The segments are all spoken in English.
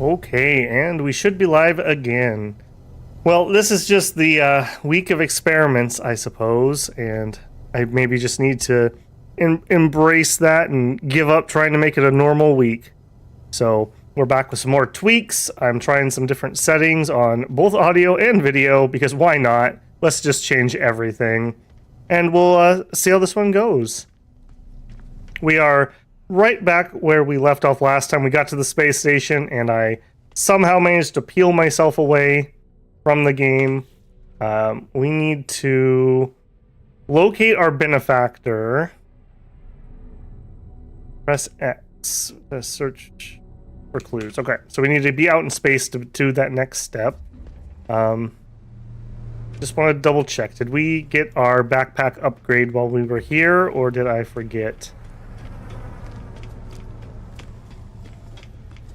Okay, and we should be live again. Well, this is just the week of experiments, I suppose, and I maybe just need to embrace that and give up trying to make it a normal week. So we're back with some more tweaks. I'm trying some different settings on both audio and video, because why not? Let's just change everything, and we'll see how this one goes. We are right back where we left off last time. We got to the space station, and I somehow managed to peel myself away from the game. We need to locate our benefactor. Press X to search for clues. Okay, so we need to be out in space to do that next step. Just want to double check. Did we get our backpack upgrade while we were here, or did I forget?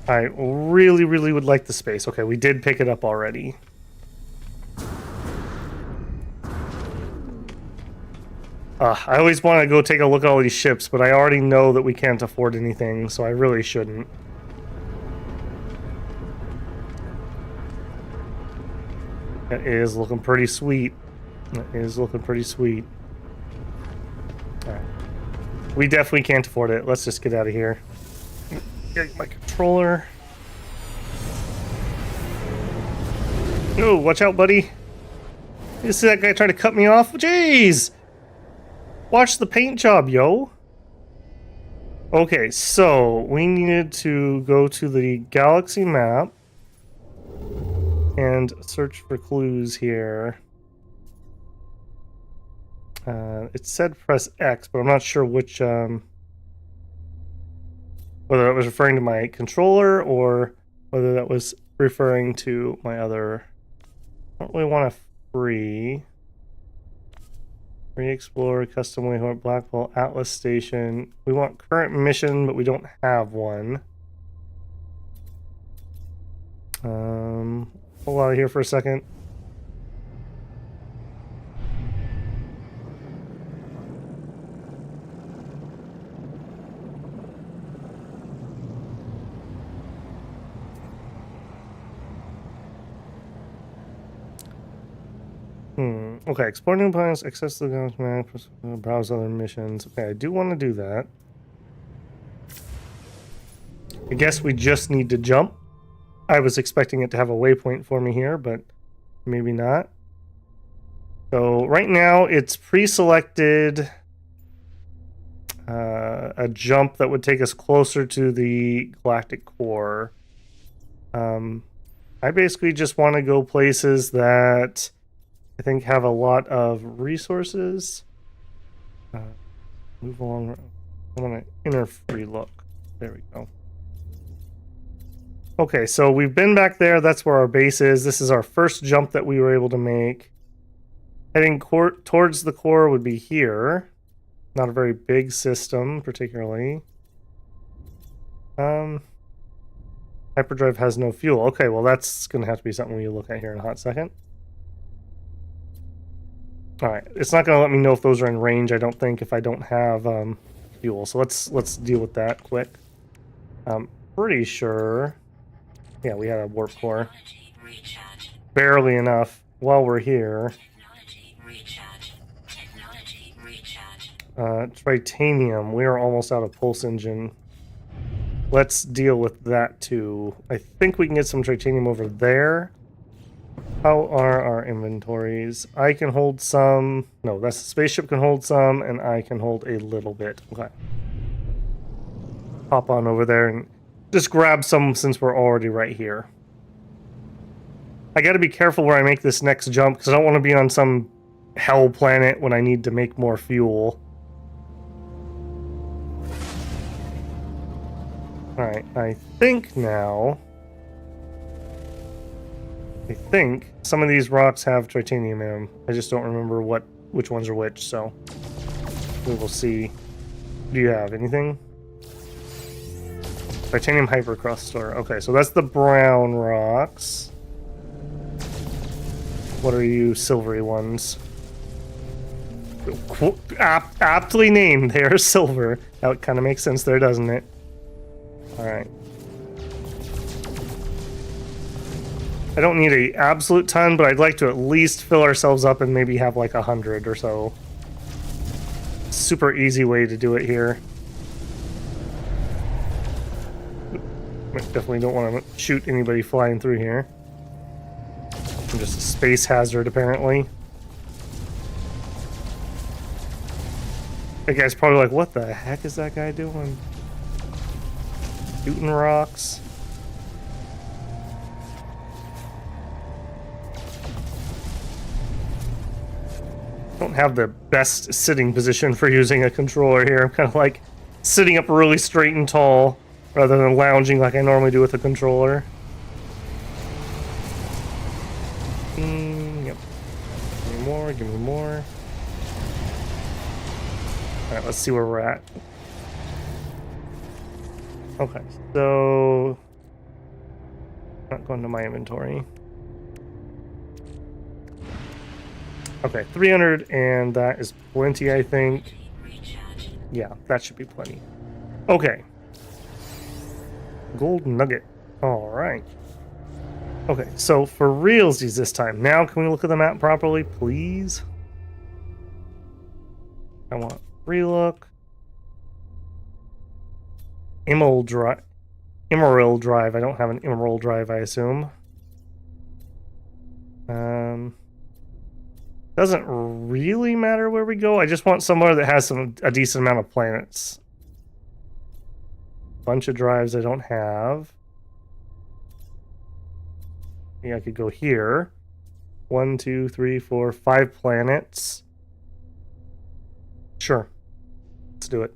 I really would like the space. Okay, we did pick it up already. I always want to go take a look at all these ships, but I already know that we can't afford anything, so I really shouldn't. That is looking pretty sweet. That is looking pretty sweet. Alright. We definitely can't afford it. Let's just get out of here. Get my controller. No, watch out, buddy. You see that guy trying to cut me off? Jeez! Watch the paint job, yo. Okay, so we needed to go to the galaxy map and search for clues here. It said press X, but I'm not sure which, whether that was referring to my controller or whether that was referring to my other. I don't really want a free explore, custom waypoint, Blackwell, Atlas Station. We want current mission, but we don't have one. Hold out of here for a second. Okay, explore new planets, access the galaxy map, browse other missions. Okay, I do want to do that. I guess we just need to jump. I was expecting it to have a waypoint for me here, but maybe not. So right now it's pre-selected a jump that would take us closer to the galactic core. I basically just want to go places that I think have a lot of resources. Move along. I want to inner free look. There we go. Okay, so we've been back there. That's where our base is. This is our first jump that we were able to make. Heading towards the core would be here. Not a very big system, particularly. Hyperdrive has no fuel. Okay, well that's going to have to be something we look at here in a hot second. Alright, it's not going to let me know if those are in range, I don't think, if I don't have fuel. So let's deal with that quick. I'm pretty sure... Yeah, we had a warp core. Barely enough while we're here. Titanium. We are almost out of pulse engine. Let's deal with that too. I think we can get some titanium over there. How are our inventories? I can hold some. No, that's the spaceship can hold some, and I can hold a little bit. Okay. Hop on over there and just grab some since we're already right here. I gotta be careful where I make this next jump because I don't want to be on some hell planet when I need to make more fuel. Alright, I think some of these rocks have titanium in them. I just don't remember which ones are which, so we will see. Do you have anything? Titanium hypercrustal. Okay, so that's the brown rocks. What are you silvery ones? Aptly named. They are silver. That kind of makes sense there, doesn't it? Alright. I don't need a absolute ton, but I'd like to at least fill ourselves up and maybe have like 100 or so. Super easy way to do it here. Definitely don't want to shoot anybody flying through here. I'm just a space hazard, apparently. That guy's probably like, what the heck is that guy doing? Shooting rocks. Don't have the best sitting position for using a controller here. I'm kind of like sitting up really straight and tall rather than lounging like I normally do with a controller. Yep. Give me more, give me more. Alright, let's see where we're at. Okay, so... not going to my inventory. Okay, 300, and that is plenty, I think. Yeah, that should be plenty. Okay. Gold nugget. Alright. Okay, so for realsies this time. Now, can we look at the map properly, please? I want relook. Emerald Drive. Emerald Drive. I don't have an Emerald Drive, I assume. Doesn't really matter where we go. I just want somewhere that has a decent amount of planets. Bunch of drives I don't have. Yeah, I could go here. 1, 2, 3, 4, 5 planets. Sure. Let's do it.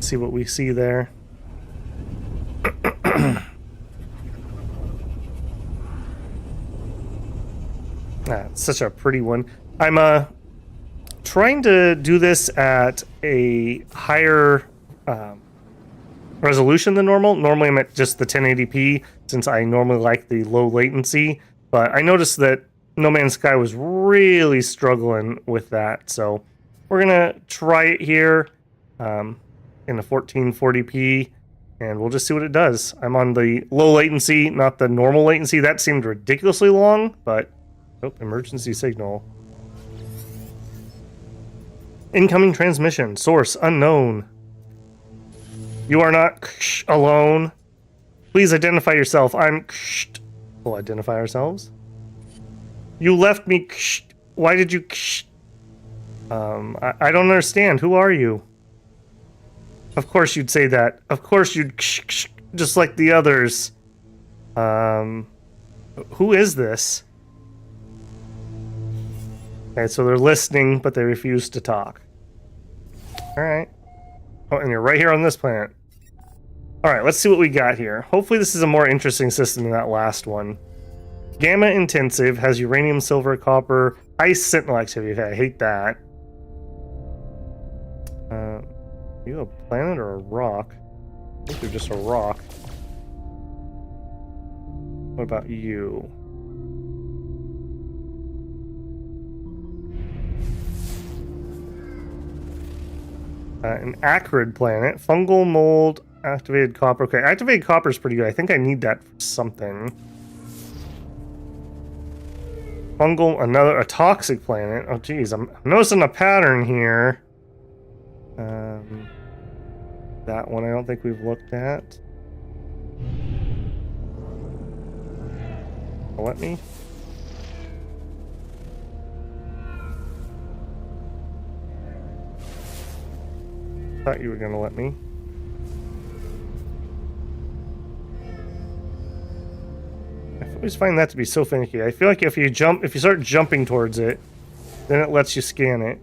See what we see there. It's such a pretty one. I'm trying to do this at a higher resolution than normal. Normally I'm at just the 1080p since I normally like the low latency, but I noticed that No Man's Sky was really struggling with that, so we're gonna try it here in a 1440p, and we'll just see what it does. I'm on the low latency, not the normal latency. That seemed ridiculously long, but oh, emergency signal. Incoming transmission. Source unknown. You are not alone. Please identify yourself. We'll identify ourselves. You left me. Why did you? I don't understand. Who are you? Of course you'd say that. Of course you'd just like the others. Who is this? Okay, so they're listening, but they refuse to talk. Alright. Oh, and you're right here on this planet. Alright, let's see what we got here. Hopefully this is a more interesting system than that last one. Gamma intensive, has uranium, silver, copper, ice sentinel activity. Okay, I hate that. Are you a planet or a rock? I think you're just a rock. What about you? An acrid planet. Fungal mold, activated copper. Okay, activated copper is pretty good. I think I need that for something. Fungal, a toxic planet. Oh, geez, I'm noticing a pattern here. That one I don't think we've looked at. Let me. Thought you were gonna let me. I always find that to be so finicky. I feel like if you start jumping towards it, then it lets you scan it.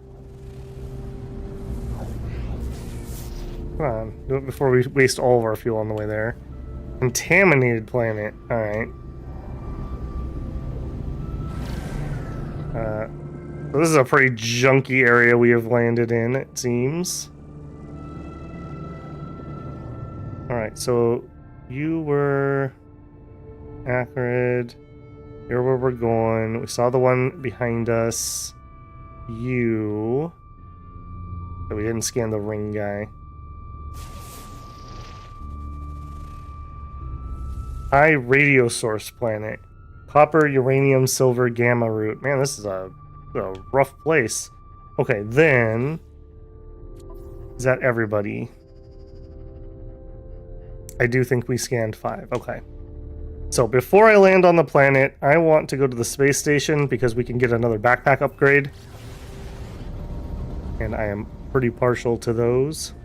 Come on, do it before we waste all of our fuel on the way there. Contaminated planet. Alright. So this is a pretty junky area we have landed in, it seems. Alright, so you were acrid. Here where we're going. We saw the one behind us. You. But we didn't scan the ring guy. High radio source planet. Copper, uranium, silver, gamma root. Man, this is a rough place. Okay, then... Is that everybody? I do think we scanned 5. Okay. So before I land on the planet, I want to go to the space station because we can get another backpack upgrade. And I am pretty partial to those.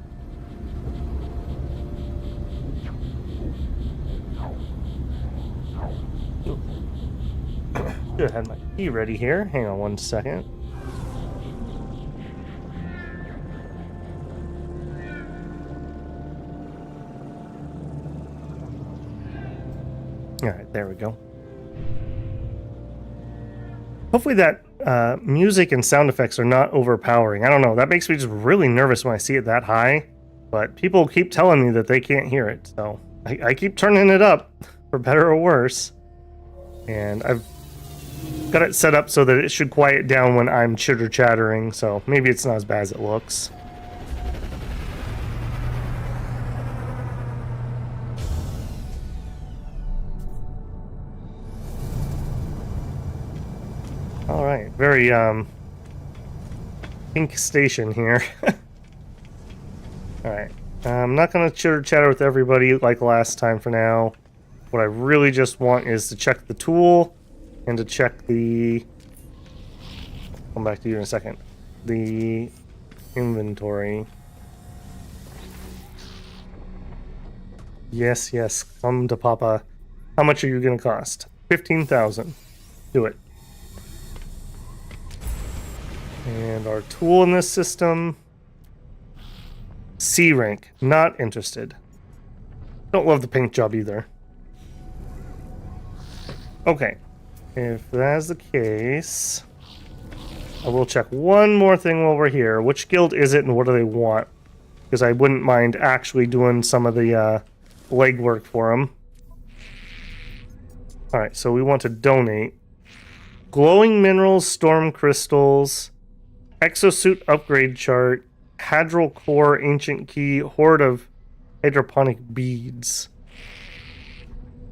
Should have had my key ready here. Hang on one second. Alright, there we go. Hopefully that music and sound effects are not overpowering. I don't know, that makes me just really nervous when I see it that high. But people keep telling me that they can't hear it, so I keep turning it up, for better or worse. And I've got it set up so that it should quiet down when I'm chitter-chattering, so maybe it's not as bad as it looks. Alright, very, pink station here. Alright, I'm not going to chitter-chatter with everybody like last time for now. What I really just want is to check the tool and to check the... I'll come back to you in a second. The inventory. Yes, yes, come to Papa. How much are you going to cost? 15,000. Do it. And our tool in this system, C rank, not interested. Don't love the paint job either. Okay, if that's the case, I will check one more thing while we're here. Which guild is it and what do they want? Because I wouldn't mind actually doing some of the legwork for them. Alright, so we want to donate. Glowing minerals, storm crystals... Exosuit upgrade chart, Hadral core, ancient key, horde of hydroponic beads.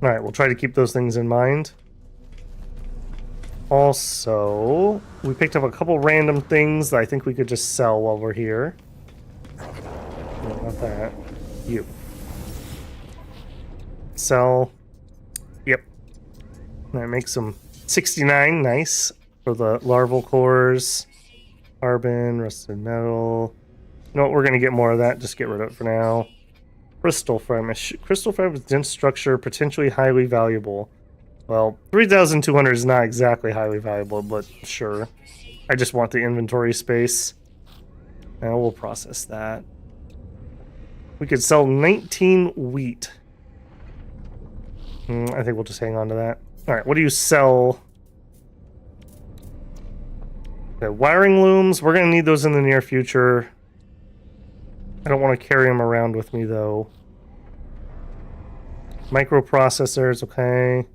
Alright, we'll try to keep those things in mind. Also, we picked up a couple random things that I think we could just sell while we're here. No, not that. You. Sell. Yep. That makes them 69, nice. For the larval cores. Carbon, rusted metal. No, we're going to get more of that. Just get rid of it for now. Crystal frame. Crystal frame with dense structure, potentially highly valuable. Well, 3,200 is not exactly highly valuable, but sure. I just want the inventory space. Now we'll process that. We could sell 19 wheat. I think we'll just hang on to that. Alright, what do you sell? Okay, wiring looms, we're going to need those in the near future. I don't want to carry them around with me, though. Microprocessors, okay.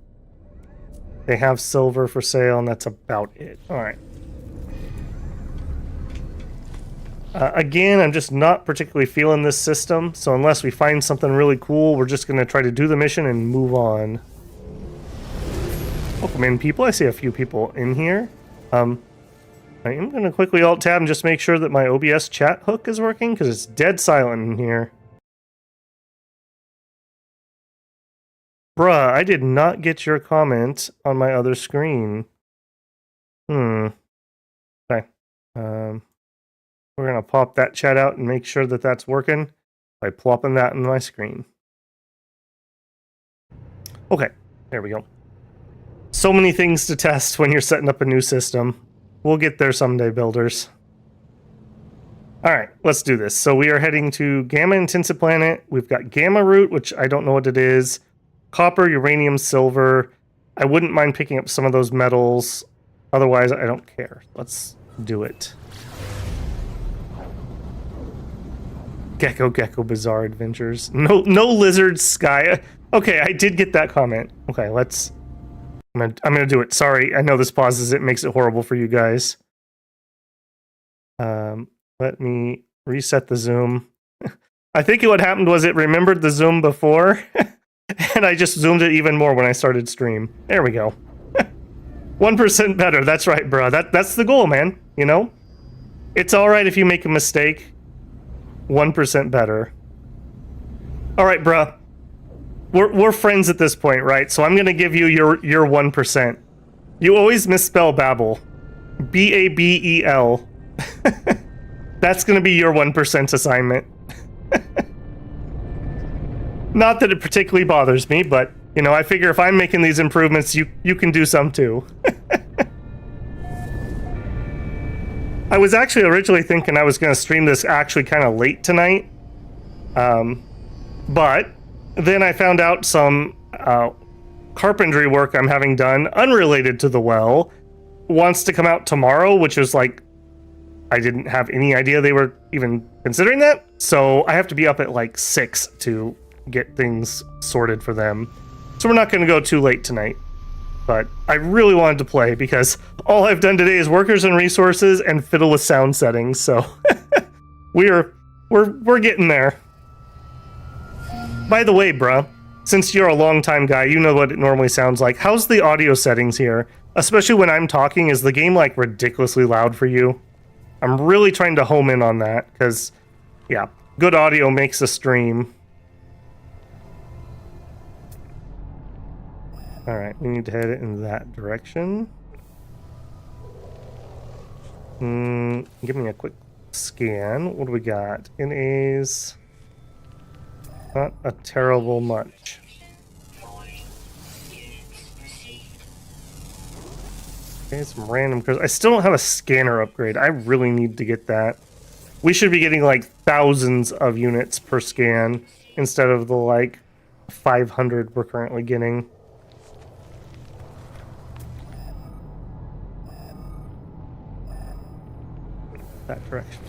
They have silver for sale, and that's about it. Alright. Again, I'm just not particularly feeling this system, so unless we find something really cool, we're just going to try to do the mission and move on. Welcome in, people. I see a few people in here. I am going to quickly alt-tab and just make sure that my OBS chat hook is working, because it's dead silent in here. Bruh, I did not get your comment on my other screen. Okay. We're going to pop that chat out and make sure that that's working by plopping that in my screen. Okay, there we go. So many things to test when you're setting up a new system. We'll get there someday, builders. Alright, let's do this. So we are heading to Gamma Intensive Planet. We've got Gamma Root, which I don't know what it is. Copper, uranium, silver. I wouldn't mind picking up some of those metals. Otherwise, I don't care. Let's do it. Gecko Bizarre Adventures. No lizard sky. Okay, I did get that comment. Okay, let's... I'm gonna do it. Sorry, I know this pauses it, makes it horrible for you guys. Let me reset the zoom. I think what happened was it remembered the zoom before, And I just zoomed it even more when I started stream. There we go. 1% better. That's right, bro. That's the goal, man. You know? It's all right if you make a mistake. 1% better. All right, bro. We're friends at this point, right? So I'm going to give you your 1%. You always misspell Babel. Babel. That's going to be your 1% assignment. Not that it particularly bothers me, but, you know, I figure if I'm making these improvements, you can do some too. I was actually originally thinking I was going to stream this actually kind of late tonight. But then I found out some carpentry work I'm having done, unrelated to the well, wants to come out tomorrow, which is like, I didn't have any idea they were even considering that. So I have to be up at like 6 to get things sorted for them. So we're not going to go too late tonight. But I really wanted to play because all I've done today is workers and resources and fiddle with sound settings. So we're getting there. By the way, bruh, since you're a longtime guy, you know what it normally sounds like. How's the audio settings here? Especially when I'm talking, is the game like ridiculously loud for you? I'm really trying to home in on that because, yeah, good audio makes a stream. All right, we need to head in that direction. Give me a quick scan. What do we got? NAs. Not a terrible much. Okay, some random cars. I still don't have a scanner upgrade. I really need to get that. We should be getting like thousands of units per scan instead of the like 500 we're currently getting. That direction.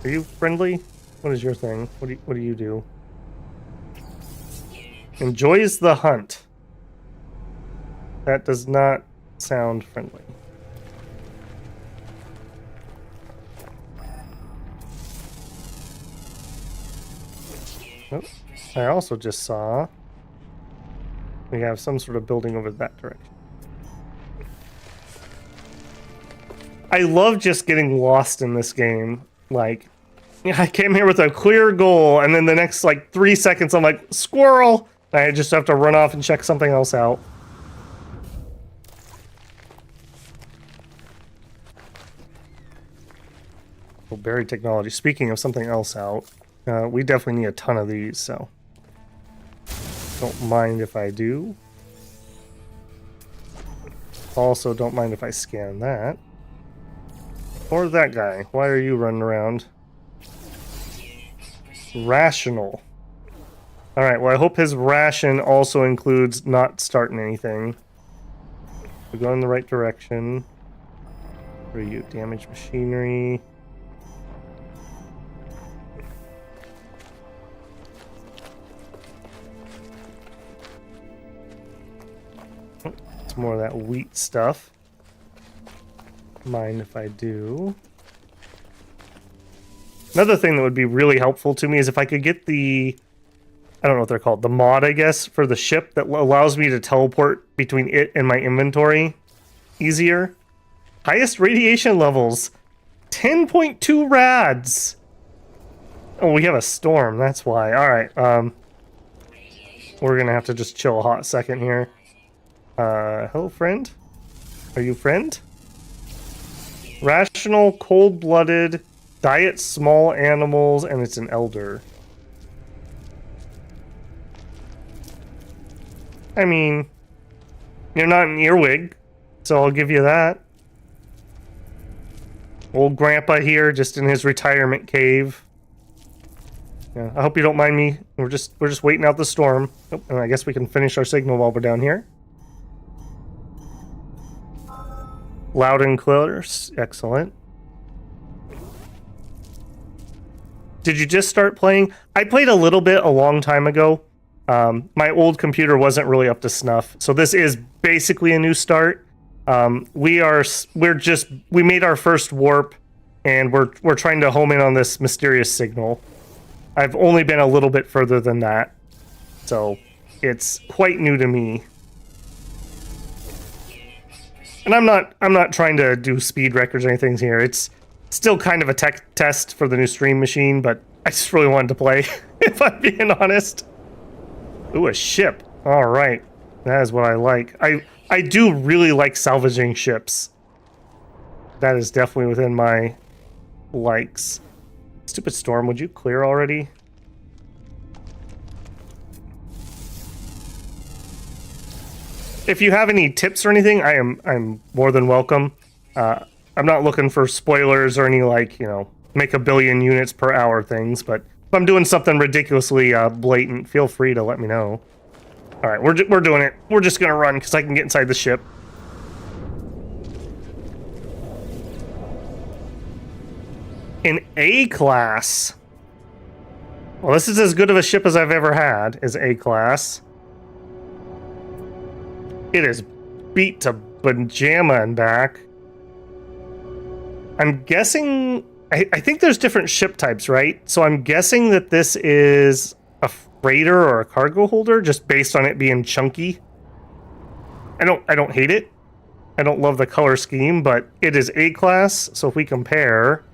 Are you friendly? What is your thing? What do you do? Enjoys the hunt. That does not sound friendly. Oh, I also just saw we have some sort of building over that direction. I love just getting lost in this game. Like, I came here with a clear goal, and then the next, like, 3 seconds, I'm like, squirrel! And I just have to run off and check something else out. Oh, buried technology. Speaking of something else out, we definitely need a ton of these, so don't mind if I do. Also, don't mind if I scan that. Or that guy. Why are you running around? Rational. Alright, well I hope his ration also includes not starting anything. We're going in the right direction. Where are you? Damaged machinery. Oh, it's more of that wheat stuff. Mind if I do. Another thing that would be really helpful to me is if I could get the, I don't know what they're called, the mod, I guess, for the ship that allows me to teleport between it and my inventory easier. Highest radiation levels, 10.2 rads. Oh, we have a storm, that's why. All right, we're gonna have to just chill a hot second here. Hello, friend. Are you friend? Rational, cold-blooded, diet small animals, and it's an elder. I mean, you're not an earwig, so I'll give you that. Old grandpa here, just in his retirement cave. Yeah, I hope you don't mind me. We're just waiting out the storm. Oh, and I guess we can finish our signal while we're down here. Loud and clear. Excellent. Did you just start playing? I played a little bit a long time ago. My old computer wasn't really up to snuff, so this is basically a new start. We made our first warp, and we're trying to home in on this mysterious signal. I've only been a little bit further than that, so it's quite new to me. And I'm not trying to do speed records or anything here. It's still kind of a tech test for the new stream machine, but I just really wanted to play, if I'm being honest. Ooh, a ship. All right, that is what I like. I do really like salvaging ships. That is definitely within my likes. Stupid storm, would you clear already? If you have any tips or anything, I'm more than welcome. I'm not looking for spoilers or any, like, you know, make a billion units per hour things, but if I'm doing something ridiculously blatant, feel free to let me know. All right, we're doing it. We're just gonna run because I can get inside the ship. An A-class. Well, this is as good of a ship as I've ever had, is A-class. It is beat to pajama and back. I'm guessing... I think there's different ship types, right? So I'm guessing that this is a freighter or a cargo holder, just based on it being chunky. I don't hate it. I don't love the color scheme, but it is A-class, so if we compare...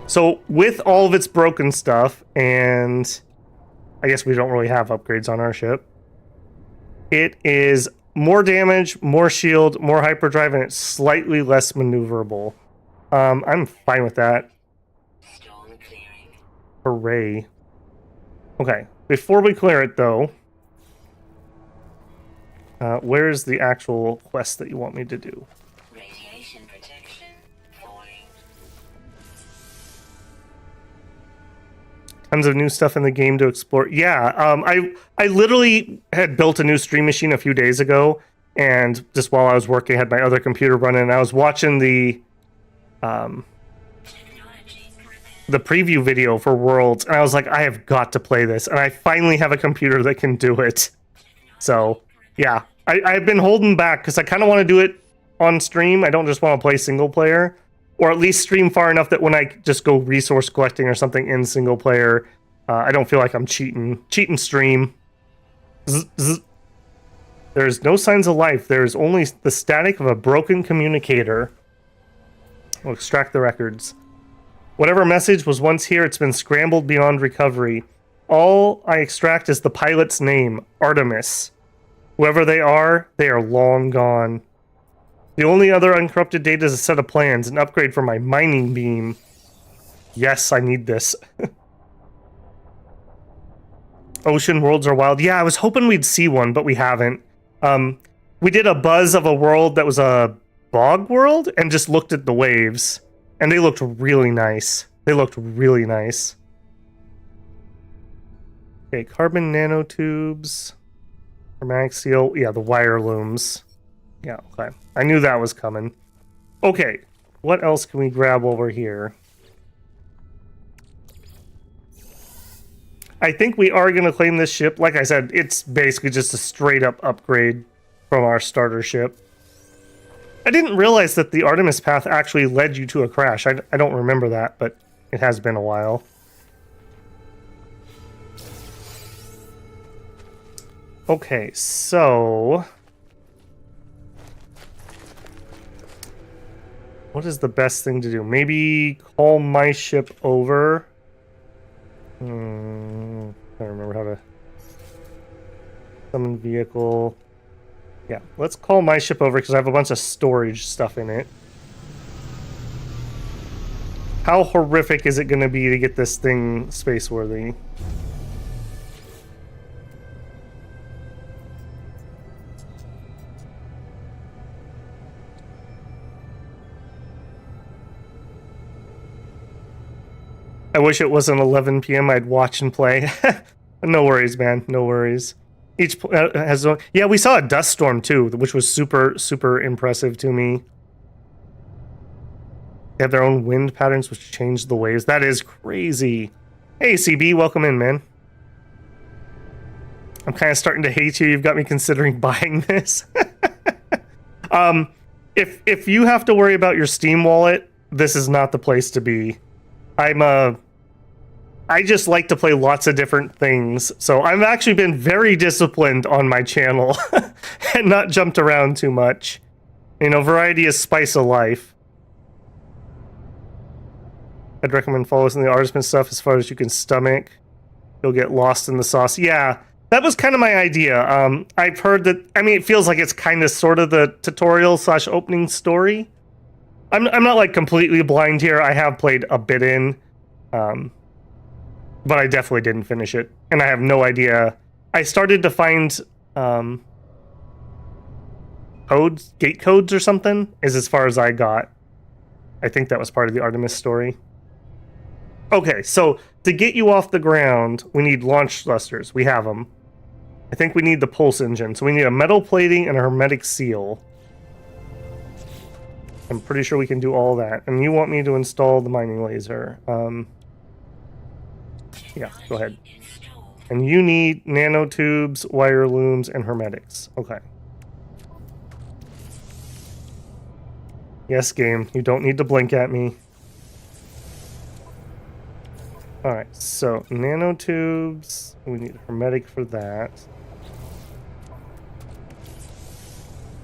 So, with all of its broken stuff, and I guess we don't really have upgrades on our ship, it is more damage, more shield, more hyperdrive, and it's slightly less maneuverable. I'm fine with that. Storm clearing. Hooray. Okay, before we clear it, though, where's the actual quest that you want me to do? Radiation protection falling. Tons of new stuff in the game to explore. Yeah, I literally had built a new stream machine a few days ago, and just while I was working, I had my other computer running, and I was watching the preview video for Worlds, and I was like, I have got to play this, and I finally have a computer that can do it. So, yeah, I've been holding back, because I kind of want to do it on stream. I don't just want to play single player. Or at least stream far enough that when I just go resource collecting or something in single player, I don't feel like I'm cheating. Cheating stream. Zzz, zzz. There's no signs of life. There's only the static of a broken communicator. We'll extract the records. Whatever message was once here, it's been scrambled beyond recovery. All I extract is the pilot's name, Artemis. Whoever they are long gone. The only other uncorrupted data is a set of plans, an upgrade for my mining beam. Yes, I need this. Ocean worlds are wild. Yeah, I was hoping we'd see one, but we haven't. We did a buzz of a world that was a bog world and just looked at the waves. And they looked really nice. They looked really nice. Okay, carbon nanotubes. Chromatic seal. Yeah, the wire looms. Yeah, okay. I knew that was coming. Okay, what else can we grab over here? I think we are going to claim this ship. Like I said, it's basically just a straight-up upgrade from our starter ship. I didn't realize that the Artemis path actually led you to a crash. I don't remember that, but it has been a while. Okay, so... what is the best thing to do? Maybe call my ship over. I don't remember how to summon vehicle. Yeah, let's call my ship over because I have a bunch of storage stuff in it. How horrific is it going to be to get this thing space-worthy? I wish it wasn't 11 p.m. I'd watch and play. No worries, man. No worries. Each has... yeah, we saw a dust storm, too, which was super, super impressive to me. They have their own wind patterns, which change the waves. That is crazy. Hey, CB, welcome in, man. I'm kind of starting to hate you. You've got me considering buying this. If you have to worry about your Steam wallet, this is not the place to be. I'm I just like to play lots of different things. So I've actually been very disciplined on my channel and not jumped around too much. You know, variety is spice of life. I'd recommend following the artisan stuff as far as you can stomach. You'll get lost in the sauce. Yeah, that was kind of my idea. I've heard that, I mean, it feels like it's kind of sort of the tutorial / opening story. I'm not like completely blind here. I have played a bit in, but I definitely didn't finish it. And I have no idea. I started to find codes, gate codes or something, is as far as I got. I think that was part of the Artemis story. Okay, so to get you off the ground, we need launch thrusters. We have them. I think we need the pulse engine. So we need a metal plating and a hermetic seal. I'm pretty sure we can do all that. And you want me to install the mining laser. Yeah, go ahead. And you need nanotubes, wire looms, and hermetics. Okay. Yes, game. You don't need to blink at me. Alright, so nanotubes. We need hermetic for that.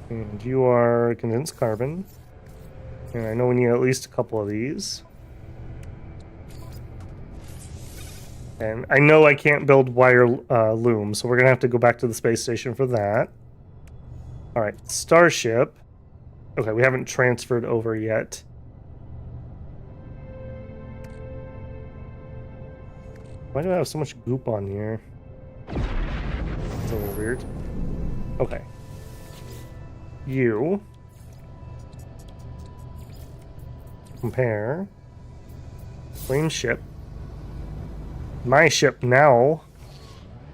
And you are condensed carbon. And I know we need at least a couple of these. And I know I can't build wire looms, so we're going to have to go back to the space station for that. Alright, Starship. Okay, we haven't transferred over yet. Why do I have so much goop on here? It's a little weird. Okay. You. Compare. Flame ship. My ship now.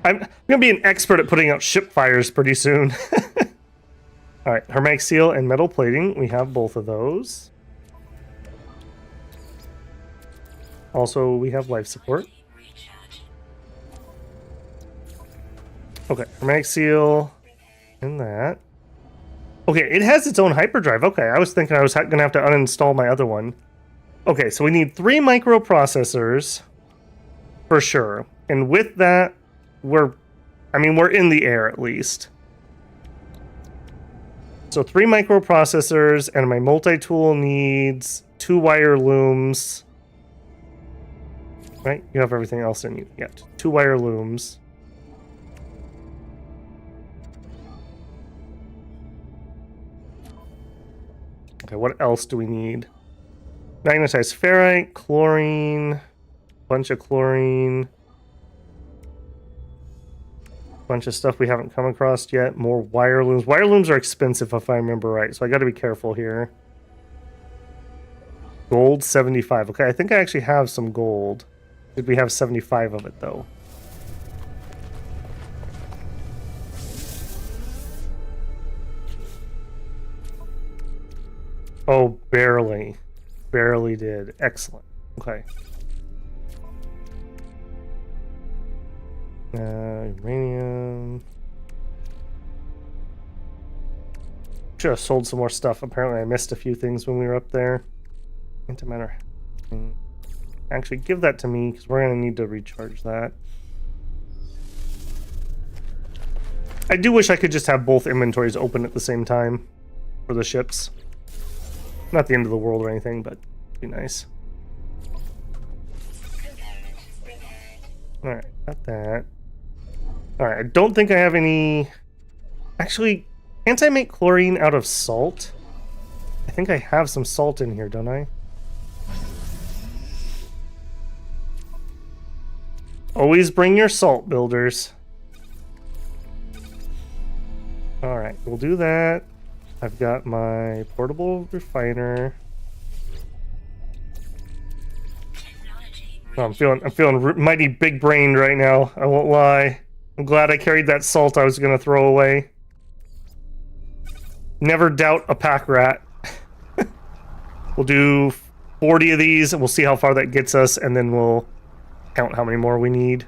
I'm gonna be an expert at putting out ship fires pretty soon. Alright, hermetic seal and metal plating. We have both of those. Also, we have life support. Okay, hermetic seal and that. Okay, it has its own hyperdrive. Okay, I was thinking I was going to have to uninstall my other one. Okay, so we need 3 microprocessors for sure. And with that, we're in the air at least. So 3 microprocessors, and my multi-tool needs 2 wire looms. Right? You have everything else in you. Yeah, 2 wire looms. Okay, what else do we need? Magnetized ferrite, chlorine, bunch of chlorine, bunch of stuff we haven't come across yet. More wire looms. Wire looms are expensive if I remember right, so I got to be careful here. Gold 75. Okay, I think I actually have some gold. Did we have 75 of it though? Oh, barely. Barely did. Excellent. Okay. Uranium. Should have sold some more stuff. Apparently I missed a few things when we were up there. Antimatter. Actually, give that to me, because we're going to need to recharge that. I do wish I could just have both inventories open at the same time for the ships. Not the end of the world or anything, but it'd be nice. Alright, got that. Alright, I don't think I have any... Actually, can't I make chlorine out of salt? I think I have some salt in here, don't I? Always bring your salt, builders. Alright, we'll do that. I've got my portable refiner. Oh, I'm feeling mighty big brained right now. I won't lie. I'm glad I carried that salt I was gonna throw away. Never doubt a pack rat. We'll do 40 of these and we'll see how far that gets us, and then we'll count how many more we need.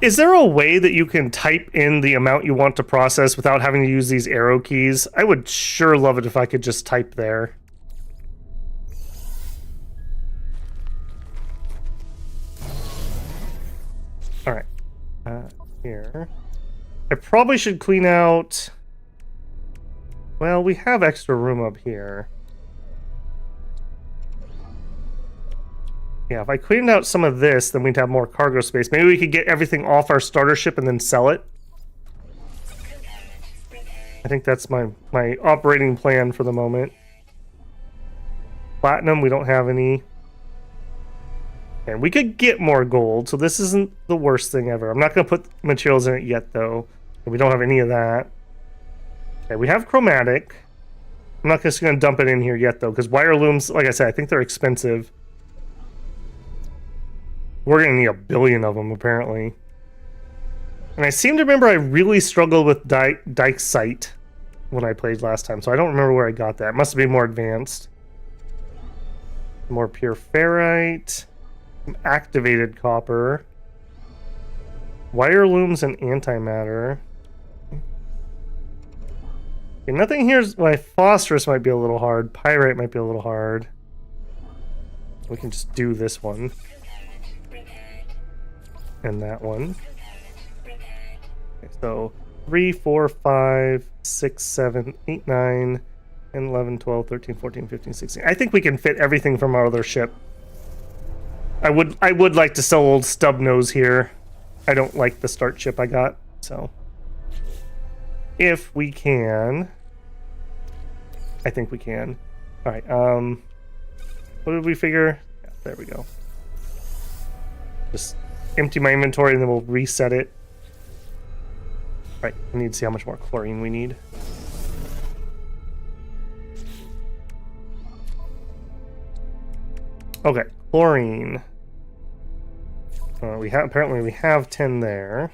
Is there a way that you can type in the amount you want to process without having to use these arrow keys? I would sure love it if I could just type there. here. I probably should clean out... Well, we have extra room up here. Yeah, if I cleaned out some of this, then we'd have more cargo space. Maybe we could get everything off our starter ship and then sell it. I think that's my operating plan for the moment. Platinum, we don't have any. And we could get more gold, so this isn't the worst thing ever. I'm not going to put materials in it yet, though. We don't have any of that. Okay, we have chromatic. I'm not just going to dump it in here yet, though, because wire looms, like I said, I think they're expensive. We're going to need 1 billion of them, apparently. And I seem to remember I really struggled with Dikesite when I played last time, so I don't remember where I got that. It must be more advanced. More pure ferrite. Some activated copper. Wire looms and antimatter. Okay, nothing here's... Well, phosphorus might be a little hard. Pyrite might be a little hard. We can just do this one. And that one. Okay, so 3, 4, 5, 6, 7, 8, 9, 10, 11, 12, 13, 14, 15, 16. I think we can fit everything from our other ship. I would like to sell old stub nose here. I don't like the start ship I got, so if we can, I think we can. All right. What did we figure? Yeah, there we go. Just empty my inventory and then we'll reset it. All right. I need to see how much more chlorine we need. Okay, chlorine. Apparently we have 10 there.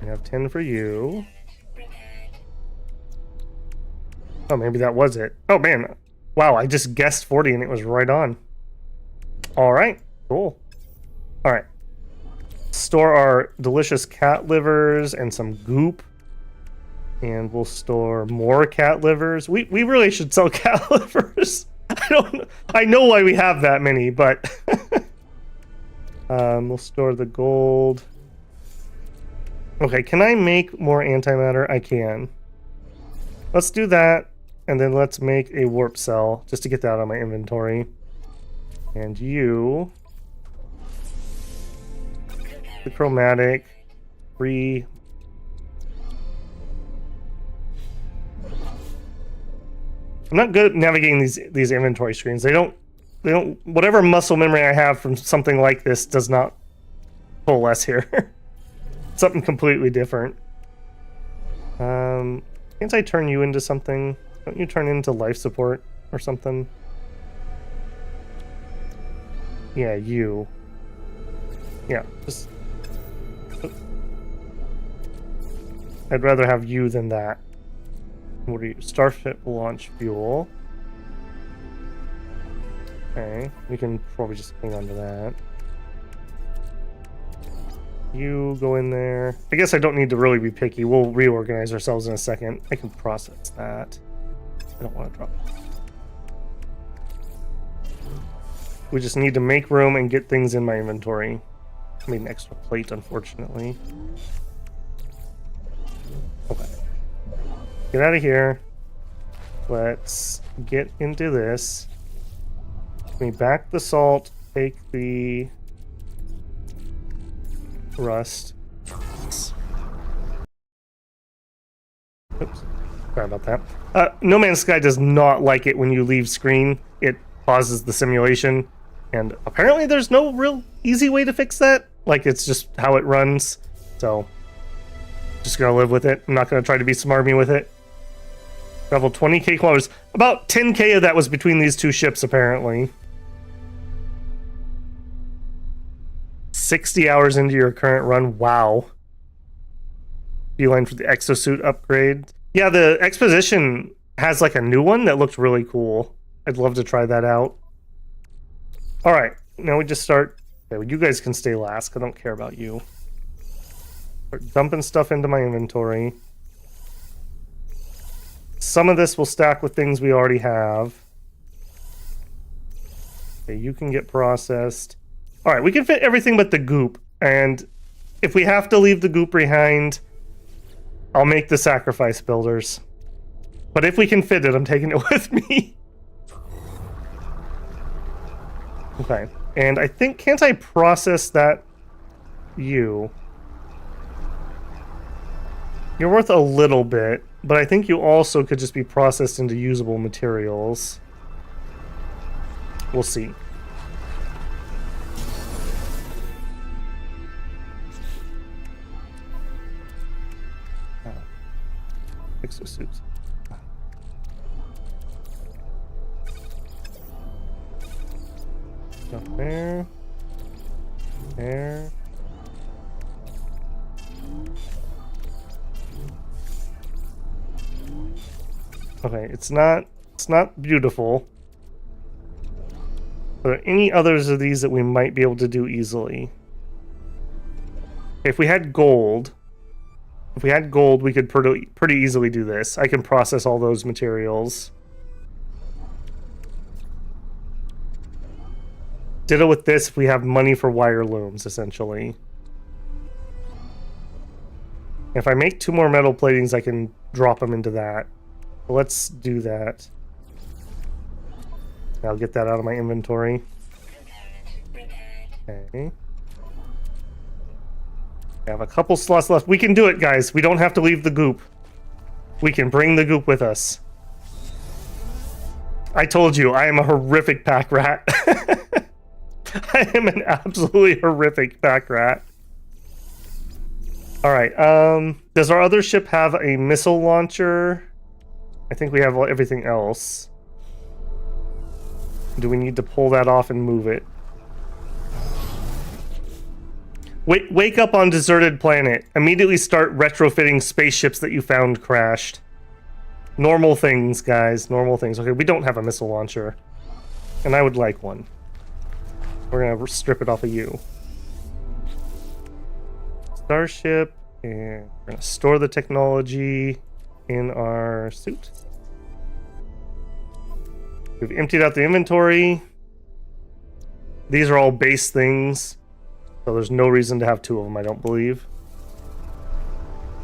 We have 10 for you. Oh, maybe that was it. Oh man, wow! I just guessed 40 and it was right on. All right, cool. All right, store our delicious cat livers and some goop, and we'll store more cat livers. We really should sell cat livers. I know why we have that many, but we'll store the gold. Okay, can I make more antimatter? I can. Let's do that, and then let's make a warp cell just to get that out of my inventory. And you, the chromatic, I'm not good at navigating these inventory screens. They don't whatever muscle memory I have from something like this does not coalesce here. Something completely different. Can't I turn you into something? Don't you turn into life support or something? Yeah, you. Yeah, just... I'd rather have you than that. What are you? Starship launch fuel. Okay, we can probably just hang on to that. You go in there. I guess I don't need to really be picky. We'll reorganize ourselves in a second. I can process that. I don't want to drop it. We just need to make room and get things in my inventory. I made an extra plate, unfortunately. Okay. Get out of here. Let's get into this. Let me back the salt, take the rust. Oops. Sorry about that. No Man's Sky does not like it when you leave screen. It pauses the simulation. And apparently there's no real easy way to fix that. Like, it's just how it runs. So, just gonna live with it. I'm not gonna try to be smarmy with it. Traveled 20k kilometers. About 10k of that was between these two ships, apparently. 60 hours into your current run. Wow. Beeline for the exosuit upgrade. Yeah, the exposition has like a new one that looked really cool. I'd love to try that out. All right, now we just start. Okay, well, you guys can stay last. I don't care about you. Start dumping stuff into my inventory. Some of this will stack with things we already have. Okay, you can get processed. All right, we can fit everything but the goop. And if we have to leave the goop behind, I'll make the sacrifice builders. But if we can fit it, I'm taking it with me. Okay. And I think, can't I process that you? You're worth a little bit, but I think you also could just be processed into usable materials. We'll see. Exosuits. Up there. There. Okay, it's not beautiful. Are there any others of these that we might be able to do easily? If we had gold, we could pretty easily do this. I can process all those materials. Ditto with this if we have money for wire looms, essentially. If I make 2 more metal platings, I can drop them into that. Let's do that. I'll get that out of my inventory. Okay. I have a couple slots left. We can do it, guys. We don't have to leave the goop. We can bring the goop with us. I told you, I am a horrific pack rat. I am an absolutely horrific pack rat. Alright, does our other ship have a missile launcher? I think we have everything else. Do we need to pull that off and move it? Wake up on deserted planet. Immediately start retrofitting spaceships that you found crashed. Normal things, guys. Normal things. Okay, we don't have a missile launcher. And I would like one. We're gonna strip it off of you. Starship. And we're gonna store the technology in our suit. We've emptied out the inventory. These are all base things. So there's no reason to have 2 of them, I don't believe.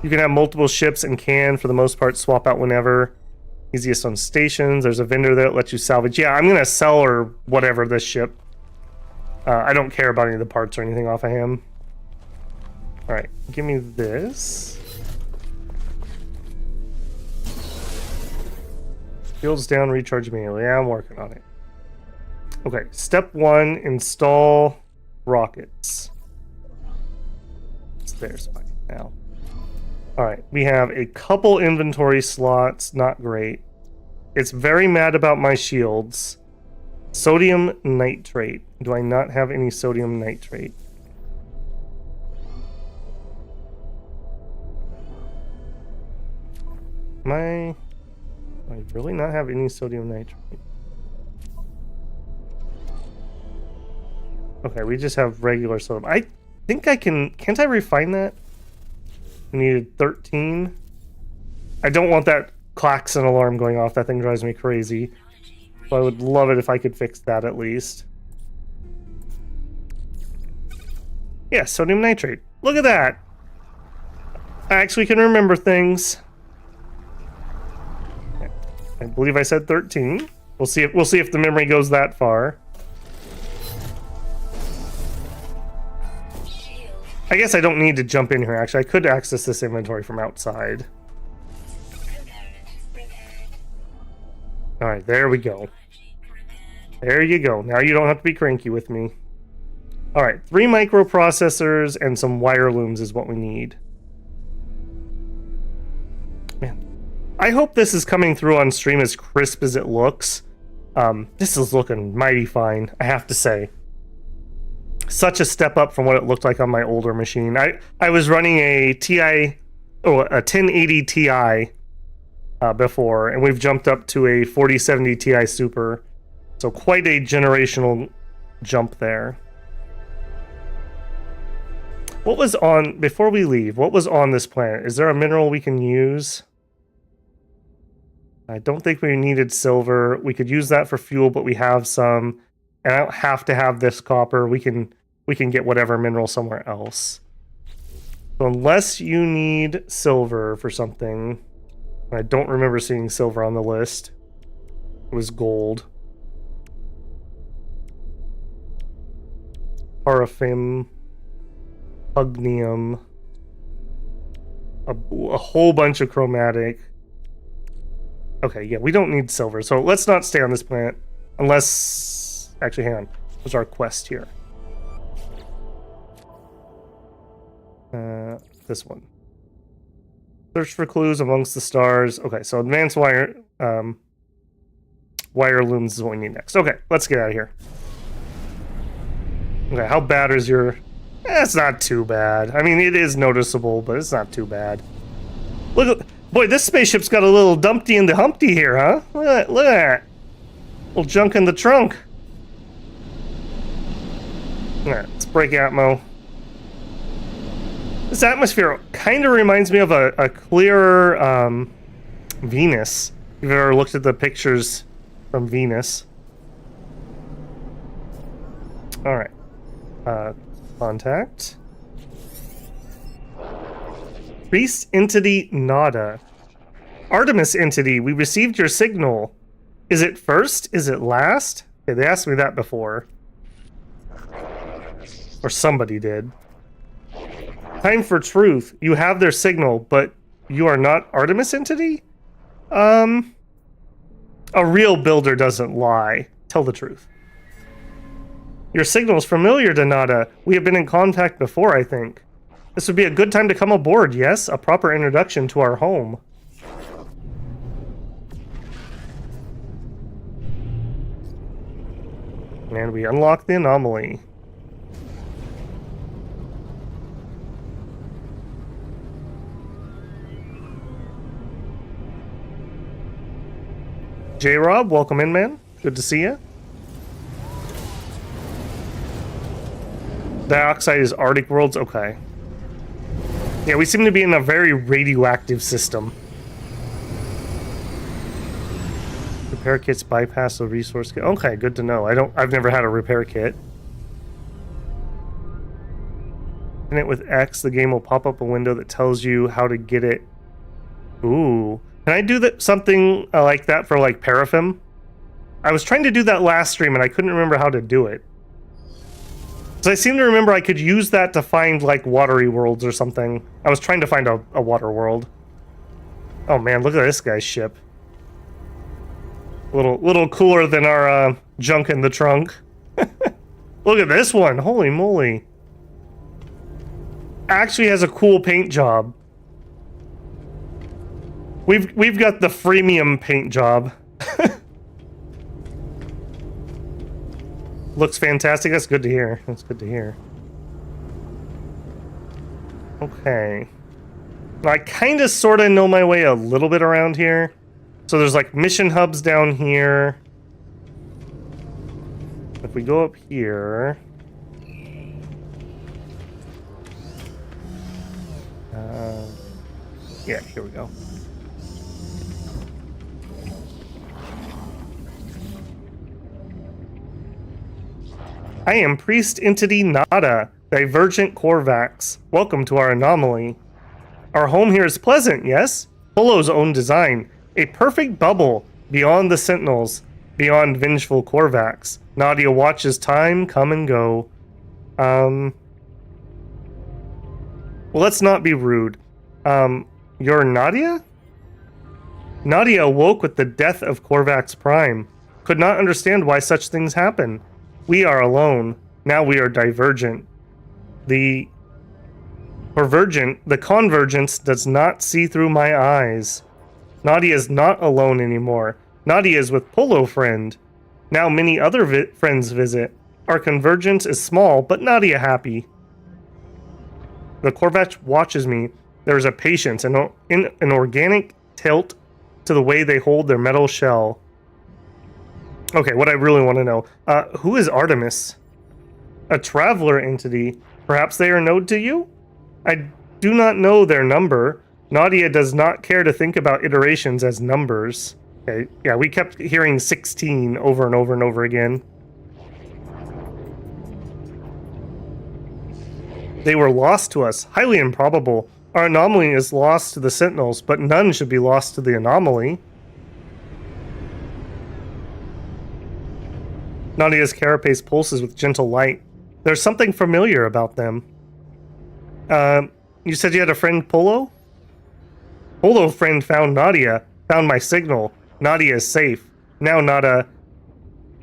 You can have multiple ships and can, for the most part, swap out whenever. Easiest on stations. There's a vendor that lets you salvage. Yeah, I'm going to sell or whatever this ship. I don't care about any of the parts or anything off of him. Alright, give me this. Shields down, recharge immediately. Yeah, I'm working on it. Okay, step 1, install rockets. It's there spike now. Alright, we have a couple inventory slots, not great. It's very mad about my shields. Sodium nitrate. Do I not have any sodium nitrate? Do I really not have any sodium nitrate? Okay, we just have regular sodium. I think I can... Can't I refine that? We needed 13. I don't want that klaxon alarm going off. That thing drives me crazy. So I would love it if I could fix that at least. Yeah, sodium nitrate. Look at that! I actually can remember things. I believe I said 13. We'll see if the memory goes that far. I guess I don't need to jump in here, actually. I could access this inventory from outside. Alright, there we go. There you go. Now you don't have to be cranky with me. Alright, 3 microprocessors and some wire looms is what we need. Man, I hope this is coming through on stream as crisp as it looks. This is looking mighty fine, I have to say. Such a step up from what it looked like on my older machine. I was running a TI, a 1080 Ti before, and we've jumped up to a 4070 Ti Super. So quite a generational jump there. What was on, before we leave, what was on this planet? Is there a mineral we can use? I don't think we needed silver. We could use that for fuel, but we have some. And I don't have to have this copper. We can get whatever mineral somewhere else. So unless you need silver for something, I don't remember seeing silver on the list. It was gold. Paraffin, Pugnium, a whole bunch of chromatic. Okay, yeah, we don't need silver, so let's not stay on this planet unless... Actually, hang on. What's our quest here? This one. Search for clues amongst the stars. Okay, so advanced wire looms is what we need next. Okay, let's get out of here. Okay, how bad is your... it's not too bad. I mean, it is noticeable, but it's not too bad. Look at... Boy, this spaceship's got a little Dumpty in the Humpty here, huh? Look at that. Little junk in the trunk. Alright, let's break Atmo. This atmosphere kind of reminds me of a clearer Venus. If you've ever looked at the pictures from Venus. Alright. Contact. Priest Entity Nada. Artemis Entity, we received your signal. Is it first? Is it last? Okay, they asked me that before. Or somebody did. Time for truth. You have their signal, but you are not Artemis Entity? A real builder doesn't lie. Tell the truth. Your signal is familiar to Nada. We have been in contact before, I think. This would be a good time to come aboard, yes? A proper introduction to our home. And we unlock the anomaly. J-Rob, welcome in, man. Good to see you. Dioxide is Arctic worlds? Okay. Yeah, we seem to be in a very radioactive system. Repair kits bypass the resource kit. Okay, good to know. I've never had a repair kit. In it with X, the game will pop up a window that tells you how to get it. Ooh. Can I do that something like that for like Paraffin? I was trying to do that last stream and I couldn't remember how to do it. So I seem to remember I could use that to find like watery worlds or something. I was trying to find a water world. Oh man, look at this guy's ship. Little cooler than our junk in the trunk. Look at this one. Holy moly. Actually has a cool paint job. We've got the freemium paint job. Looks fantastic. That's good to hear. That's good to hear. Okay. I kind of sort of know my way a little bit around here. So there's like mission hubs down here. If we go up here... yeah, here we go. I am Priest Entity Nada, Divergent Corvax. Welcome to our anomaly. Our home here is pleasant, yes? Polo's own design. A perfect bubble beyond the Sentinels, beyond vengeful Corvax. Nadia watches time come and go. Well, let's not be rude. You're Nadia? Nadia awoke with the death of Corvax Prime. Could not understand why such things happen. We are alone. Now we are divergent. The convergence does not see through my eyes. Nadia is not alone anymore. Nadia is with Polo Friend. Now many other friends visit. Our convergence is small, but Nadia happy. The Corvax watches me. There is a patience and an organic tilt to the way they hold their metal shell. Okay, what I really want to know. Who is Artemis? A traveler entity. Perhaps they are known to you? I do not know their number. Nadia does not care to think about iterations as numbers. Okay, yeah, we kept hearing 16 over and over and over again. They were lost to us. Highly improbable. Our anomaly is lost to the Sentinels, but none should be lost to the anomaly. Nadia's carapace pulses with gentle light. There's something familiar about them. You said you had a friend, Polo? Polo friend found Nadia, found my signal. Nadia is safe. Now Nada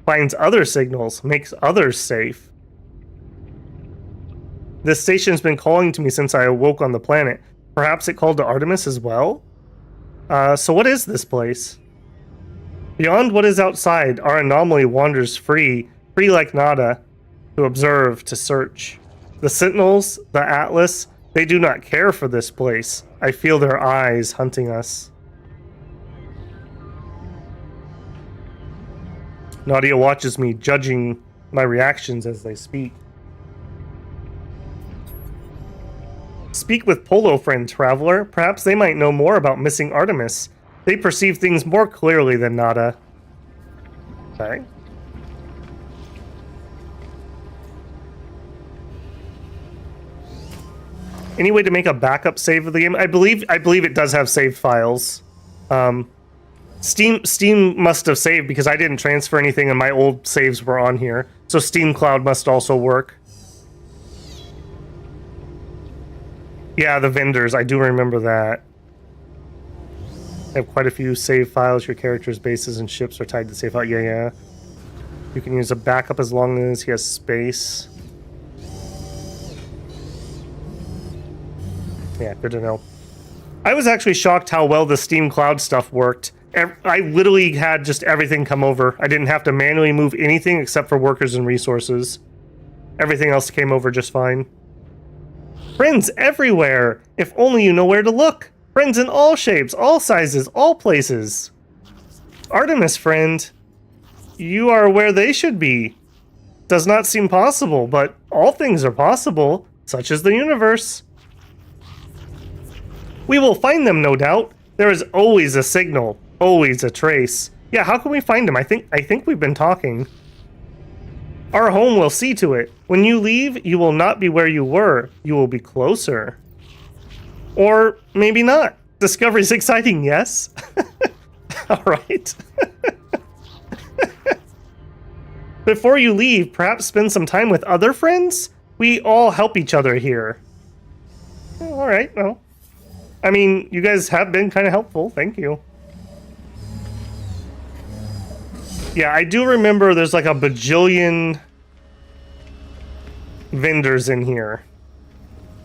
finds other signals, makes others safe. This station's been calling to me since I awoke on the planet. Perhaps it called to Artemis as well? So what is this place? Beyond what is outside, our anomaly wanders free like Nada, to observe, to search. The Sentinels, the Atlas, they do not care for this place. I feel their eyes hunting us. Nadia watches me, judging my reactions as they speak. Speak with Polo friend, traveler. Perhaps they might know more about missing Artemis. They perceive things more clearly than Nada. Okay. Any way to make a backup save of the game? I believe it does have save files. Steam must have saved because I didn't transfer anything and my old saves were on here. So Steam Cloud must also work. Yeah, the vendors, I do remember that. I have quite a few save files. Your character's bases and ships are tied to save file. Yeah. You can use a backup as long as he has space. Yeah, good to know. I was actually shocked how well the Steam Cloud stuff worked. I literally had just everything come over. I didn't have to manually move anything except for workers and resources. Everything else came over just fine. Friends everywhere! If only you know where to look! Friends in all shapes, all sizes, all places. Artemis, friend. You are where they should be. Does not seem possible, but all things are possible, such as the universe. We will find them, no doubt. There is always a signal, always a trace. Yeah, how can we find them? I think we've been talking. Our home will see to it. When you leave, you will not be where you were. You will be closer. Or maybe not. Discovery's exciting, yes? All right. Before you leave, perhaps spend some time with other friends? We all help each other here. All right, well. I mean, you guys have been kind of helpful. Thank you. Yeah, I do remember there's like a bajillion vendors in here.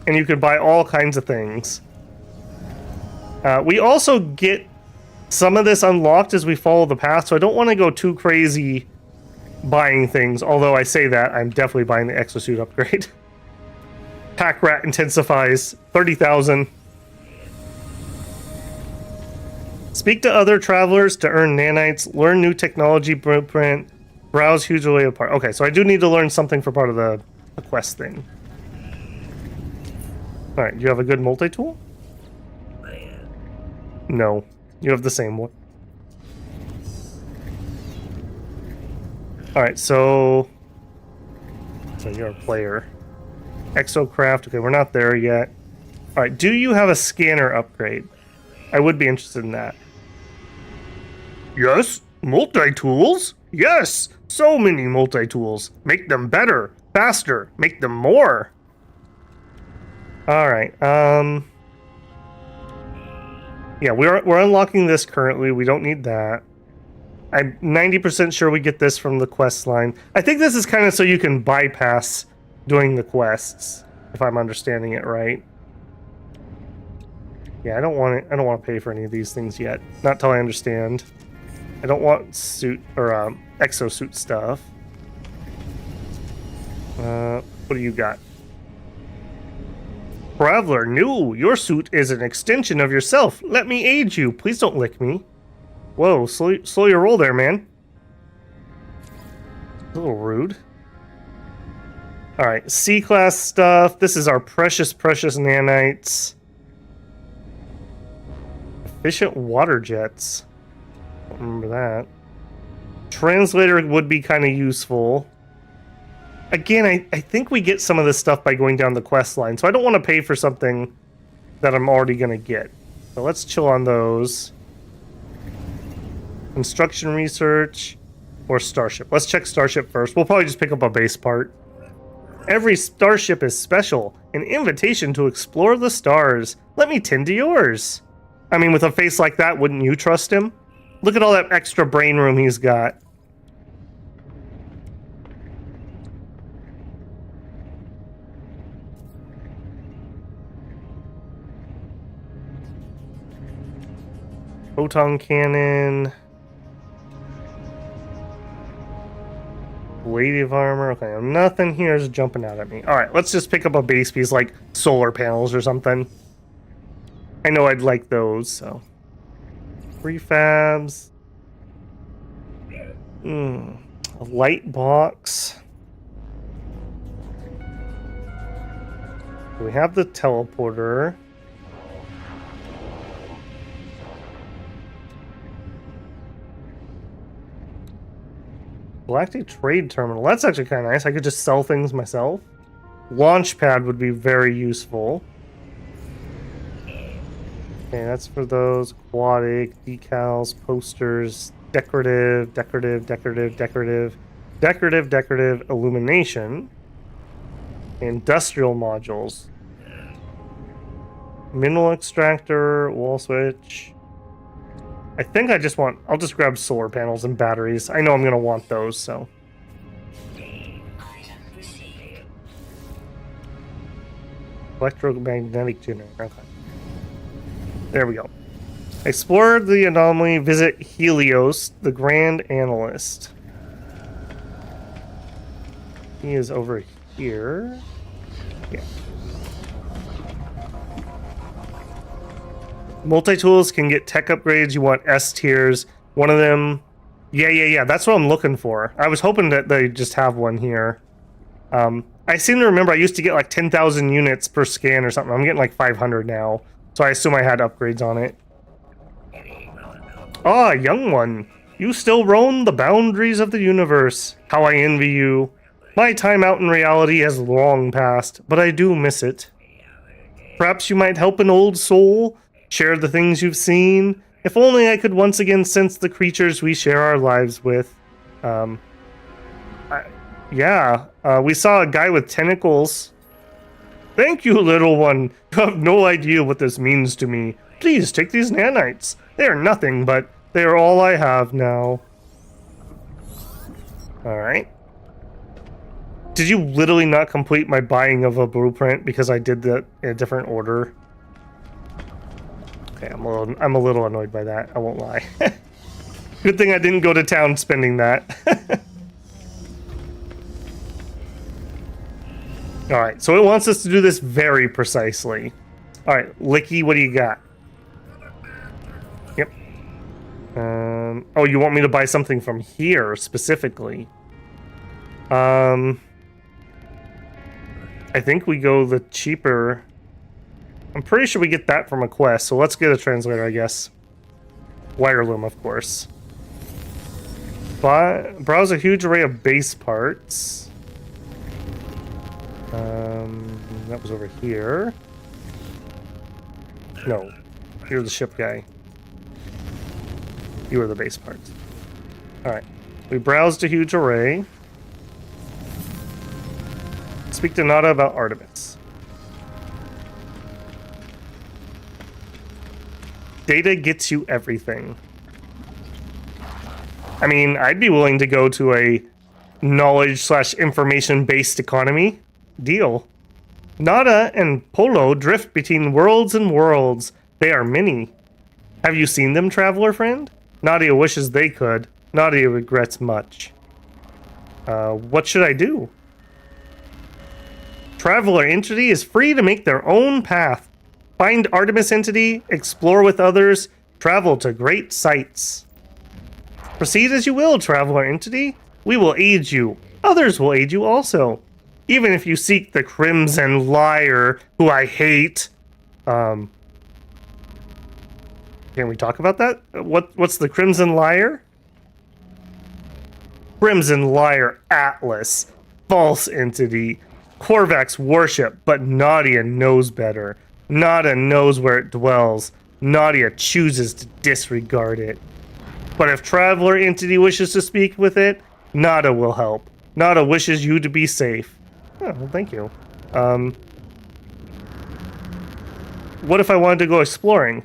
And you could buy all kinds of things. We also get some of this unlocked as we follow the path, so I don't want to go too crazy buying things. Although I say that, I'm definitely buying the exosuit upgrade. Pack rat intensifies, 30,000. Speak to other travelers to earn nanites, learn new technology blueprint, browse huge array of parts. Okay, so I do need to learn something for part of the quest thing. Alright, do you have a good multi-tool? No, you have the same one. Alright, so you're a player. Exocraft, okay, we're not there yet. Alright, do you have a scanner upgrade? I would be interested in that. Yes, multi-tools? Yes, so many multi-tools. Make them better, faster, make them more. Alright, yeah, we're unlocking this currently. We don't need that. I'm 90% sure we get this from the quest line. I think this is kind of so you can bypass doing the quests, if I'm understanding it right. Yeah, I don't want to pay for any of these things yet. Not till I understand. I don't want suit or exosuit stuff. What do you got? Traveler, no, your suit is an extension of yourself. Let me aid you. Please don't lick me. Whoa, slow your roll there, man. A little rude. Alright, C-class stuff. This is our precious nanites. Efficient water jets. Don't remember that. Translator would be kind of useful. again, I think we get some of this stuff by going down the quest line, so I don't want to pay for something that I'm already going to get. So let's chill on those. Construction research or starship. Let's check starship first. We'll probably just pick up a base part. Every starship is special. An invitation to explore the stars. Let me tend to yours. I mean, with a face like that, wouldn't you trust him? Look at all that extra brain room he's got. Photon cannon. Ablative armor. Okay, nothing here is jumping out at me. Alright, let's just pick up a base piece like solar panels or something. I know I'd like those, so. Prefabs. A light box. We have the teleporter. Galactic Trade Terminal. That's actually kind of nice. I could just sell things myself. Launchpad would be very useful. Okay, that's for those. Aquatic, decals, posters, decorative, decorative, illumination. Industrial modules. Mineral extractor, wall switch. I think I just want... I'll just grab solar panels and batteries. I know I'm going to want those, so... Electromagnetic generator. Okay. There we go. Explore the anomaly. Visit Helios, the Grand Analyst. He is over here. Yeah. Multi-tools can get tech upgrades. You want S tiers. One of them... Yeah. That's what I'm looking for. I was hoping that they just have one here. I seem to remember I used to get like 10,000 units per scan or something. I'm getting like 500 now. So I assume I had upgrades on it. Ah, young one. You still roam the boundaries of the universe. How I envy you. My time out in reality has long passed, but I do miss it. Perhaps you might help an old soul? Share the things you've seen. If only I could once again sense the creatures we share our lives with. We saw a guy with tentacles. Thank you, little one. You have no idea what this means to me. Please take these nanites. They are nothing, but they are all I have now. Alright. Did you literally not complete my buying of a blueprint because I did that in a different order? Okay, I'm a little annoyed by that, I won't lie. Good thing I didn't go to town spending that. Alright, so it wants us to do this very precisely. Alright, Licky, what do you got? Yep. Oh, you want me to buy something from here, specifically? I think we go the cheaper... I'm pretty sure we get that from a quest, so let's get a translator, I guess. Wire loom, of course. Browse a huge array of base parts. That was over here. No, you're the ship guy. You are the base parts. Alright. We browsed a huge array. Speak to Nada about Artemis. Data gets you everything. I mean, I'd be willing to go to a knowledge/information-based economy. Deal. Nada and Polo drift between worlds and worlds. They are many. Have you seen them, traveler friend? Nadia wishes they could. Nadia regrets much. What should I do? Traveler entity is free to make their own path. Find Artemis entity, explore with others, travel to great sights. Proceed as you will, traveler entity. We will aid you. Others will aid you also. Even if you seek the Crimson Liar, who I hate. Can we talk about that? What's the Crimson Liar? Crimson Liar Atlas. False entity. Korvax worship, but Nadia knows better. Nada knows where it dwells. Nadia chooses to disregard it. But if Traveler entity wishes to speak with it, Nada will help. Nada wishes you to be safe. Oh, well, thank you. What if I wanted to go exploring?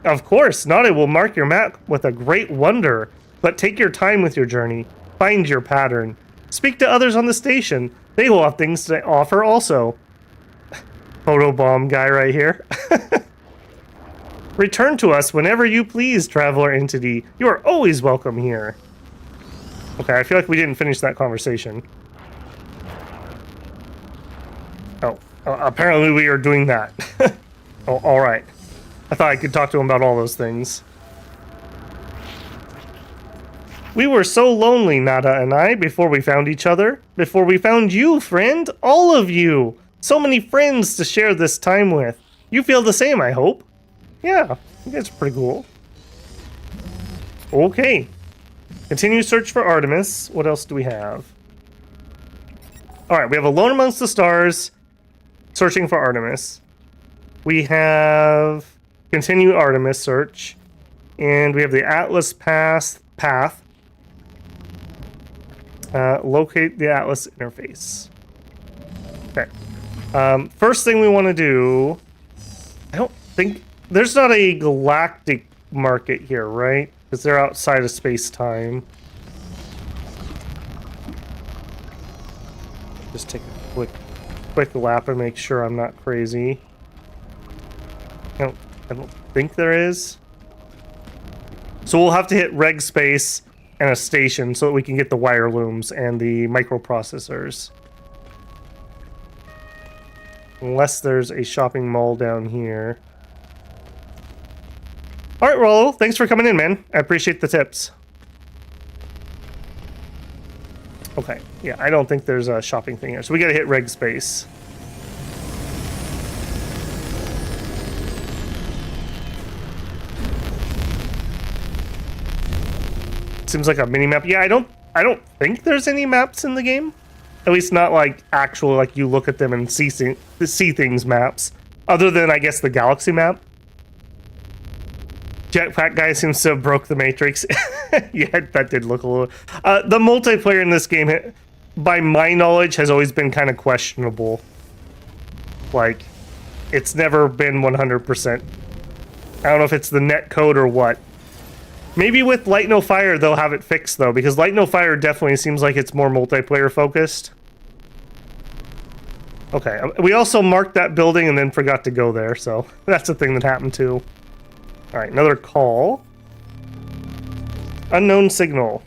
Of course, Nada will mark your map with a great wonder, but take your time with your journey. Find your pattern. Speak to others on the station. They will have things to offer also. Photobomb guy right here. Return to us whenever you please, Traveler entity. You are always welcome here. Okay, I feel like we didn't finish that conversation. Oh, apparently we are doing that. Oh, all right. I thought I could talk to him about all those things. We were so lonely, Nada and I, before we found each other. Before we found you, friend. All of you. So many friends to share this time with. You feel the same, I hope. Yeah, that's pretty cool. Okay. Continue search for Artemis. What else do we have? Alright, we have Alone Amongst the Stars. Searching for Artemis. We have continue Artemis search. And we have the Atlas path. Locate the Atlas interface. Okay. First thing we want to do... I don't think... There's not a galactic market here, right? Because they're outside of space-time. Just take a quick lap and make sure I'm not crazy. I don't think there is. So we'll have to hit reg space and a station so that we can get the wire looms and the microprocessors. Unless there's a shopping mall down here. Alright, Rollo, thanks for coming in, man. I appreciate the tips. Okay, yeah, I don't think there's a shopping thing here. So we gotta hit reg space. Seems like a mini map. Yeah, I don't think there's any maps in the game. At least not like actual, like you look at them and see things maps. Other than, I guess, the galaxy map. Jetpack guy seems to have broke the Matrix. Yeah, that did look a little... the multiplayer in this game, by my knowledge, has always been kind of questionable. Like, it's never been 100%. I don't know if it's the net code or what. Maybe with Light No Fire they'll have it fixed though, because Light No Fire definitely seems like it's more multiplayer focused. Okay, we also marked that building and then forgot to go there, so that's a thing that happened too. Alright, another call. Unknown signal.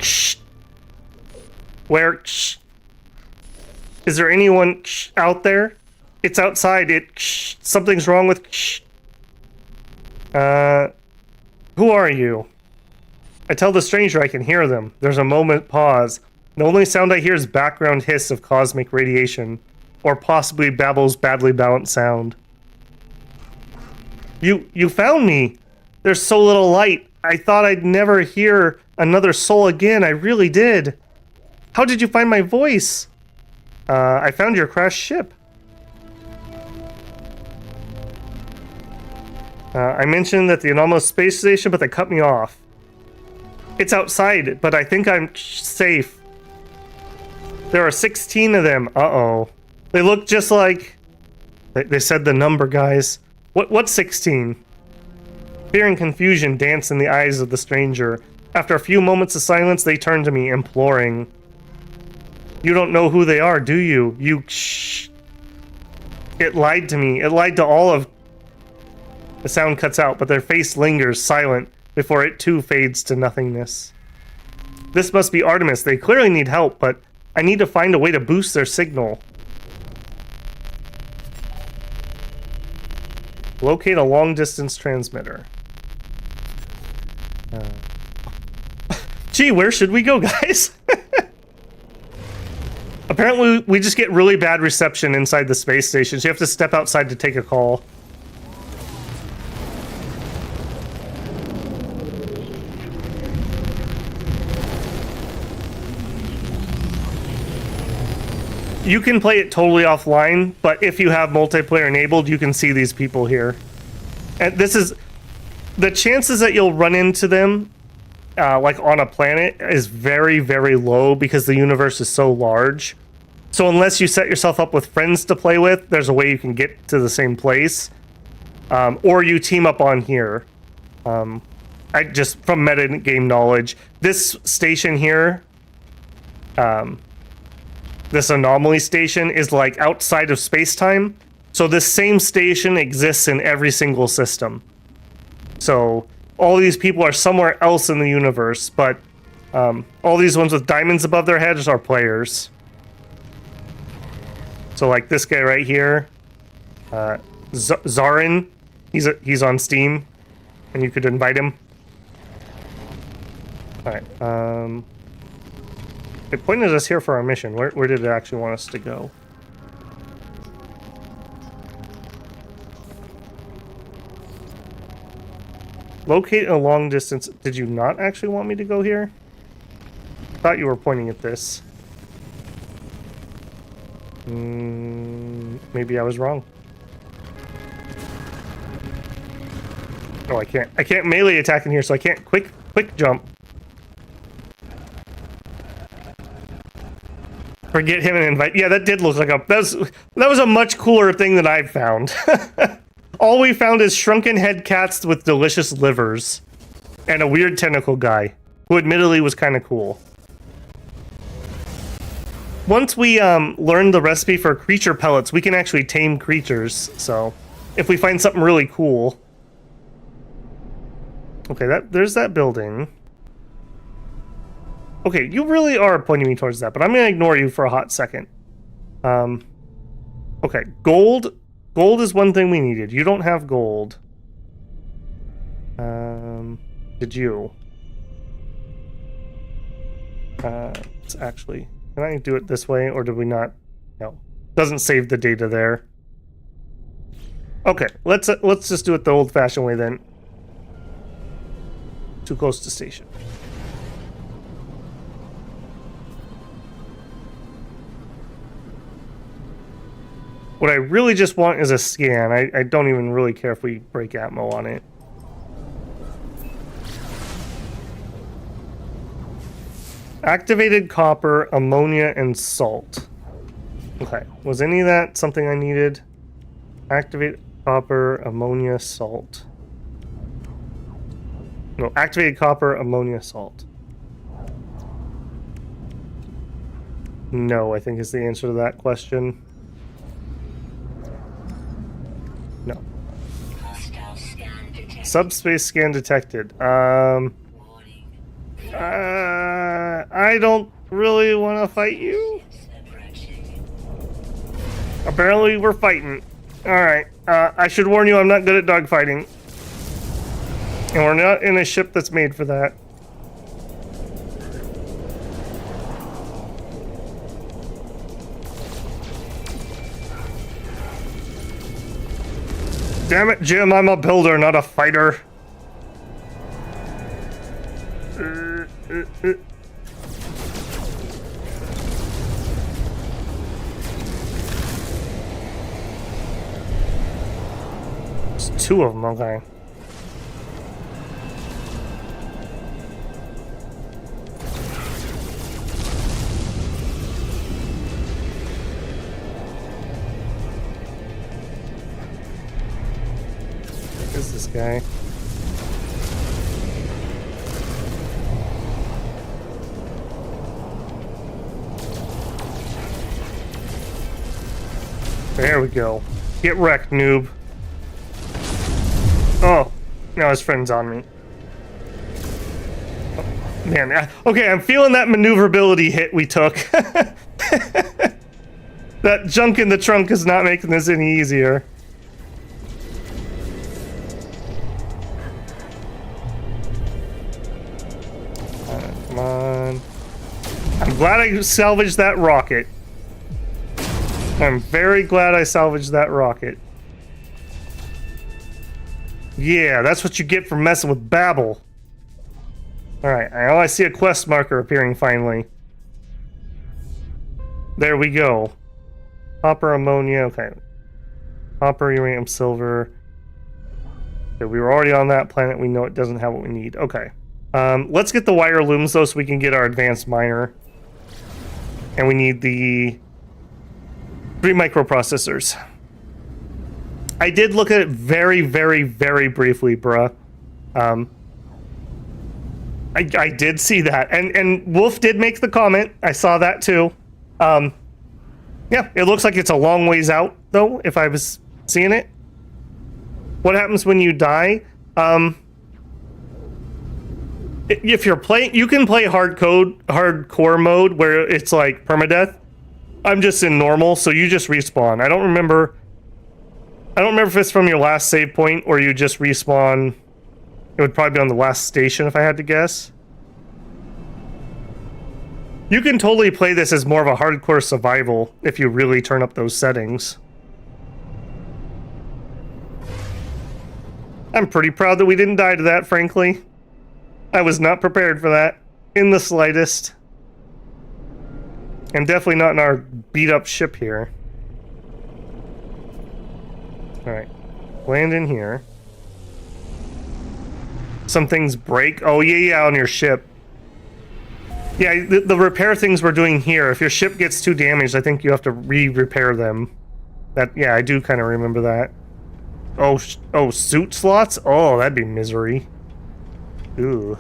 Shh. Where? Shh. Is there anyone out there? It's outside. Something's wrong with... Who are you? I tell the stranger I can hear them. There's a moment pause. The only sound I hear is background hiss of cosmic radiation. Or possibly Babel's badly balanced sound. You found me! There's so little light. I thought I'd never hear another soul again. I really did. How did you find my voice? I found your crashed ship. I mentioned that the anomalous space station, but they cut me off. It's outside, but I think I'm safe. There are 16 of them. Uh-oh. They look just like... They said the number, guys. What's 16? Fear and confusion dance in the eyes of the stranger. After a few moments of silence, they turn to me, imploring. You don't know who they are, do you? You... Shh. It lied to me. It lied to all of... The sound cuts out, but their face lingers silent before it too fades to nothingness. This must be Artemis. They clearly need help, but I need to find a way to boost their signal. Locate a long-distance transmitter. Gee, where should we go, guys? Apparently, we just get really bad reception inside the space station, so you have to step outside to take a call. You can play it totally offline, but if you have multiplayer enabled, you can see these people here. And this is... The chances that you'll run into them, like on a planet, is very, very low because the universe is so large. So unless you set yourself up with friends to play with, there's a way you can get to the same place. Or you team up on here. I just, from meta game knowledge, this station here... this anomaly station is like outside of space-time. So this same station exists in every single system. So all these people are somewhere else in the universe, but all these ones with diamonds above their heads are players. So like this guy right here, Zarin, he's on Steam, and you could invite him. All right. It pointed us here for our mission. Where did it actually want us to go? Locate a long distance. Did you not actually want me to go here? I thought you were pointing at this. Maybe I was wrong. Oh, I can't melee attack in here, so I can't quick jump. Forget him and invite. Yeah, that did look like a... That was a much cooler thing than I found. All we found is shrunken head cats with delicious livers. And a weird tentacle guy. Who admittedly was kind of cool. Once we learn the recipe for creature pellets, we can actually tame creatures. So, if we find something really cool... Okay, there's that building. Okay, you really are pointing me towards that, but I'm going to ignore you for a hot second. Okay, gold. Gold is one thing we needed. You don't have gold. Did you? It's actually... Can I do it this way, or did we not? No. Doesn't save the data there. Okay, let's just do it the old-fashioned way then. Too close to station. What I really just want is a scan. I don't even really care if we break Atmo on it. Activated copper, ammonia, and salt. Okay, was any of that something I needed? Activated copper, ammonia, salt. No, activated copper, ammonia, salt. No, I think is the answer to that question. No. Subspace scan detected. I don't really want to fight you. Apparently we're fighting. Alright, I should warn you I'm not good at dogfighting. And we're not in a ship that's made for that. Damn it, Jim, I'm a builder, not a fighter. There's two of them, okay. What is this guy? There we go. Get wrecked, noob. Oh, now his friend's on me. Oh, man, okay, I'm feeling that maneuverability hit we took. That junk in the trunk is not making this any easier. Come on. I'm glad I salvaged that rocket. I'm very glad I salvaged that rocket. Yeah, that's what you get for messing with Babel. Alright, I see a quest marker appearing finally. There we go. Copper, ammonia, okay. Copper, uranium, silver. Okay, we were already on that planet. We know it doesn't have what we need. Okay. Let's get the wire looms, though, so we can get our advanced miner. And we need the 3 microprocessors. I did look at it very, very, very briefly, bruh. I did see that. And Wolf did make the comment. I saw that, too. Yeah, it looks like it's a long ways out, though, if I was seeing it. What happens when you die? If you're playing, you can play hardcore mode where it's like permadeath. I'm just in normal, so you just respawn. I don't remember if it's from your last save point or you just respawn. It would probably be on the last station if I had to guess. You can totally play this as more of a hardcore survival if you really turn up those settings. I'm pretty proud that we didn't die to that, frankly. I was not prepared for that in the slightest. And definitely not in our beat-up ship here. Alright. Land in here. Some things break. Oh, yeah, on your ship. Yeah, the repair things we're doing here. If your ship gets too damaged, I think you have to re-repair them. Yeah, I do kind of remember that. Oh, suit slots? Oh, that'd be misery. Ooh.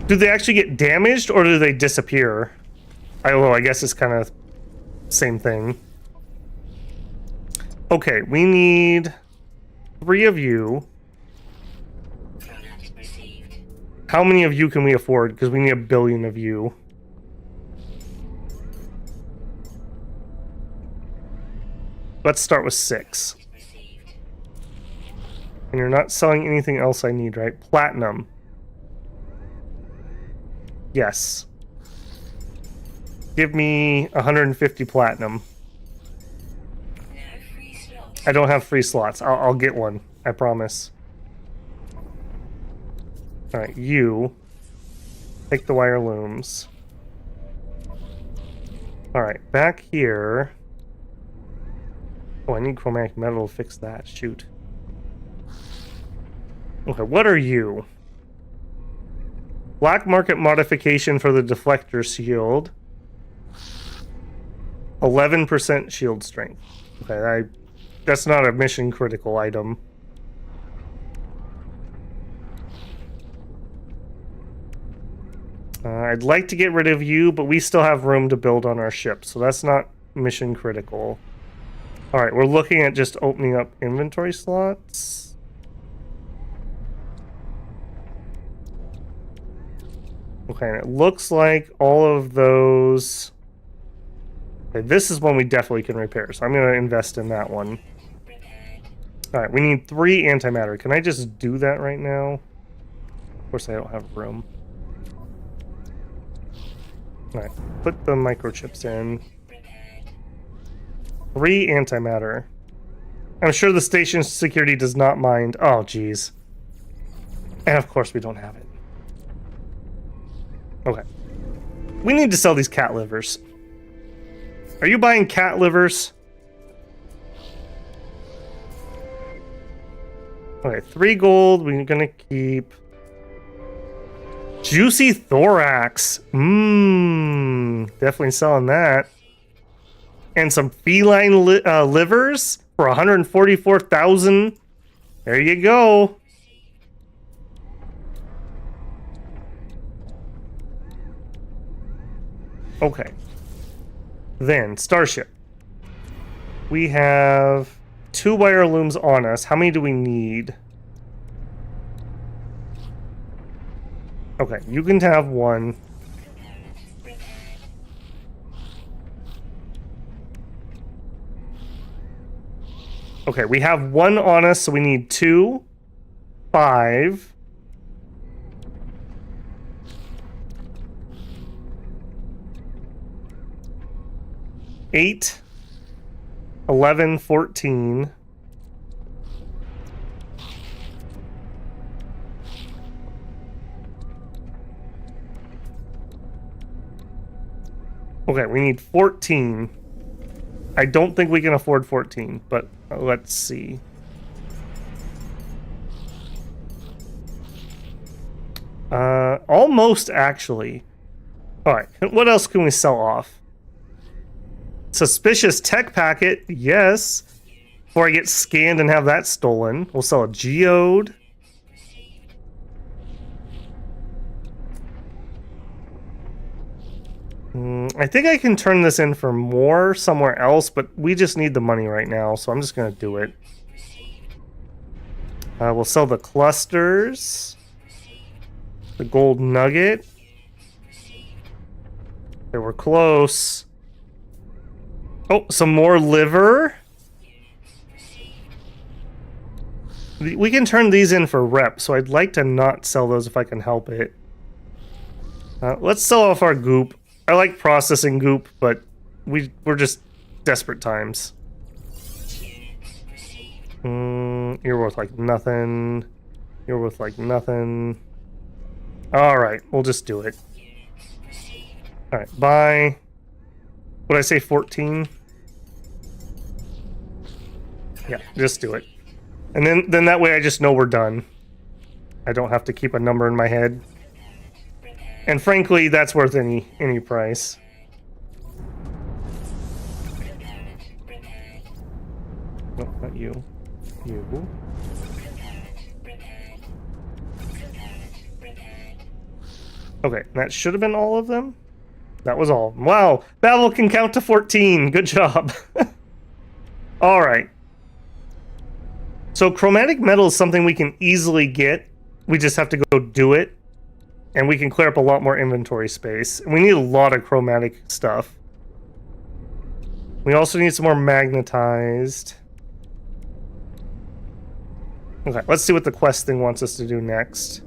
Do they actually get damaged, or do they disappear? I guess it's kind of same thing. Okay, we need 3 of you. How many of you can we afford? Because we need 1 billion of you. Let's start with 6. And you're not selling anything else I need, right? Platinum. Yes. Give me 150 platinum. I don't have free slots. I'll get one. I promise. Alright, you. Take the wire looms. Alright, back here. Oh, I need chromatic metal to fix that. Shoot. Okay, what are you? Black market modification for the deflector shield. 11% shield strength. Okay, that's not a mission critical item. I'd like to get rid of you, but we still have room to build on our ship, so that's not mission critical. Alright, we're looking at just opening up inventory slots. Okay, and it looks like all of those... Okay, this is one we definitely can repair, so I'm going to invest in that one. Alright, we need 3 antimatter. Can I just do that right now? Of course I don't have room. Alright, put the microchips in. 3 antimatter. I'm sure the station security does not mind. Oh, jeez. And of course we don't have it. Okay. We need to sell these cat livers. Are you buying cat livers? Okay, 3 gold. We're gonna keep... Juicy thorax. Definitely selling that. And some feline livers for 144,000. There you go. Okay. Then, Starship. We have 2 wire looms on us. How many do we need? Okay, you can have 1. Okay, we have 1 on us, so we need 2, 5. Eight, 11, 14. Okay, we need 14. I don't think we can afford 14, but let's see. Almost, actually. Alright, what else can we sell off? Suspicious tech packet, yes. Before I get scanned and have that stolen. We'll sell a geode. I think I can turn this in for more somewhere else, but we just need the money right now, so I'm just going to do it. We'll sell the clusters. The gold nugget. Okay, we're close. Oh, some more liver. We can turn these in for rep, so I'd like to not sell those if I can help it. Let's sell off our goop. I like processing goop, but we're just desperate times. You're worth like nothing. You're worth like nothing. Alright, we'll just do it. Alright, buy. Would I say 14? Yeah, just do it. And then that way I just know we're done. I don't have to keep a number in my head. And frankly, that's worth any price. No, not you. You. Okay, that should have been all of them. That was all. Wow, Babel can count to 14. Good job. All right. So chromatic metal is something we can easily get. We just have to go do it. And we can clear up a lot more inventory space. And we need a lot of chromatic stuff. We also need some more magnetized. Okay, let's see what the quest thing wants us to do next.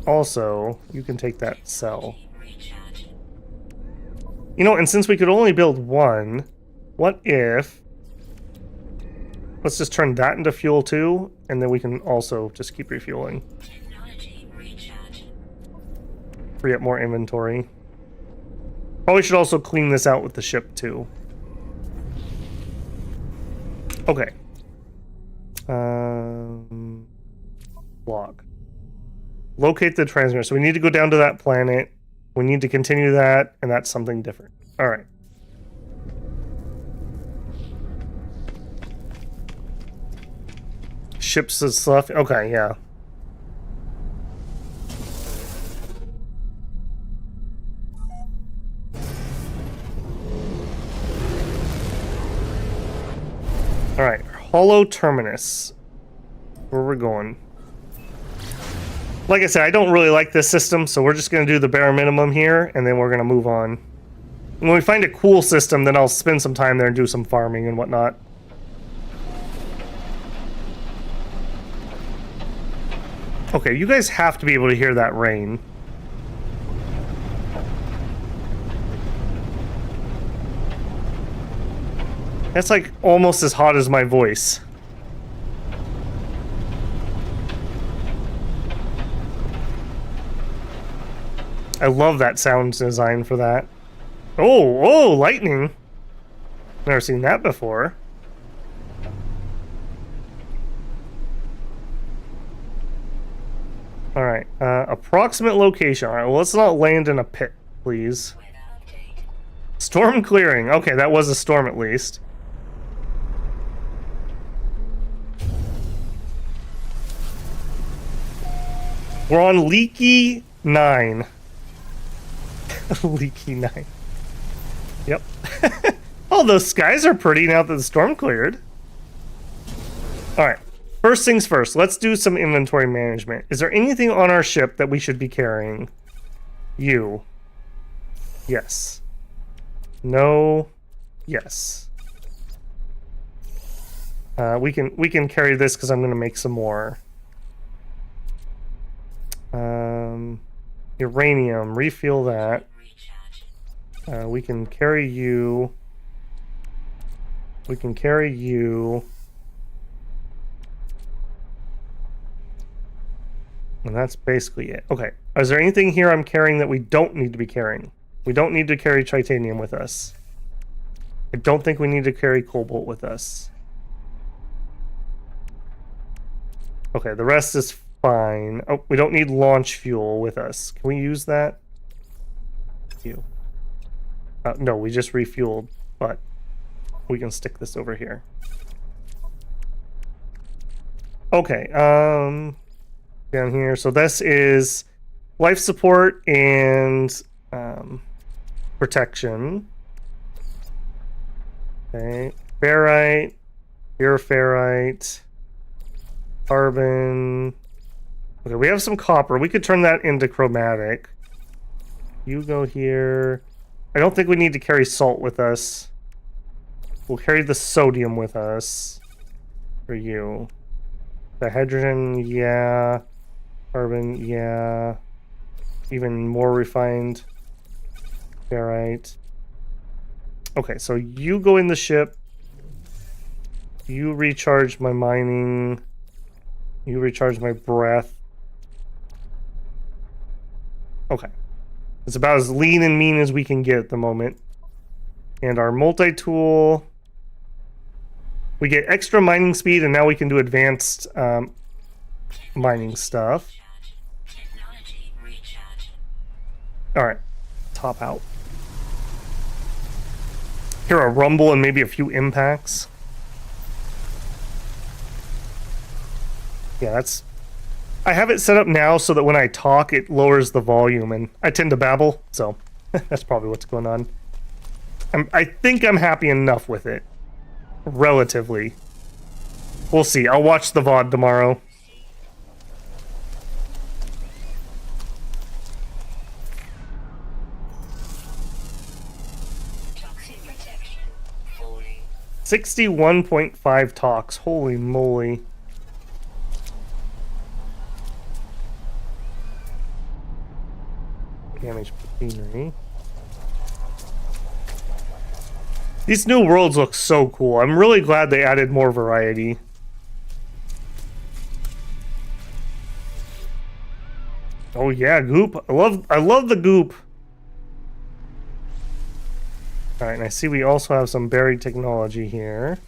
Also, you can take that cell. You know, and since we could only build one, what if... Let's just turn that into fuel too, and then we can also just keep refueling. Free up more inventory. Probably should also clean this out with the ship too. Okay. Log. Locate the transmitter. So we need to go down to that planet. We need to continue that, and that's something different. All right. Ships and stuff. Okay, yeah. All right, Hollow Terminus. Where we're going. Like I said, I don't really like this system, so we're just going to do the bare minimum here, and then we're going to move on. When we find a cool system, then I'll spend some time there and do some farming and whatnot. Okay, you guys have to be able to hear that rain. That's like almost as hot as my voice. I love that sound design for that. Oh, lightning. Never seen that before. Alright, approximate location. Alright, well, let's not land in a pit, please. Storm clearing. Okay, that was a storm at least. We're on Leaky 9. Leaky 9. Yep. Oh, those skies are pretty now that the storm cleared. Alright. First things first, let's do some inventory management. Is there anything on our ship that we should be carrying? You. Yes. No. Yes. We can carry this because I'm going to make some more. Uranium, refuel that. We can carry you. We can carry you. And that's basically it. Okay. Is there anything here I'm carrying that we don't need to be carrying? We don't need to carry titanium with us. I don't think we need to carry cobalt with us. Okay, the rest is fine. Oh, we don't need launch fuel with us. Can we use that? You. No, we just refueled, but we can stick this over here. Okay, down here. So this is life support and protection. Okay, ferrite, ferrite, carbon. Okay, we have some copper. We could turn that into chromatic. You go here. I don't think we need to carry salt with us. We'll carry the sodium with us. For you. The hydrogen, yeah. Carbon, yeah. Even more refined. Ferrite. Okay, so you go in the ship. You recharge my mining. You recharge my breath. Okay. It's about as lean and mean as we can get at the moment. And our multi-tool. We get extra mining speed, and now we can do advanced mining stuff. Alright. Top out. Hear a rumble and maybe a few impacts. Yeah, that's... I have it set up now so that when I talk, it lowers the volume, and I tend to babble, so that's probably what's going on. I think I'm happy enough with it. Relatively. We'll see. I'll watch the VOD tomorrow. Toxic protection falling. 61.5 tox. Holy moly. Damage machinery. These new worlds look so cool. I'm really glad they added more variety. Oh yeah, goop. I love the goop. Alright, and I see we also have some buried technology here.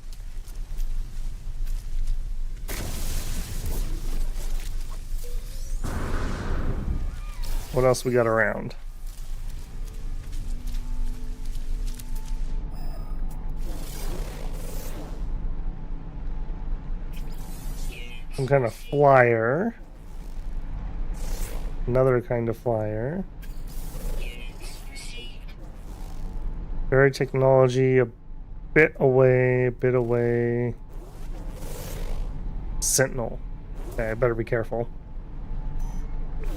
What else we got around? Some kind of flyer. Another kind of flyer. Buried technology, a bit away, a bit away. Sentinel. Okay, I better be careful.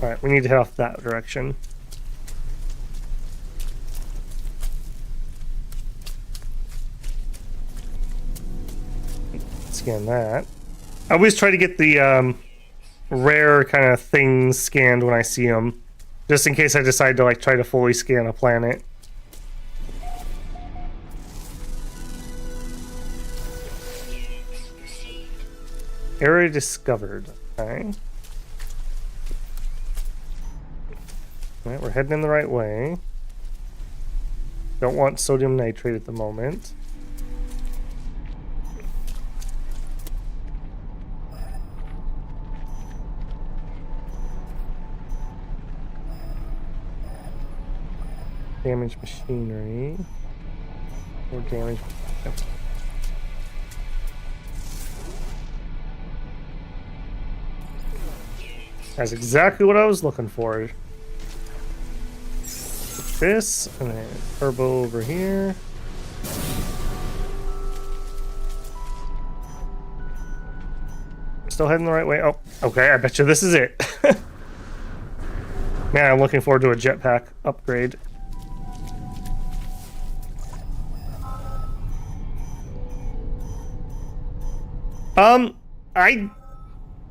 Alright, we need to head off that direction. Scan that. I always try to get the rare kind of things scanned when I see them. Just in case I decide to like try to fully scan a planet. Area discovered. Okay. Alright, we're heading in the right way. Don't want sodium nitrate at the moment. Damage machinery. Or damage. Yep. That's exactly what I was looking for. This, and then turbo over here. Still heading the right way. Oh, okay, I bet you this is it. Man, I'm looking forward to a jetpack upgrade.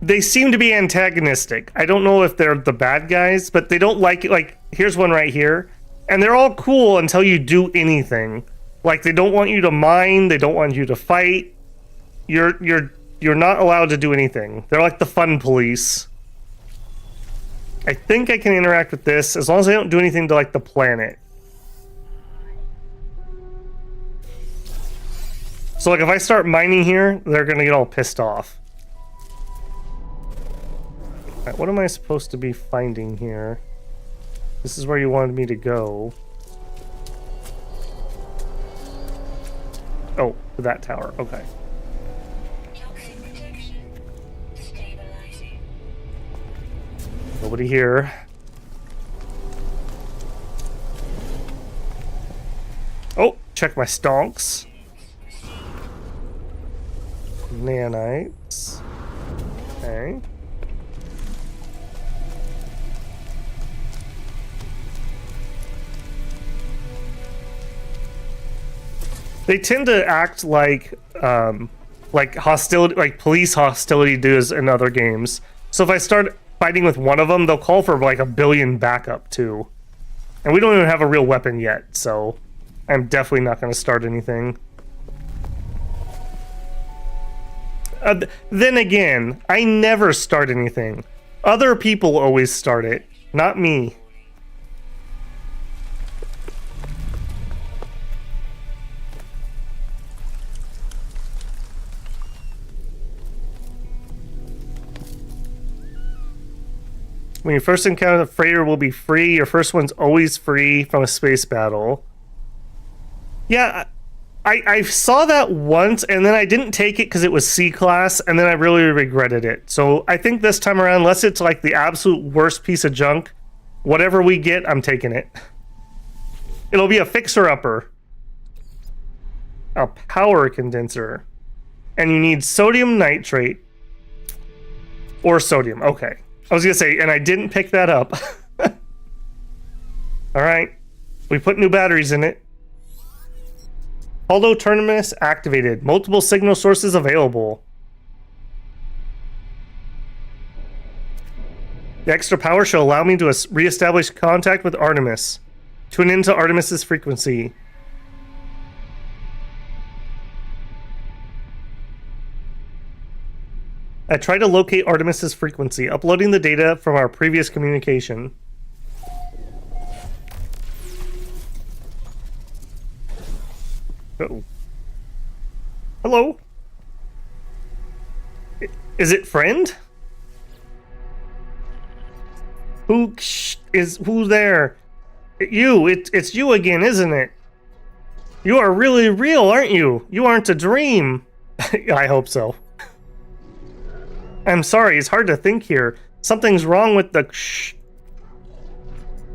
They seem to be antagonistic. I don't know if they're the bad guys, but they don't like it. Like, here's one right here. And they're all cool until you do anything. Like, they don't want you to mine, they don't want you to fight. You're not allowed to do anything. They're like the fun police. I think I can interact with this as long as I don't do anything to like the planet. So like if I start mining here, they're gonna get all pissed off. Alright, what am I supposed to be finding here? This is where you wanted me to go. Oh, to that tower. Okay. Toxic protection. Stabilizing. Nobody here. Oh, check my stonks. Nanites. Okay. They tend to act like hostility, like police hostility does in other games. So if I start fighting with one of them, they'll call for like 1 billion backup too. And we don't even have a real weapon yet, so I'm definitely not going to start anything. Then again, I never start anything. Other people always start it, not me. When you first encounter the freighter will be free. Your first one's always free from a space battle. Yeah, I saw that once, and then I didn't take it because it was C-class, and then I really regretted it. So I think this time around, unless it's like the absolute worst piece of junk, whatever we get, I'm taking it. It'll be a fixer-upper. A power condenser. And you need sodium nitrate. Or sodium, okay. I was gonna say, and I didn't pick that up. Alright. We put new batteries in it. Hollow terminus activated. Multiple signal sources available. The extra power shall allow me to re-establish contact with Artemis. Tune into Artemis's frequency. I try to locate Artemis's frequency, uploading the data from our previous communication. Uh-oh. Hello? Is it friend? Who's there? It's you again, isn't it? You are really real, aren't you? You aren't a dream. I hope so. I'm sorry, it's hard to think here. Something's wrong with the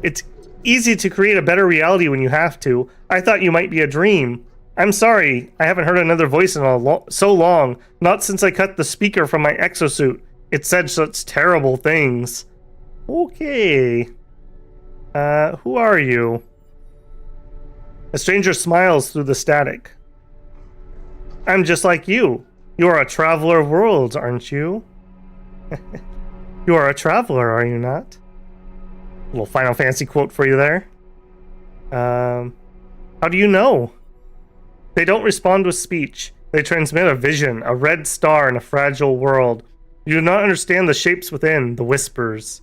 It's easy to create a better reality when you have to. I thought you might be a dream. I'm sorry, I haven't heard another voice in so long. Not since I cut the speaker from my exosuit. It said such terrible things. Okay. Who are you? A stranger smiles through the static. I'm just like you. You are a traveler of worlds, aren't you? You are a traveler, are you not? A little Final Fantasy quote for you there. How do you know? They don't respond with speech. They transmit a vision, a red star in a fragile world. You do not understand the shapes within, the whispers.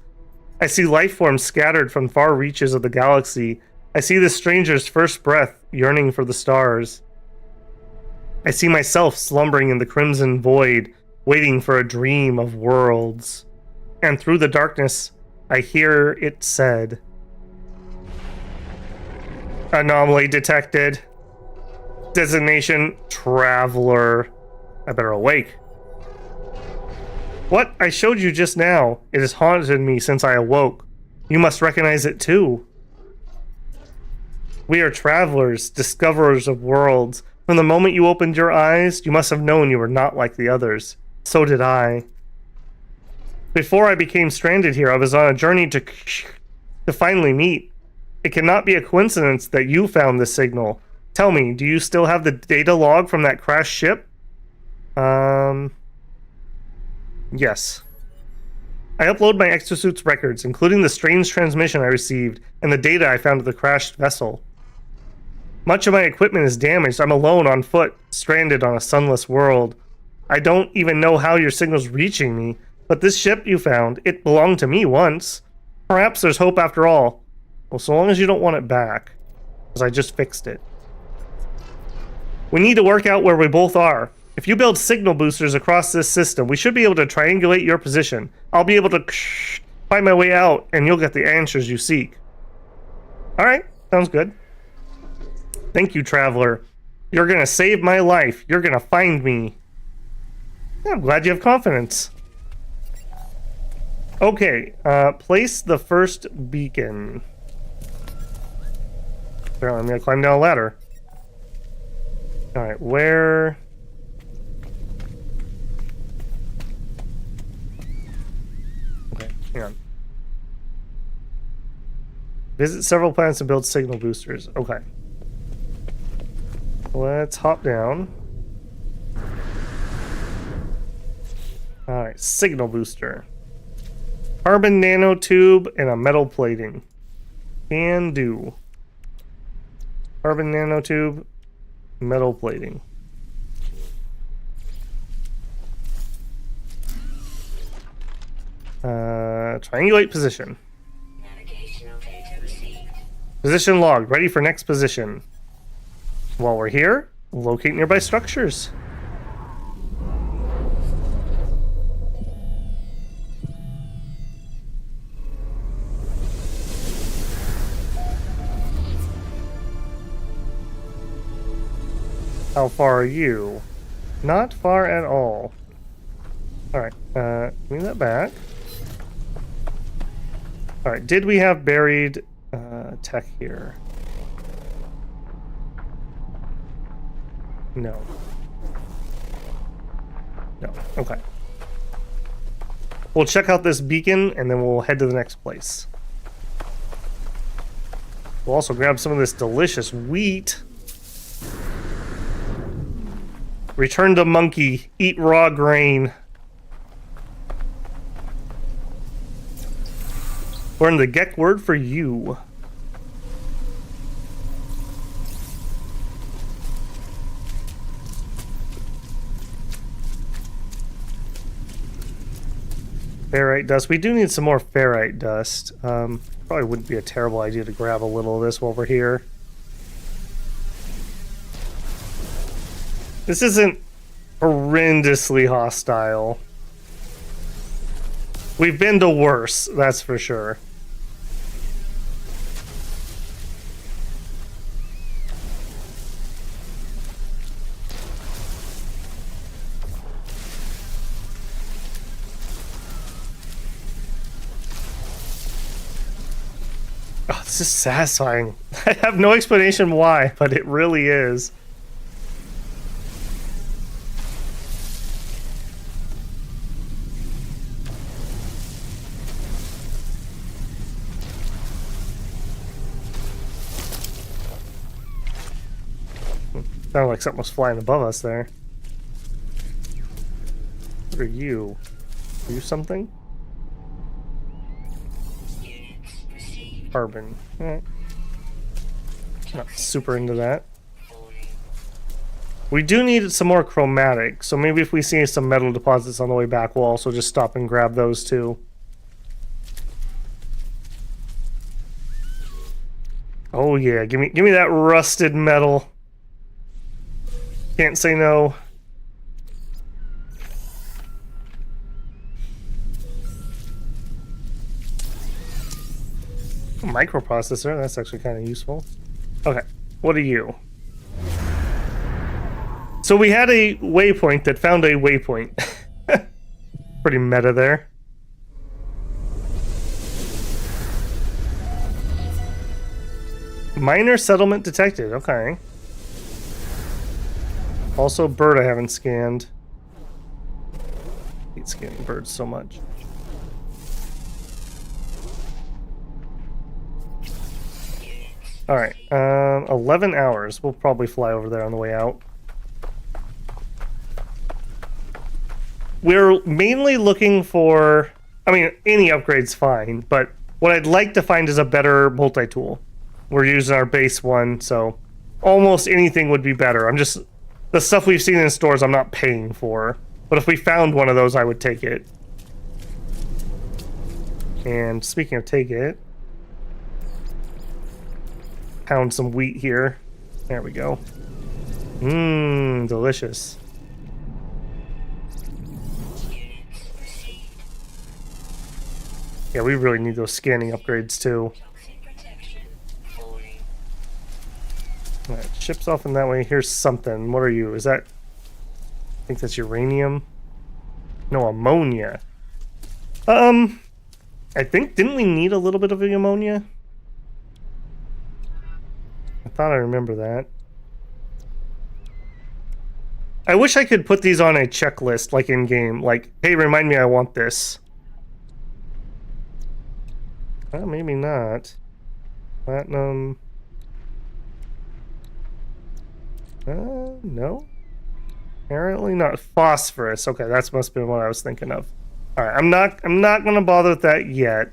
I see life forms scattered from far reaches of the galaxy. I see the stranger's first breath yearning for the stars. I see myself slumbering in the crimson void, waiting for a dream of worlds. And through the darkness, I hear it said. Anomaly detected. Designation, Traveler. I better awake. What I showed you just now, it has haunted me since I awoke. You must recognize it too. We are travelers, discoverers of worlds. From the moment you opened your eyes, you must have known you were not like the others. So did I. Before I became stranded here, I was on a journey to finally meet. It cannot be a coincidence that you found this signal. Tell me, do you still have the data log from that crashed ship? Yes. I upload my exosuit's records, including the strange transmission I received and the data I found at the crashed vessel. Much of my equipment is damaged. I'm alone on foot, stranded on a sunless world. I don't even know how your signal's reaching me, but this ship you found, it belonged to me once. Perhaps there's hope after all. Well, so long as you don't want it back, because I just fixed it. We need to work out where we both are. If you build signal boosters across this system, we should be able to triangulate your position. I'll be able to find my way out, and you'll get the answers you seek. Alright, sounds good. Thank you, Traveler. You're gonna save my life. You're gonna find me. Yeah, I'm glad you have confidence. Okay, place the first beacon. Apparently I'm gonna climb down a ladder. Alright, where... Okay, hang on. Visit several planets and build signal boosters. Okay. Let's hop down. Alright, signal booster. Carbon nanotube and a metal plating. Can do. Carbon nanotube, metal plating. Triangulate position. Navigational data received. Position logged. Ready for next position. While we're here, locate nearby structures. How far are you? Not far at all. Alright, give me that back. Alright, did we have buried tech here? No. No, okay. We'll check out this beacon and then we'll head to the next place. We'll also grab some of this delicious wheat. Return to monkey. Eat raw grain. Learn the Gek word for you. Ferrite dust. We do need some more ferrite dust. Probably wouldn't be a terrible idea to grab a little of this while we're here. This isn't horrendously hostile. We've been to worse, that's for sure. Oh, this is satisfying. I have no explanation why, but it really is. Sounded like something was flying above us there. What are you? Are you something? Units received. Carbon. Alright. Not super into that. Falling. We do need some more chromatic, so maybe if we see some metal deposits on the way back, we'll also just stop and grab those too. Oh yeah, give me that rusted metal. Can't say no. Microprocessor, that's actually kind of useful. Okay, what are you? So we had a waypoint that found a waypoint. Pretty meta there. Minor settlement detected, okay. Also, bird I haven't scanned. I hate scanning birds so much. Alright, 11 hours. We'll probably fly over there on the way out. We're mainly looking for... I mean, any upgrade's fine, but what I'd like to find is a better multi-tool. We're using our base one, so almost anything would be better. I'm just... The stuff we've seen in stores I'm not paying for. But if we found one of those, I would take it. And speaking of take it... Pound some wheat here. There we go. Mmm, delicious. Units received. Yeah, we really need those scanning upgrades too. Toxic protection falling. Alright, ship's off in that way. Here's something. What are you? Is that... I think that's uranium. No, ammonia. I think, didn't we need a little bit of the ammonia? I thought I remember that. I wish I could put these on a checklist, like in game. Like, hey, remind me I want this. Well, maybe not. Platinum. No. Apparently not. Phosphorus. Okay, that must have been what I was thinking of. All right, I'm not gonna bother with that yet.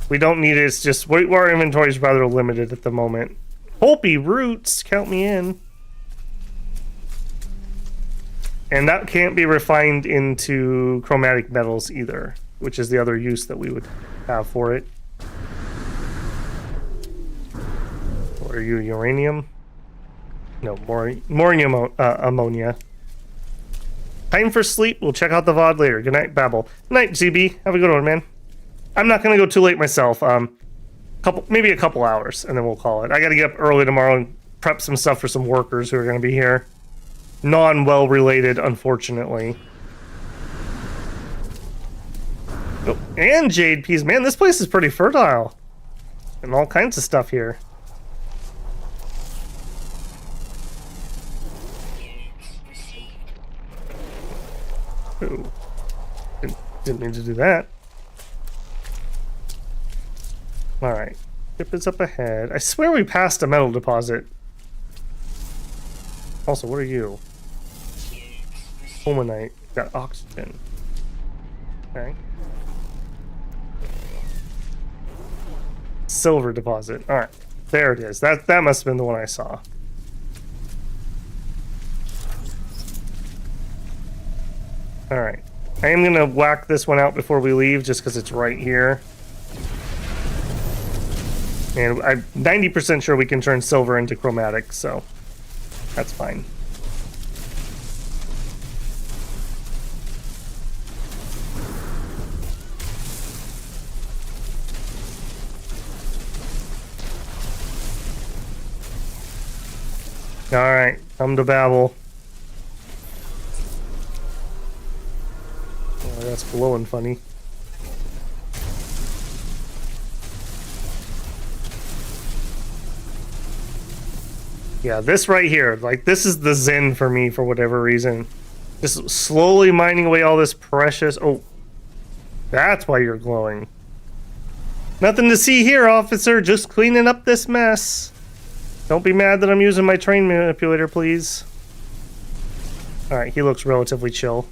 We don't need it. It's just our inventory is rather limited at the moment. Pulpy roots, count me in. And that can't be refined into chromatic metals either, which is the other use that we would have for it. What are you, uranium? No, more ammonia. Time for sleep. We'll check out the VOD later. Good night, Babel. Night, ZB. Have a good one, man. I'm not gonna go too late myself. Maybe a couple hours, and then we'll call it. I gotta get up early tomorrow and prep some stuff for some workers who are gonna be here. Non-well related, unfortunately. Oh, and jade peas. Man, this place is pretty fertile. And all kinds of stuff here. Ooh. Didn't mean to do that. Alright. Ship is up ahead. I swear we passed a metal deposit. Also, what are you? Fulminite. Got oxygen. Okay. Silver deposit. Alright. There it is. That must have been the one I saw. Alright. I am gonna whack this one out before we leave just because it's right here. And I'm 90% sure we can turn silver into chromatic, so that's fine. Alright, come to Babel. Oh, that's glowing funny. Yeah, this right here, like, this is the zen for me for whatever reason. Just slowly mining away all this precious... Oh, that's why you're glowing. Nothing to see here, officer. Just cleaning up this mess. Don't be mad that I'm using my train manipulator, please. Alright, he looks relatively chill.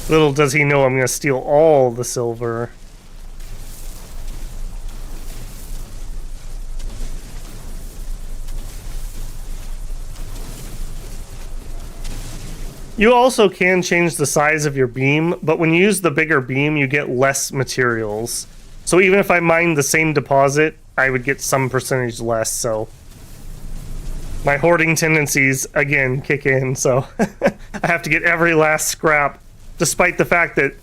Little does he know I'm going to steal all the silver. You also can change the size of your beam, but when you use the bigger beam, you get less materials. So even if I mined the same deposit, I would get some percentage less, so... My hoarding tendencies, again, kick in, so... I have to get every last scrap, despite the fact that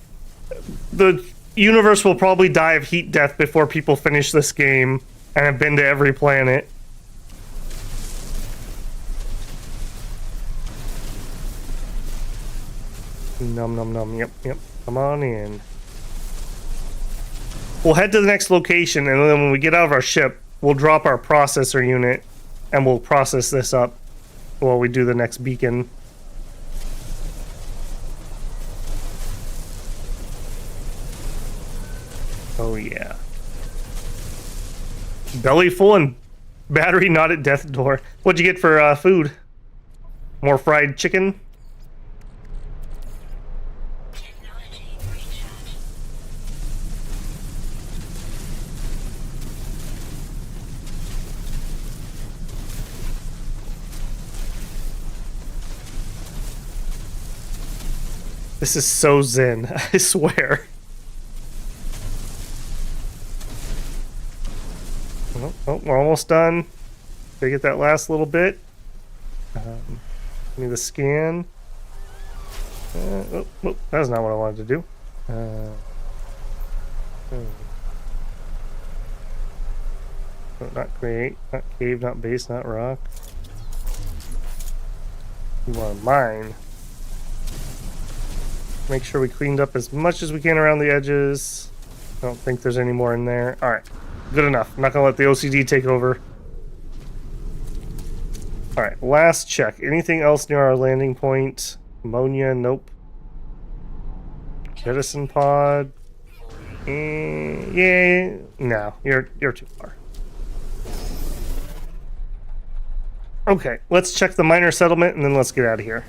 the universe will probably die of heat death before people finish this game, and have been to every planet. Num num num, yep. Come on in. We'll head to the next location, and then when we get out of our ship, we'll drop our processor unit, and we'll process this up while we do the next beacon. Oh yeah. Belly full and battery not at death door. What'd you get for food? More fried chicken? This is so zen, I swear. Oh, we're almost done. Gotta get that last little bit. Give me the scan. That's not what I wanted to do. Not create, not cave, not base, not rock. We want to mine. Make sure we cleaned up as much as we can around the edges. I don't think there's any more in there. Alright, good enough. I'm not going to let the OCD take over. Alright, last check. Anything else near our landing point? Ammonia, nope. Jettison pod. Yeah, no, you're too far. Okay, let's check the miner settlement and then let's get out of here.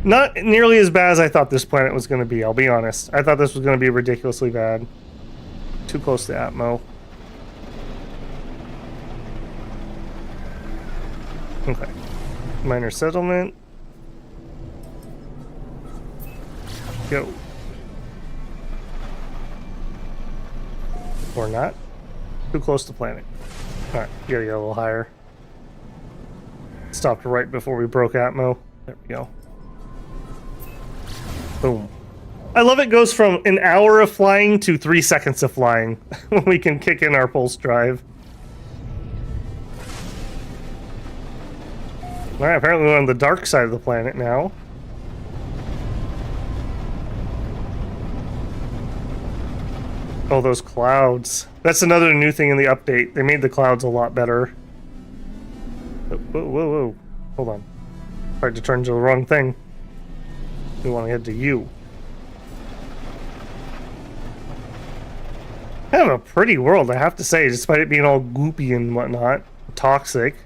Not nearly as bad as I thought this planet was going to be, I'll be honest. I thought this was going to be ridiculously bad. Too close to Atmo. Okay. Miner settlement. Go. Or not. Too close to planet. Alright, gotta get a little higher. Stopped right before we broke Atmo. There we go. Boom. I love it goes from an hour of flying to 3 seconds of flying when we can kick in our pulse drive. Alright, apparently we're on the dark side of the planet now. Oh, those clouds. That's another new thing in the update. They made the clouds a lot better. Whoa. Hold on. Tried to turn to the wrong thing. We want to head to you. Kind of a pretty world, I have to say, despite it being all goopy and whatnot. Toxic.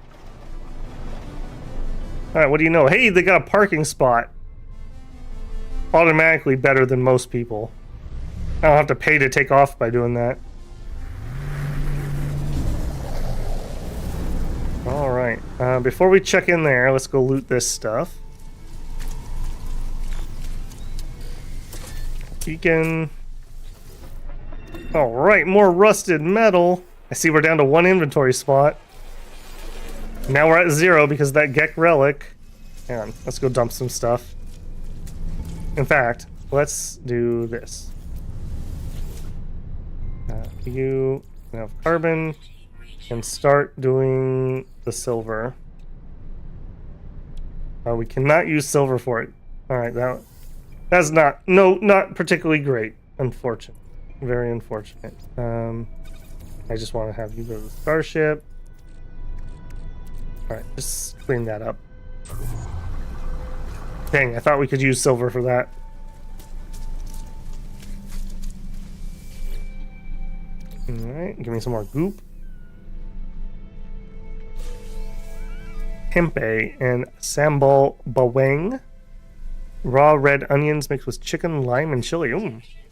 Alright, what do you know? Hey, they got a parking spot. Automatically better than most people. I don't have to pay to take off by doing that. Alright, before we check in there, let's go loot this stuff. Beacon. Alright, more rusted metal. I see we're down to 1 inventory spot. Now we're at 0 because of that Gek relic. Hang on, let's go dump some stuff. In fact, let's do this. You have carbon and start doing the silver. We cannot use silver for it. Alright, that's not particularly great. Unfortunate. Very unfortunate. I just want to have you go to the starship. Alright, just clean that up. Dang, I thought we could use silver for that. Alright, give me some more goop. Tempeh and sambal bawang. Raw red onions mixed with chicken, lime, and chili.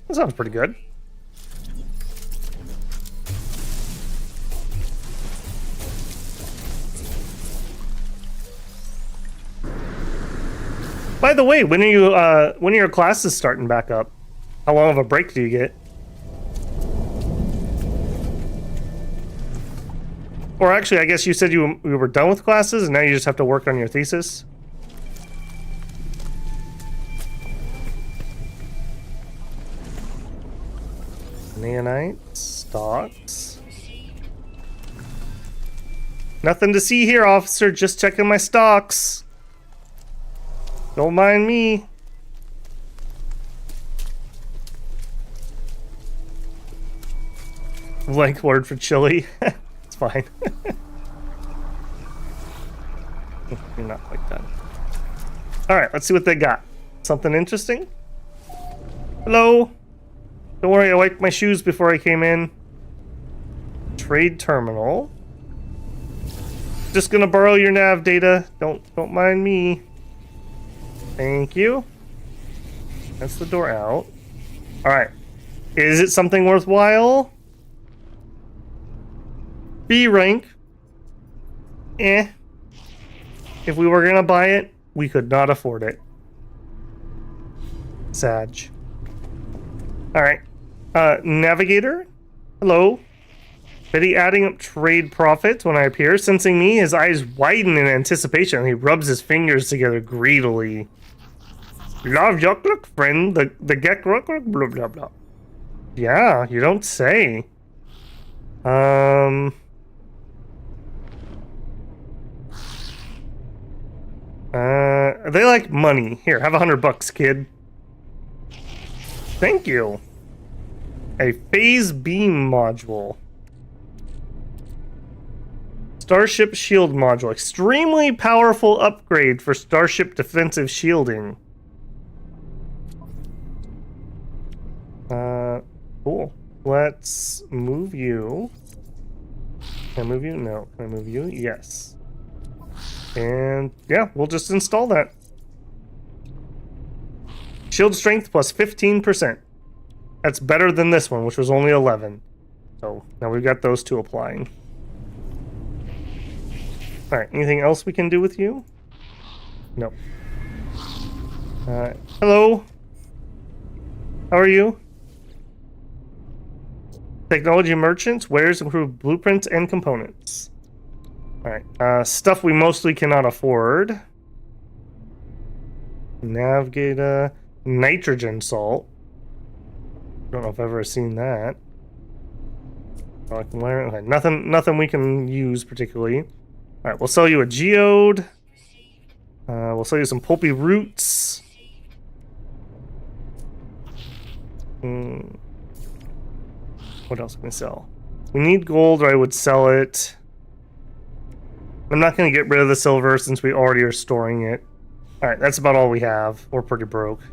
That sounds pretty good. By the way, when are your classes starting back up? How long of a break do you get? Or actually, I guess you said you were done with classes and now you just have to work on your thesis? Neonite, stocks. Nothing to see here, officer. Just checking my stocks. Don't mind me. Blank word for chili. It's fine. You're not like that. Alright, let's see what they got. Something interesting? Hello? Don't worry, I wiped my shoes before I came in. Trade terminal. Just gonna borrow your nav data. Don't mind me. Thank you. That's the door out. Alright. Is it something worthwhile? B rank. If we were gonna buy it, we could not afford it. Sag. Alright. Navigator? Hello. Betty adding up trade profits when I appear. Sensing me, his eyes widen in anticipation and he rubs his fingers together greedily. Love yuck, friend. The gek blah blah blah. Yeah, you don't say. They like money. Here, have $100, kid. Thank you. A phase beam module. Starship shield module. Extremely powerful upgrade for starship defensive shielding. Cool. Let's move you. Can I move you? No. Can I move you? Yes. And yeah, we'll just install that. Shield strength plus 15%. That's better than this one, which was only 11. So now we've got those two applying. Alright, anything else we can do with you? No. Hello? How are you? Technology merchants, wares include blueprints and components. Alright, stuff we mostly cannot afford. Navigator, nitrogen salt. Don't know if I've ever seen that. Oh, I can learn. Okay, nothing we can use particularly. Alright, we'll sell you a geode. We'll sell you some pulpy roots. What else can we sell? We need gold, or I would sell it. I'm not going to get rid of the silver since we already are storing it. Alright, that's about all we have. We're pretty broke.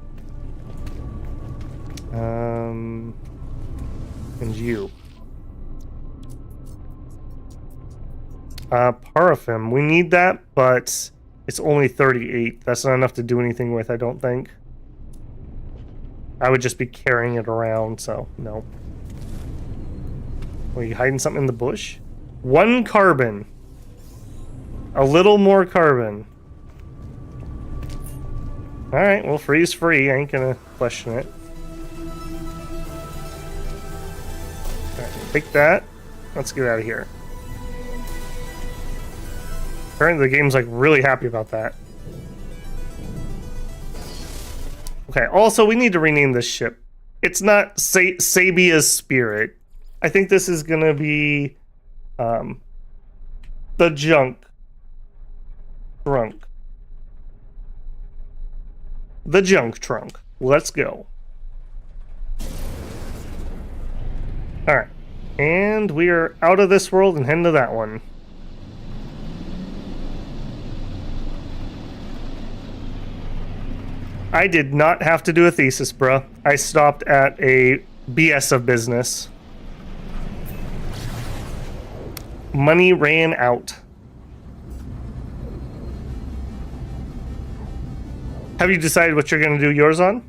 And you. Paraffin. We need that, but it's only 38. That's not enough to do anything with, I don't think. I would just be carrying it around, so no. Are you hiding something in the bush? 1 carbon. A little more carbon. Alright, well, free's free. I ain't gonna question it. Alright, take that. Let's get out of here. Apparently the game's like really happy about that. Okay, also we need to rename this ship. It's not Sabia's Spirit. I think this is gonna be the Junk Trunk. The Junk Trunk. Let's go. Alright. And we are out of this world and heading to that one. I did not have to do a thesis, bruh. I stopped at a BS of business. Money ran out. Have you decided what you're going to do yours on?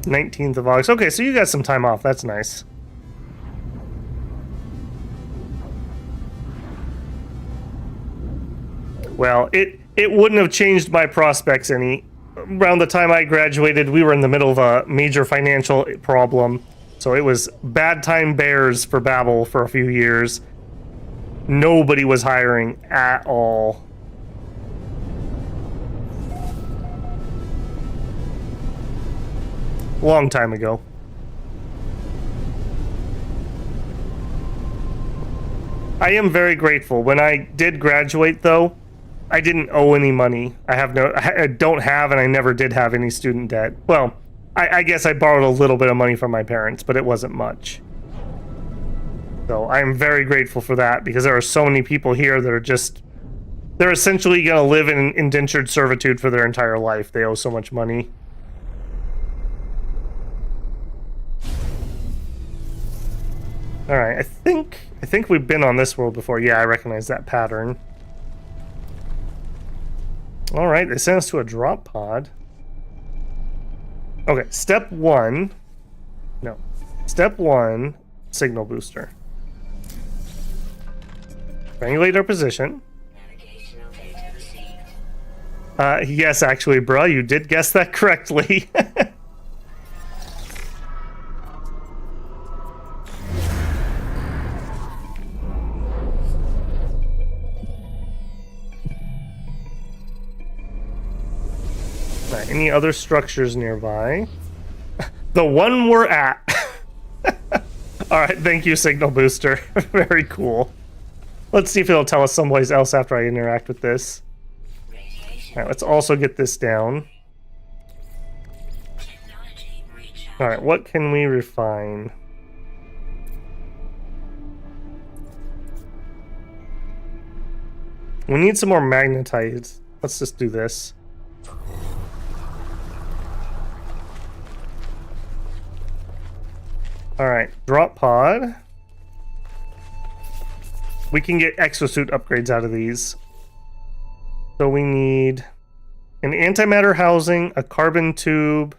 19th of August. Okay, so you got some time off. That's nice. Well, it wouldn't have changed my prospects any. Around the time I graduated, we were in the middle of a major financial problem. So it was bad time bears for Babel for a few years. Nobody was hiring at all. Long time ago. I am very grateful. When I did graduate, though, I didn't owe any money. I don't have, and I never did have any student debt. Well, I guess I borrowed a little bit of money from my parents, but it wasn't much. So I'm very grateful for that, because there are so many people here that are just... They're essentially going to live in indentured servitude for their entire life. They owe so much money. Alright, I think we've been on this world before. Yeah, I recognize that pattern. Alright, they sent us to a drop pod. Okay, step 1. No. Step 1, signal booster. Triangulate our position. Navigational data received. Yes, actually, bruh, you did guess that correctly. Alright, any other structures nearby? The one we're at. Alright, thank you, Signal Booster. Very cool. Let's see if it'll tell us someplace else after I interact with this. Alright, let's also get this down. Alright, what can we refine? We need some more magnetite. Let's just do this. Alright, drop pod. We can get exosuit upgrades out of these. So we need an antimatter housing, a carbon tube,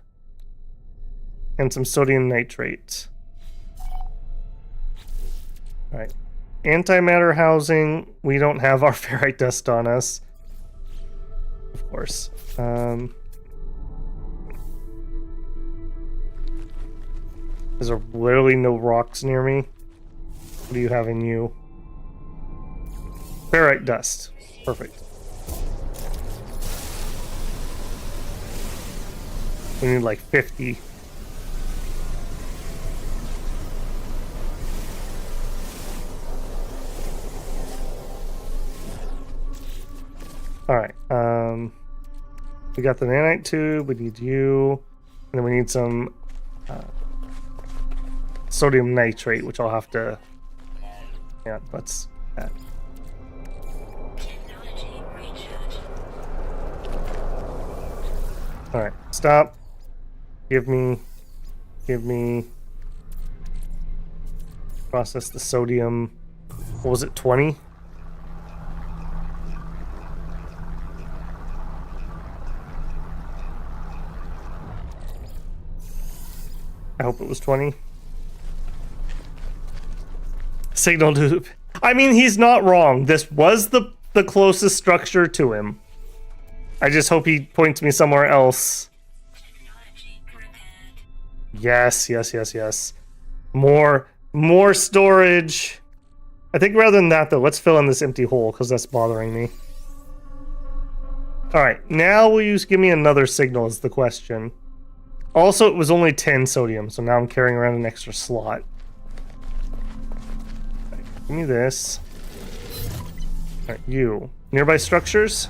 and some sodium nitrate. Alright. Antimatter housing. We don't have our ferrite dust on us. Of course. Is there literally no rocks near me? What do you have in you? Ferrite dust. Perfect. We need like 50. Alright, we got the nanite tube, we need you, and then we need some sodium nitrate, which I'll have to, yeah, let's add. Alright, stop. Give me, process the sodium, what was it, 20? I hope it was 20. Signal tube. I mean, he's not wrong. This was the closest structure to him. I just hope he points me somewhere else. Yes. More storage. I think rather than that, though, let's fill in this empty hole, because that's bothering me. Alright, now will you give me another signal is the question. Also, it was only 10 sodium, so now I'm carrying around an extra slot. Right, give me this. Alright, you. Nearby structures?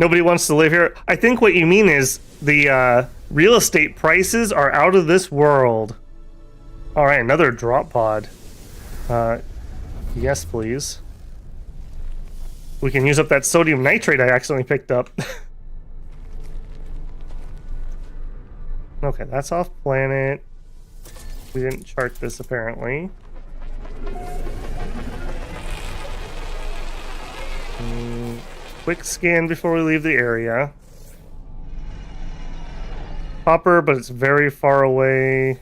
Nobody wants to live here. I think what you mean is the real estate prices are out of this world. Alright, another drop pod. Yes, please. We can use up that sodium nitrate I accidentally picked up. Okay, that's off planet. We didn't chart this apparently. Quick scan before we leave the area. Copper, but it's very far away.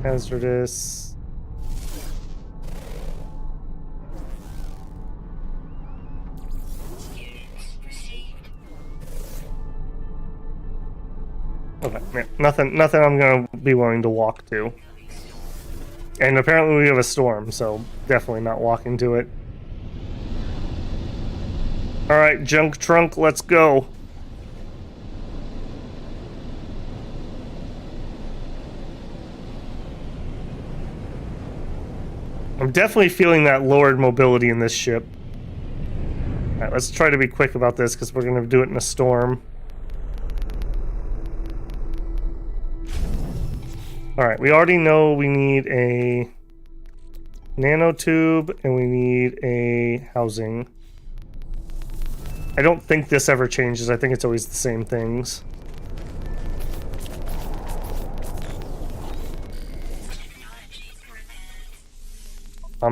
Hazardous. Okay, yeah, nothing I'm gonna be willing to walk to. And apparently we have a storm, so definitely not walking to it. Alright, junk trunk, let's go. I'm definitely feeling that lowered mobility in this ship. Alright, let's try to be quick about this because we're going to do it in a storm. Alright, we already know we need a nanotube and we need a housing. I don't think this ever changes. I think it's always the same things.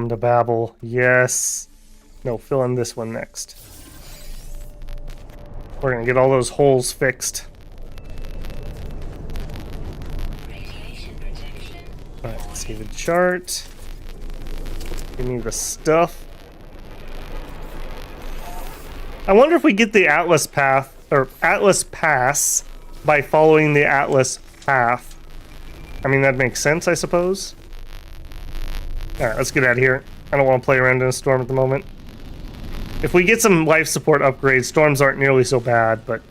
To babble. Yes. No, fill in this one next. We're gonna get all those holes fixed. Alright, save the chart. Give me the stuff. I wonder if we get the Atlas path, or Atlas pass, by following the Atlas path. I mean, that makes sense, I suppose. Alright, let's get out of here. I don't want to play around in a storm at the moment. If we get some life support upgrades, storms aren't nearly so bad, but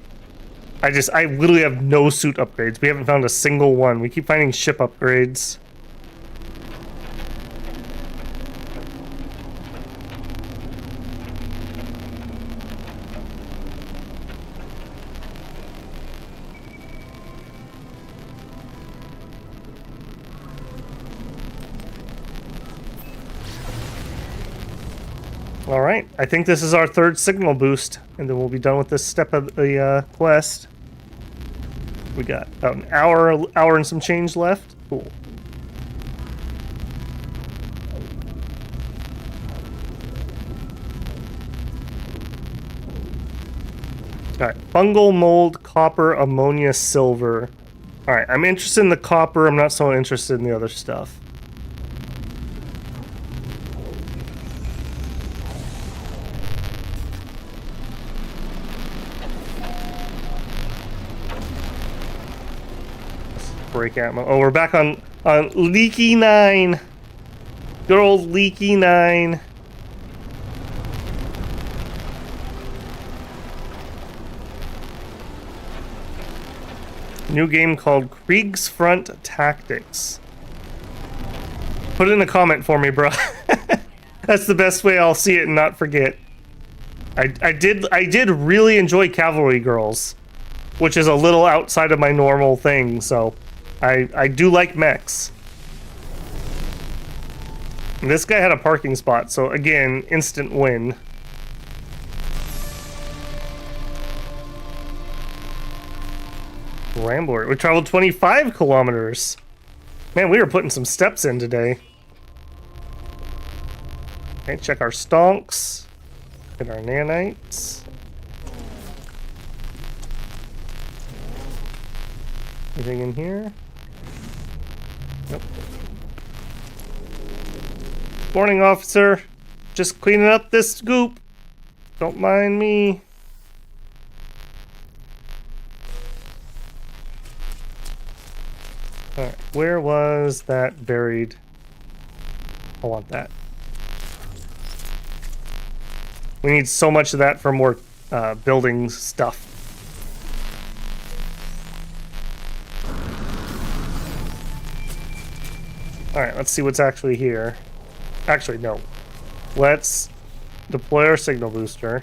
I literally have no suit upgrades. We haven't found a single one. We keep finding ship upgrades. Alright, I think this is our third signal boost, and then we'll be done with this step of the quest. We got about an hour and some change left. Cool. Alright, fungal mold, copper, ammonia, silver. Alright, I'm interested in the copper, I'm not so interested in the other stuff. Break ammo. Oh, we're back on Leaky 9. Good old Leaky 9. New game called Kriegsfront Tactics. Put it in a comment for me, bro. That's the best way I'll see it and not forget. I did really enjoy Cavalry Girls, which is a little outside of my normal thing, so I do like mechs. And this guy had a parking spot, so again, instant win. Rambler. We traveled 25 kilometers. Man, we were putting some steps in today. Okay, check our stonks. Get our nanites. Anything in here? Nope. Morning, officer. Just cleaning up this scoop. Don't mind me. Alright, where was that buried? I want that. We need so much of that for more building stuff. Alright, let's see what's actually here. Actually, no. Let's deploy our signal booster.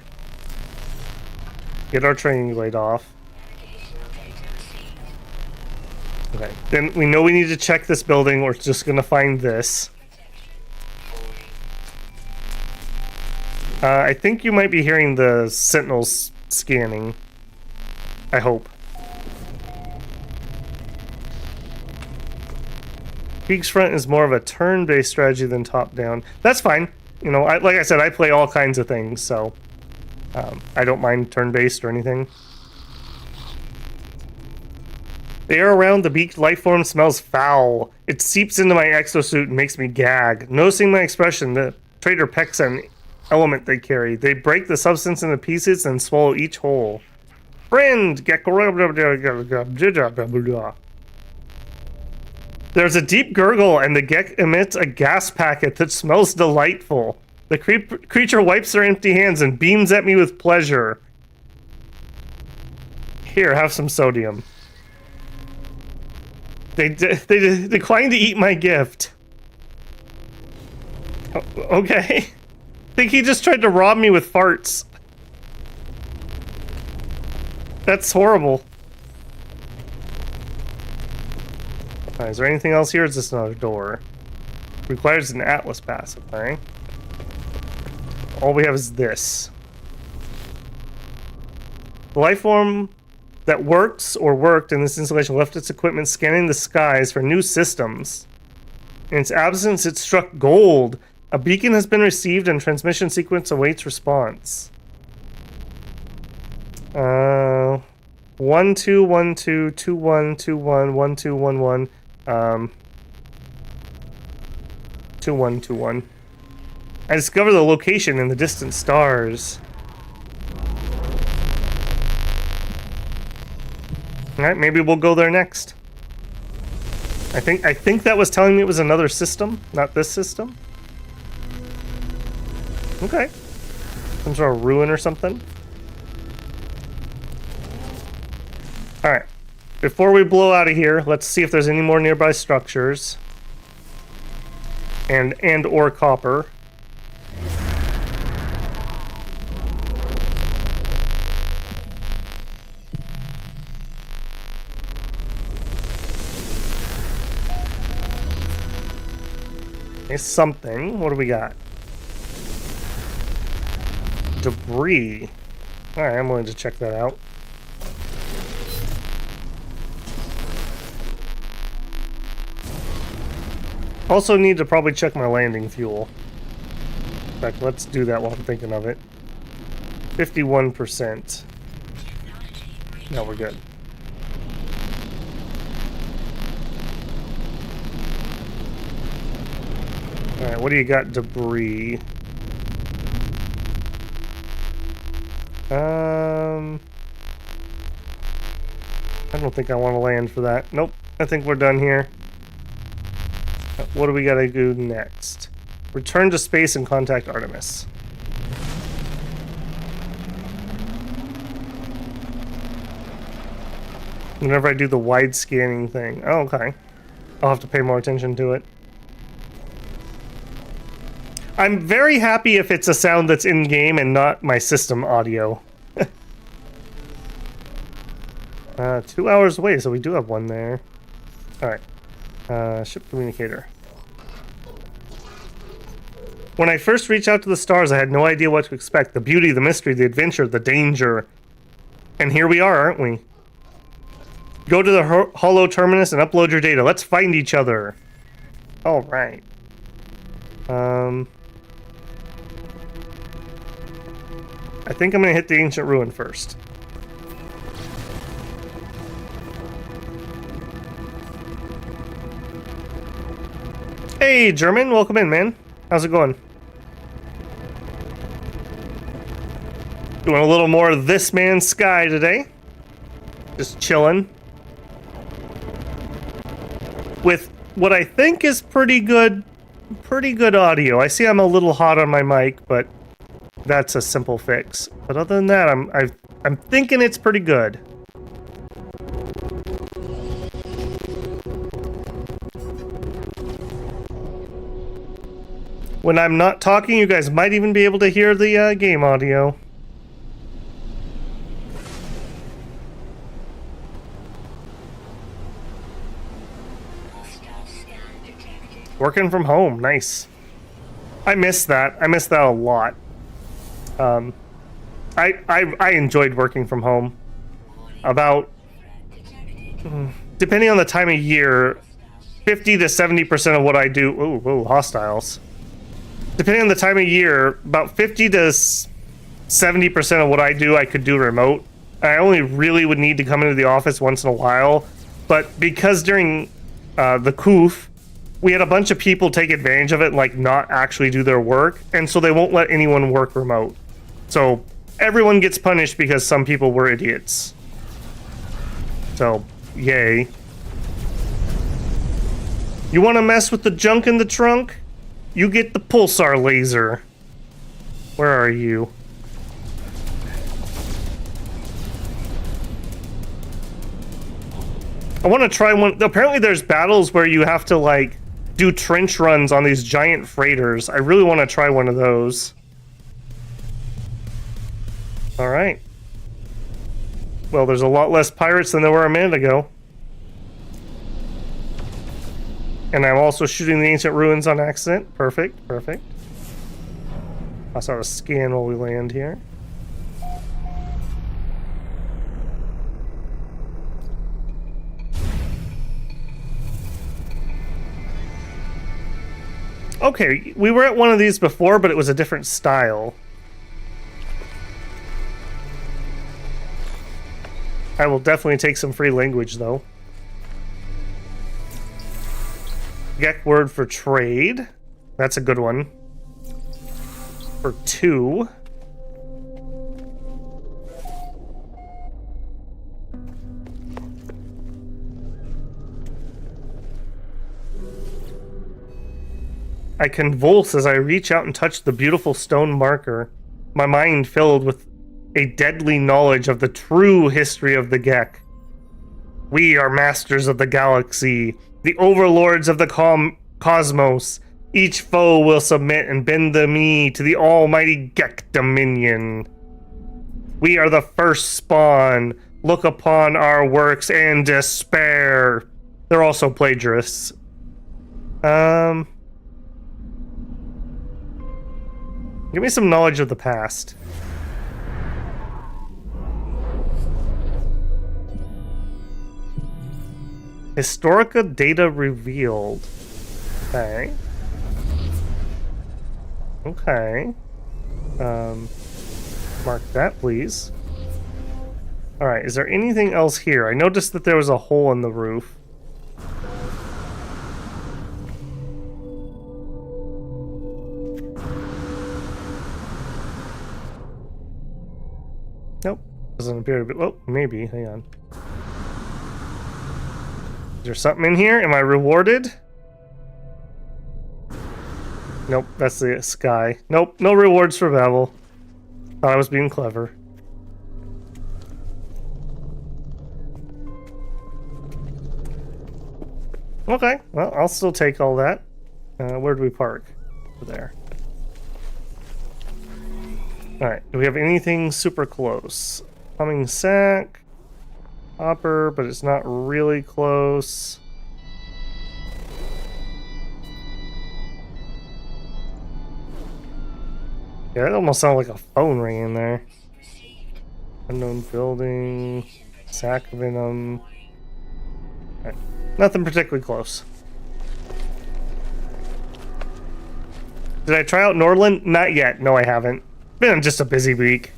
Get our training blade off. Okay, then we know we need to check this building. We're just gonna find this. I think you might be hearing the sentinels scanning. I hope. Kriegsfront is more of a turn-based strategy than top-down. That's fine. You know, like I said, I play all kinds of things, so I don't mind turn-based or anything. The air around the beaked life form smells foul. It seeps into my exosuit and makes me gag. Noticing my expression, the traitor pecks an element they carry. They break the substance into pieces and swallow each whole. Friend! There's a deep gurgle and the Gek emits a gas packet that smells delightful. The creature wipes their empty hands and beams at me with pleasure. Here, have some sodium. They declined to eat my gift. Okay. I think he just tried to rob me with farts. That's horrible. Is there anything else here? Or is this another door? Requires an Atlas pass, okay. All we have is this. The life form that works or worked in this installation left its equipment scanning the skies for new systems. In its absence, it struck gold. A beacon has been received and transmission sequence awaits response. 1212 2121 1211 2121. I discovered the location in the distant stars. Alright, maybe we'll go there next. I think that was telling me it was another system, not this system. Okay. Some sort of ruin or something. Alright. Before we blow out of here, let's see if there's any more nearby structures. And or copper. There's something. What do we got? Debris. Alright, I'm willing to check that out. Also need to probably check my landing fuel. In fact, let's do that while I'm thinking of it. 51%. No, we're good. Alright, what do you got? Debris. I don't think I want to land for that. Nope, I think we're done here. What do we gotta do next? Return to space and contact Artemis. Whenever I do the wide scanning thing. Oh, okay. I'll have to pay more attention to it. I'm very happy if it's a sound that's in-game and not my system audio. 2 hours away, so we do have one there. Alright. Ship communicator. When I first reached out to the stars, I had no idea what to expect. The beauty, the mystery, the adventure, the danger. And here we are, aren't we? Go to the Holo Terminus and upload your data. Let's find each other. Alright. I think I'm gonna hit the ancient ruin first. Hey, German, welcome in, man. How's it going? Doing a little more of This Man's Sky today. Just chilling. With what I think is pretty good audio. I see I'm a little hot on my mic, but that's a simple fix. But other than that, I'm thinking it's pretty good. When I'm not talking, you guys might even be able to hear the game audio. Working from home, nice. I miss that. I miss that a lot. I enjoyed working from home. About, depending on the time of year, 50 to 70% of what I do. Ooh, hostiles. Depending on the time of year, about 50 to 70% of what I do, I could do remote. I only really would need to come into the office once in a while. But because during the COOF, we had a bunch of people take advantage of it and like not actually do their work, and so they won't let anyone work remote. So everyone gets punished because some people were idiots. So, yay. You want to mess with the junk in the trunk? You get the pulsar laser. Where are you? I want to try one. Apparently there's battles where you have to like do trench runs on these giant freighters. I really want to try one of those. Alright. Well, there's a lot less pirates than there were a minute ago. And I'm also shooting the ancient ruins on accident. Perfect, perfect. I'll sort of scan while we land here. Okay, we were at one of these before, but it was a different style. I will definitely take some free language, though. Gek word for trade. That's a good one. for 2. I convulse as I reach out and touch the beautiful stone marker, my mind filled with a deadly knowledge of the true history of the Gek. We are masters of the galaxy, the overlords of the cosmos. Each foe will submit and bend the knee to the almighty Gek dominion. We are the first spawn. Look upon our works and despair. They're also plagiarists. Give me some knowledge of the past. Historica data revealed. Okay. Okay. Mark that, please. Alright, is there anything else here? I noticed that there was a hole in the roof. Nope. Doesn't appear to be. Oh, maybe. Hang on. Is there something in here? Am I rewarded? Nope, that's the sky. Nope, no rewards for Babel. Thought I was being clever. Okay, well, I'll still take all that. Where do we park? Over there. Alright, do we have anything super close? Humming sack. Hopper, but it's not really close. Yeah, that almost sounded like a phone ringing there. Unknown building. Sack venom. Right. Nothing particularly close. Did I try out Nordland? Not yet. No, I haven't. Been just a busy week.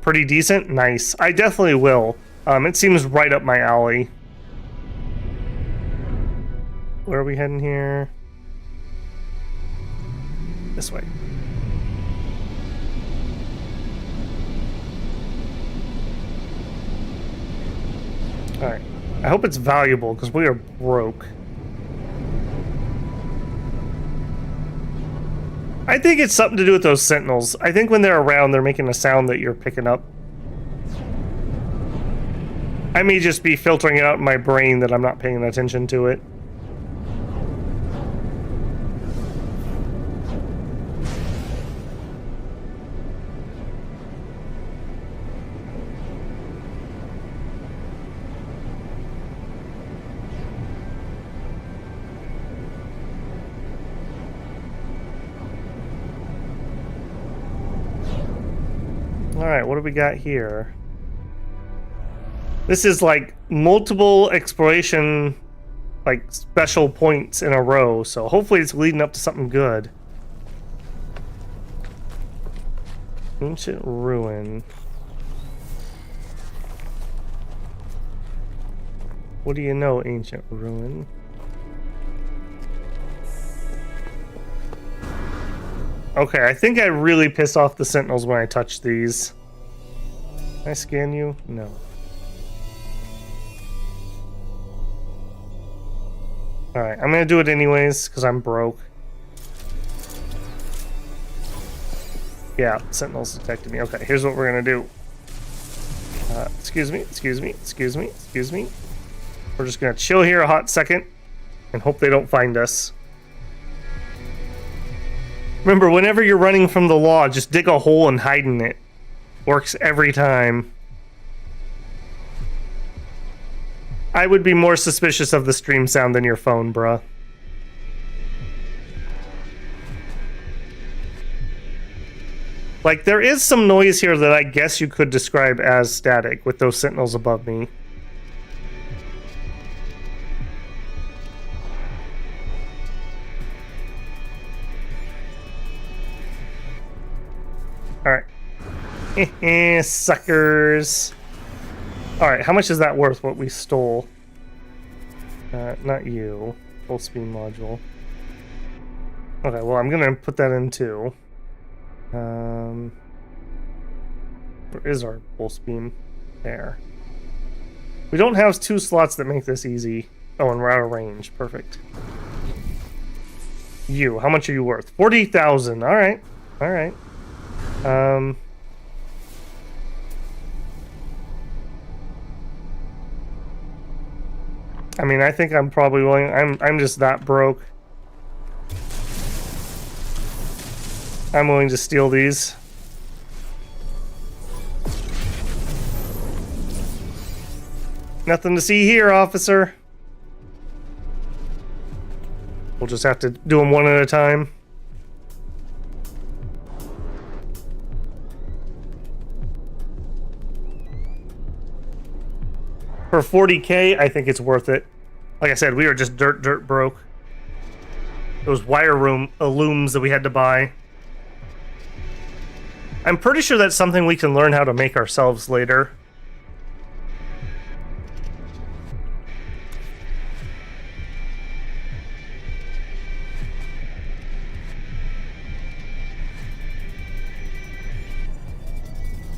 Pretty decent? Nice. I definitely will. It seems right up my alley. Where are we heading here? This way. Alright. I hope it's valuable, because we are broke. I think it's something to do with those sentinels. I think when they're around, they're making a sound that you're picking up. I may just be filtering it out in my brain that I'm not paying attention to it. Alright, what do we got here? This is like multiple exploration, like special points in a row, so hopefully it's leading up to something good. Ancient ruin. What do you know, ancient ruin? Okay, I think I really pissed off the sentinels when I touched these. Can I scan you? No. Alright, I'm gonna do it anyways, because I'm broke. Yeah, sentinels detected me. Okay, here's what we're gonna do. Excuse me. We're just gonna chill here a hot second and hope they don't find us. Remember, whenever you're running from the law, just dig a hole and hide in it. Works every time. I would be more suspicious of the stream sound than your phone, bruh. Like, there is some noise here that I guess you could describe as static with those sentinels above me. Alright. Suckers. Alright, how much is that worth, what we stole? Not you. Full speed module. Okay, well, I'm gonna put that in too. Where is our pulse beam? There. We don't have 2 slots that make this easy. Oh, and we're out of range. Perfect. You, how much are you worth? 40,000. All right. All right. I mean, I think I'm probably willing. I'm just that broke. I'm willing to steal these. Nothing to see here, officer. We'll just have to do them one at a time. For 40K, I think it's worth it. Like I said, we are just dirt broke. Those wire looms that we had to buy. I'm pretty sure that's something we can learn how to make ourselves later.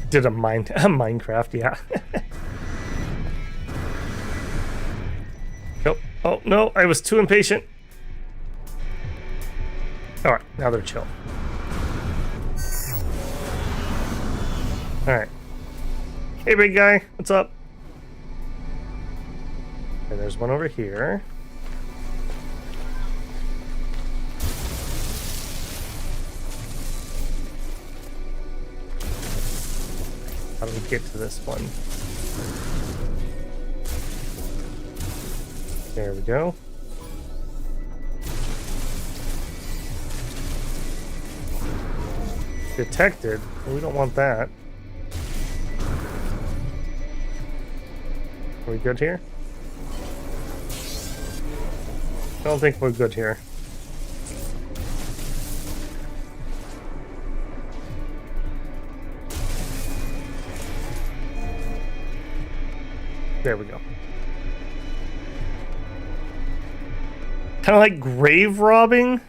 Did a Minecraft, yeah. Nope. Oh, no, I was too impatient. Alright, now they're chill. Alright. Hey, big guy, what's up? Okay, there's one over here. How do we get to this one? There we go. Detected? We don't want that. Are we good here? I don't think we're good here. There we go. Kind of like grave robbing?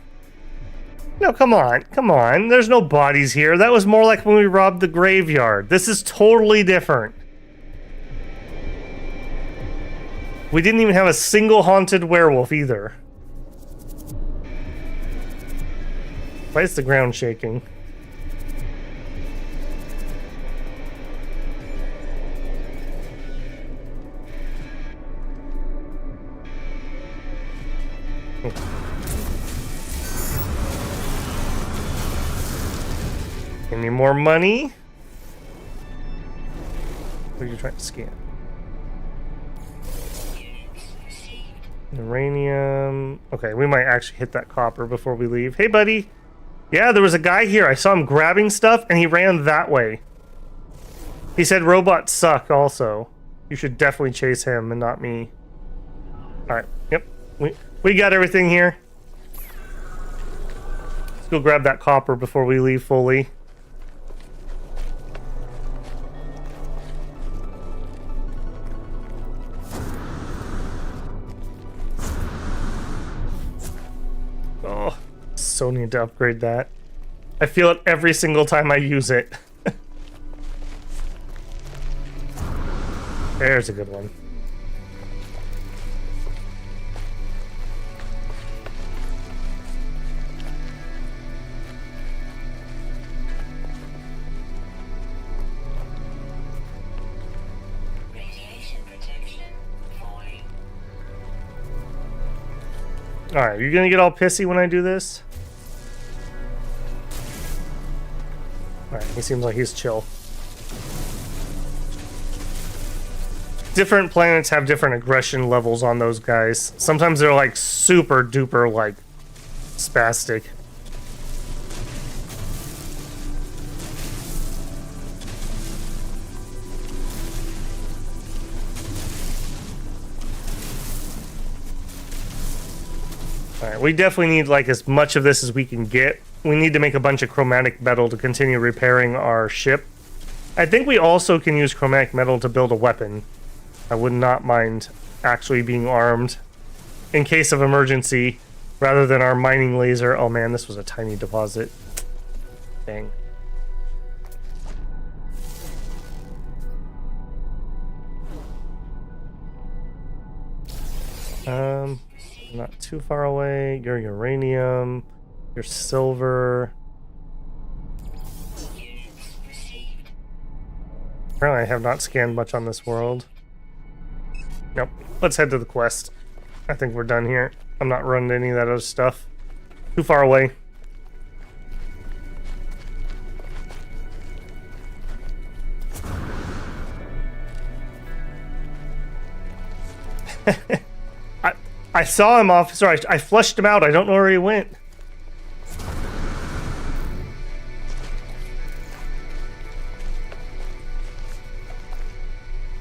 No, come on. Come on. There's no bodies here. That was more like when we robbed the graveyard. This is totally different. We didn't even have a single haunted werewolf either. Why is the ground shaking? Any more money? What are you trying to scan? Uranium. Okay, we might actually hit that copper before we leave. Hey, buddy. Yeah, there was a guy here. I saw him grabbing stuff, and he ran that way. He said robots suck also. You should definitely chase him and not me. Alright, yep. We got everything here. Let's go grab that copper before we leave fully. Oh, so need to upgrade that. I feel it every single time I use it. There's a good one. Radiation protection falling. Alright, you gonna get all pissy when I do this? Alright, he seems like he's chill. Different planets have different aggression levels on those guys. Sometimes they're like super duper like spastic. Alright, we definitely need like as much of this as we can get. We need to make a bunch of chromatic metal to continue repairing our ship. I think we also can use chromatic metal to build a weapon. I would not mind actually being armed in case of emergency rather than our mining laser. Oh man, this was a tiny deposit. Dang. Not too far away. You're uranium. You're silver. Units received. Apparently I have not scanned much on this world. Nope. Let's head to the quest. I think we're done here. I'm not running any of that other stuff. Too far away. I saw him off. Sorry, I flushed him out. I don't know where he went.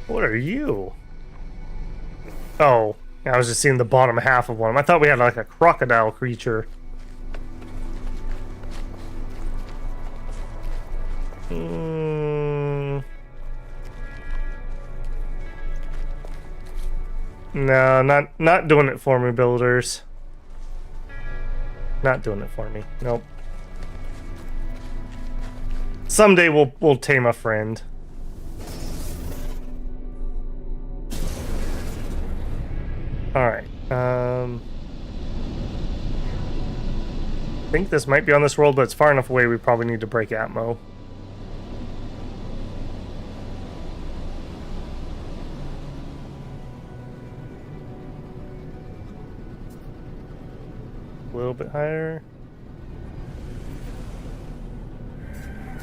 What are you? Oh, I was just seeing the bottom half of one. I thought we had like a crocodile creature. No, not doing it for me, builders. Not doing it for me. Nope. Someday we'll tame a friend. All right. I think this might be on this world, but it's far enough away. We probably need to break Atmo. A little bit higher.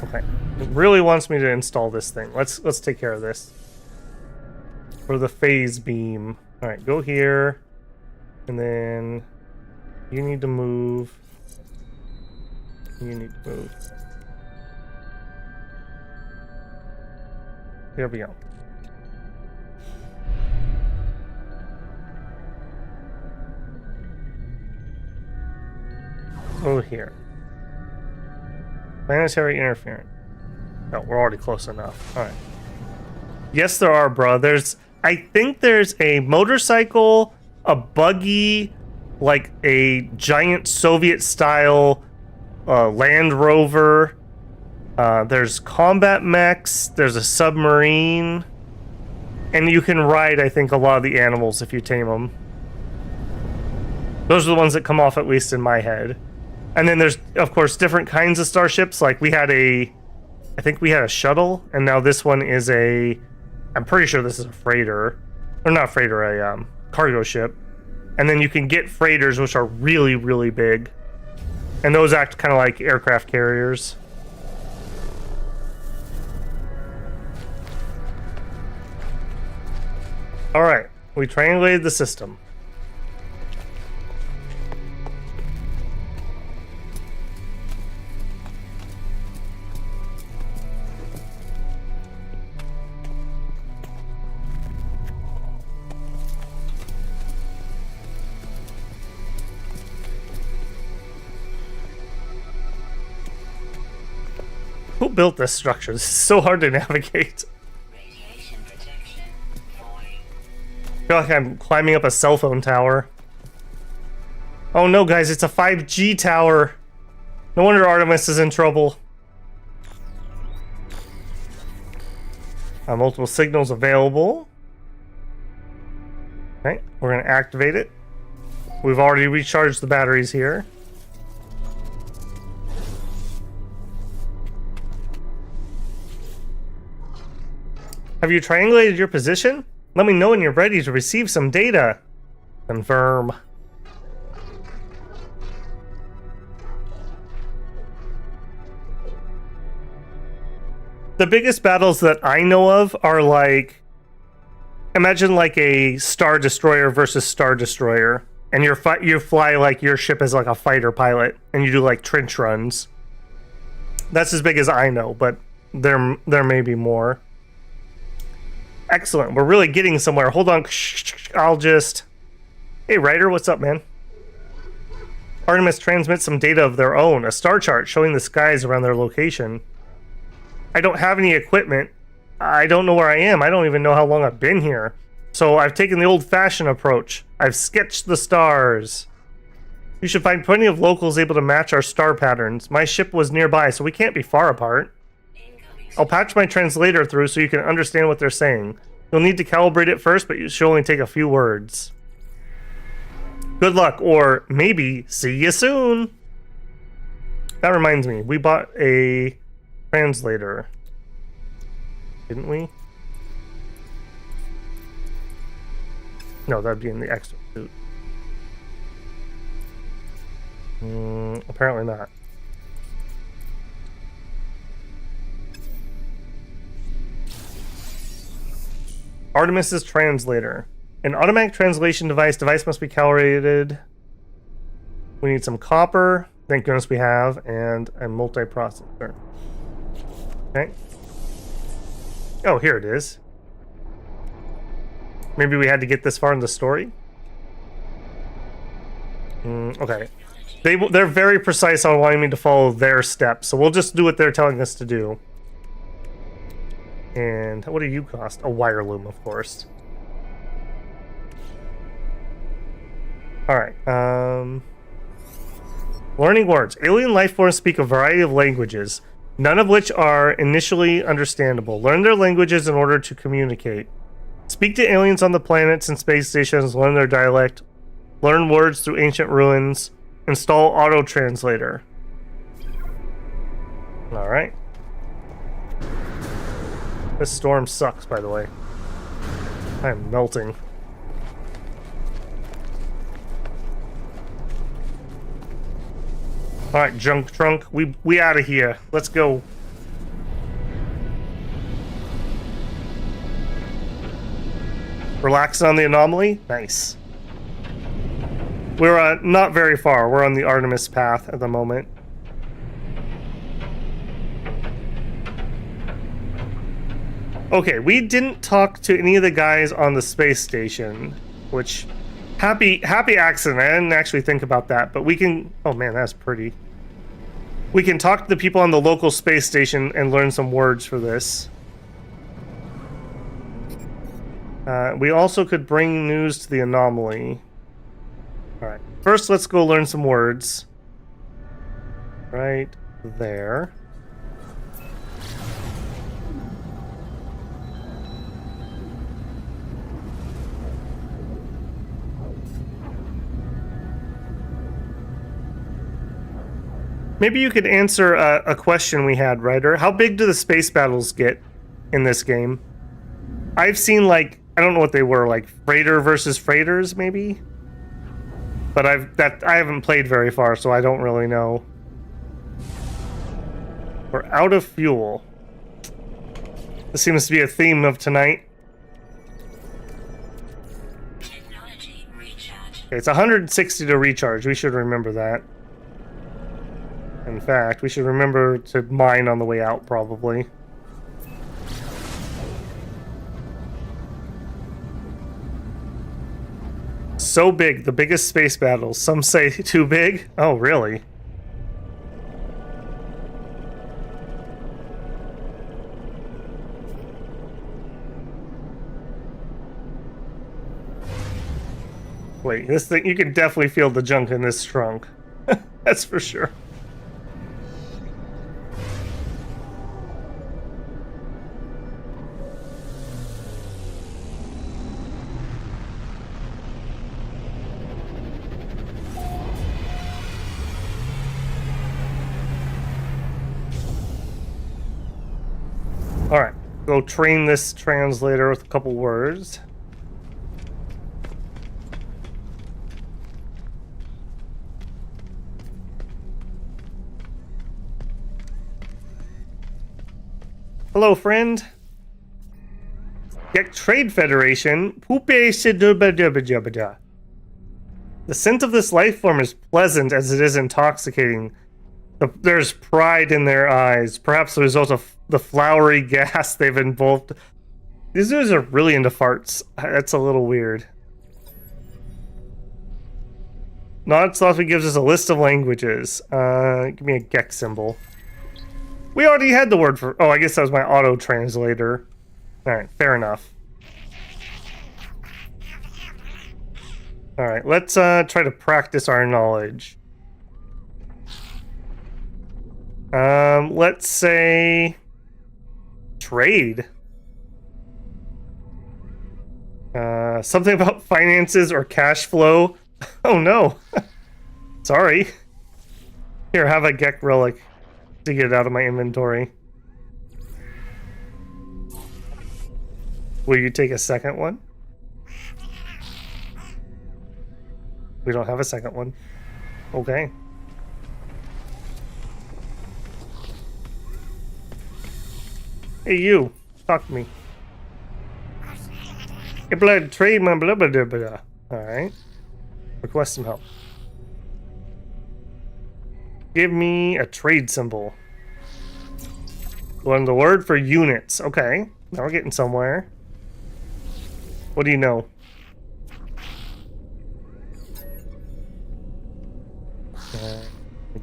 Okay. It really wants me to install this thing. Let's take care of this. For the phase beam. Alright, go here. And then you need to move. You need to move. There we go. Oh, here. Planetary interference. Oh, we're already close enough. Alright. Yes, there are, bro. I think there's a motorcycle, a buggy, like a giant Soviet-style Land Rover. There's combat mechs. There's a submarine. And you can ride, I think, a lot of the animals if you tame them. Those are the ones that come off, at least in my head. And then there's, of course, different kinds of starships. Like I think we had a shuttle, and now this one is I'm pretty sure this is a freighter. Or not a freighter, a cargo ship. And then you can get freighters, which are really, really big. And those act kind of like aircraft carriers. Alright, we triangulated the system. Who built this structure? This is so hard to navigate. Radiation protection. Void. I feel like I'm climbing up a cell phone tower. Oh no, guys, it's a 5G tower. No wonder Artemis is in trouble. Multiple signals available. Okay, we're gonna activate it. We've already recharged the batteries here. Have you triangulated your position? Let me know when you're ready to receive some data. Confirm. The biggest battles that I know of are like, imagine like a Star Destroyer versus Star Destroyer, and you fly like your ship as like a fighter pilot, and you do like trench runs. That's as big as I know, but there may be more. Excellent. We're really getting somewhere. Hold on. I'll just... Hey, Ryder, what's up, man? Artemis transmits some data of their own. A star chart showing the skies around their location. I don't have any equipment. I don't know where I am. I don't even know how long I've been here. So I've taken the old-fashioned approach. I've sketched the stars. You should find plenty of locals able to match our star patterns. My ship was nearby, so we can't be far apart. I'll patch my translator through so you can understand what they're saying. You'll need to calibrate it first, but you should only take a few words. Good luck, or maybe see you soon. That reminds me, we bought a translator, didn't we? No, that'd be in the extra suit. Apparently not. Artemis's translator. An automatic translation device. Device must be calibrated. We need some copper. Thank goodness we have. And a multiprocessor. Okay. Oh, here it is. Maybe we had to get this far in the story? Okay. They're very precise on wanting me to follow their steps, so we'll just do what they're telling us to do. And what do you cost? A wire loom, of course. Alright, learning words. Alien life forms speak a variety of languages, none of which are initially understandable. Learn their languages in order to communicate. Speak to aliens on the planets and space stations, learn their dialect, learn words through ancient ruins, install auto-translator. Alright. This storm sucks, by the way. I am melting. Alright, junk trunk. We out of here. Let's go. Relaxing on the anomaly? Nice. We're not very far. We're on the Artemis path at the moment. Okay, we didn't talk to any of the guys on the space station, which happy accident. I didn't actually think about that, but we can. Oh man, that's pretty. We can talk to the people on the local space station and learn some words for this. We also could bring news to the anomaly. Alright, first let's go learn some words. Right there. Maybe you could answer a question we had, Ryder. How big do the space battles get in this game? I've seen, like, I don't know what they were, like freighter versus freighters, maybe? But I haven't played very far, so I don't really know. We're out of fuel. This seems to be a theme of tonight. Technology recharge. Okay, it's 160 to recharge. We should remember that. In fact, we should remember to mine on the way out, probably. So big, the biggest space battles. Some say too big. Oh, really? Wait, this thing, you can definitely feel the junk in this trunk. That's for sure. Alright, go train this translator with a couple words. Hello, friend. Get Trade Federation. The scent of this life form is pleasant as it is intoxicating. There's pride in their eyes, perhaps the result of the flowery gas they've involved. These dudes are really into farts. That's a little weird. Nod softly gives us a list of languages. Give me a Gex symbol. We already had the word for... Oh, I guess that was my auto-translator. Alright, fair enough. Alright, let's try to practice our knowledge. Let's say... Trade. Something about finances or cash flow. Oh no. Sorry. Here, have a Gek relic to get it out of my inventory. Will you take a second one? We don't have a second one. Okay. Hey, you. Talk to me. Get blood, trade my blah blah blah blah. Alright. Request some help. Give me a trade symbol. Learn the word for units. Okay. Now we're getting somewhere. What do you know?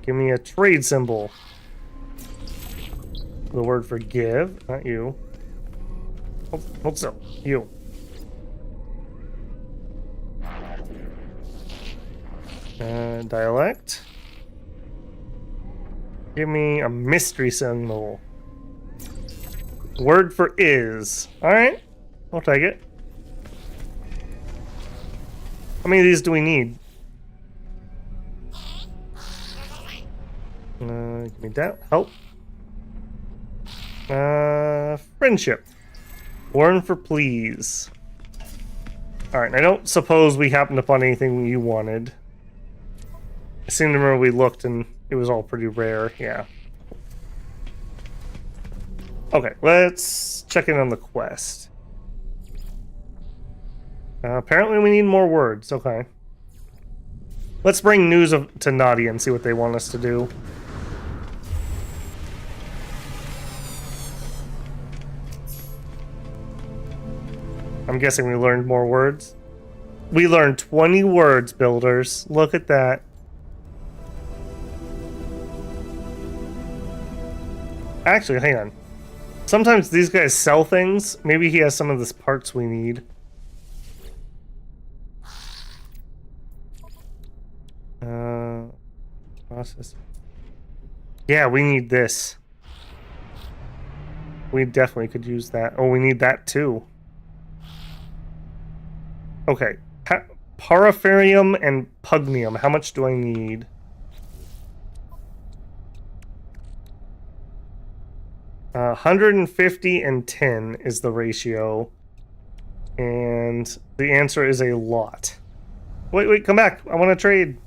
Give me a trade symbol. The word for give, not you. Hold still. You. Dialect. Give me a mystery symbol. Word for is. Alright. I'll take it. How many of these do we need? Give me that. Help. Friendship. Learn for please. Alright, I don't suppose we happened upon anything you wanted. I seem to remember we looked and it was all pretty rare, yeah. Okay, let's check in on the quest. Apparently we need more words, okay. Let's bring news to Nadia and see what they want us to do. I'm guessing we learned more words. We learned 20 words, builders. Look at that. Actually, hang on. Sometimes these guys sell things. Maybe he has some of the parts we need. Process. Yeah, we need this. We definitely could use that. Oh, we need that too. Okay. Paratherium and pugnium. How much do I need? Uh, 150 and 10 is the ratio. And the answer is a lot. Wait, come back. I want to trade.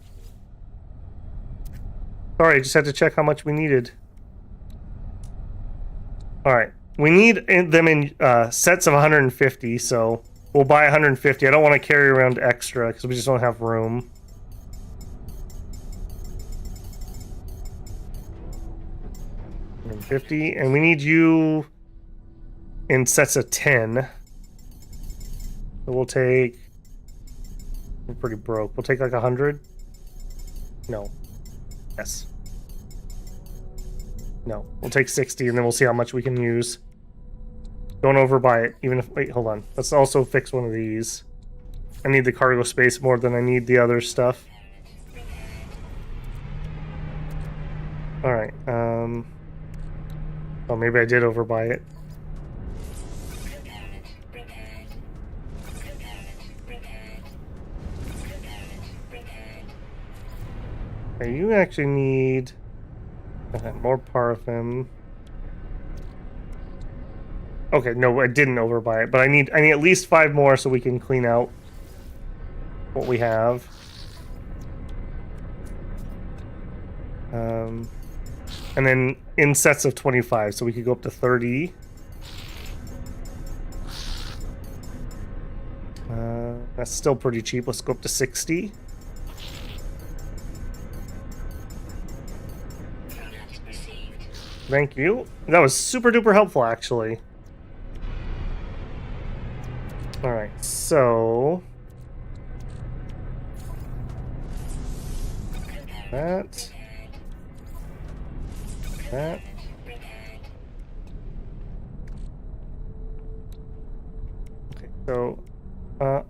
Sorry, I just had to check how much we needed. Alright. We need them in sets of 150, so we'll buy 150. I don't want to carry around extra because we just don't have room. $150, and we need you in sets of 10. So we'll take... We're pretty broke. We'll take like 100? No. Yes. No. We'll take 60 and then we'll see how much we can use. Don't overbuy it, even if... Wait, hold on. Let's also fix one of these. I need the cargo space more than I need the other stuff. Alright, oh, maybe I did overbuy it. Okay, you actually need more paraffin. Okay, no, I didn't overbuy it, but I need at least 5 more so we can clean out what we have. And then in sets of 25, so we could go up to 30. That's still pretty cheap. Let's go up to 60. Thank you. That was super duper helpful, actually. Alright, so... That. Okay, so...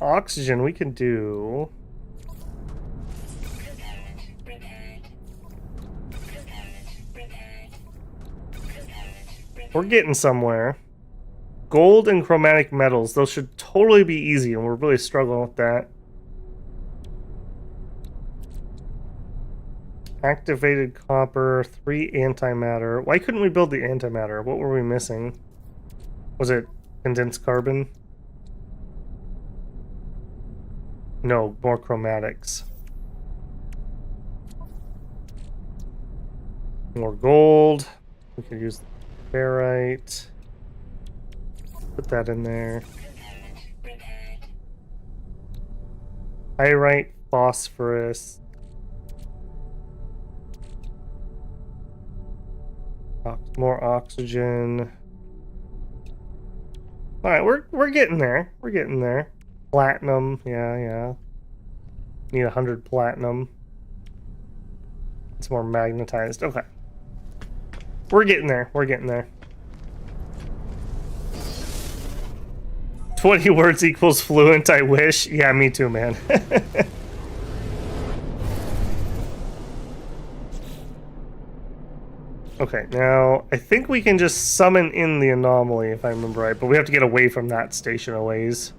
oxygen we can do... We're getting somewhere. Gold and chromatic metals. Those should totally be easy, and we're really struggling with that. Activated copper, 3 antimatter. Why couldn't we build the antimatter? What were we missing? Was it condensed carbon? No, more chromatics. More gold. We could use the ferrite. Put that in there. Pyrite, phosphorus. More oxygen. All right, we're getting there. We're getting there. Platinum, yeah. Need 100 platinum. It's more magnetized. Okay. We're getting there. We're getting there. 20 words equals fluent, I wish. Yeah, me too, man. Okay, now I think we can just summon in the anomaly if I remember right, but we have to get away from that station a ways.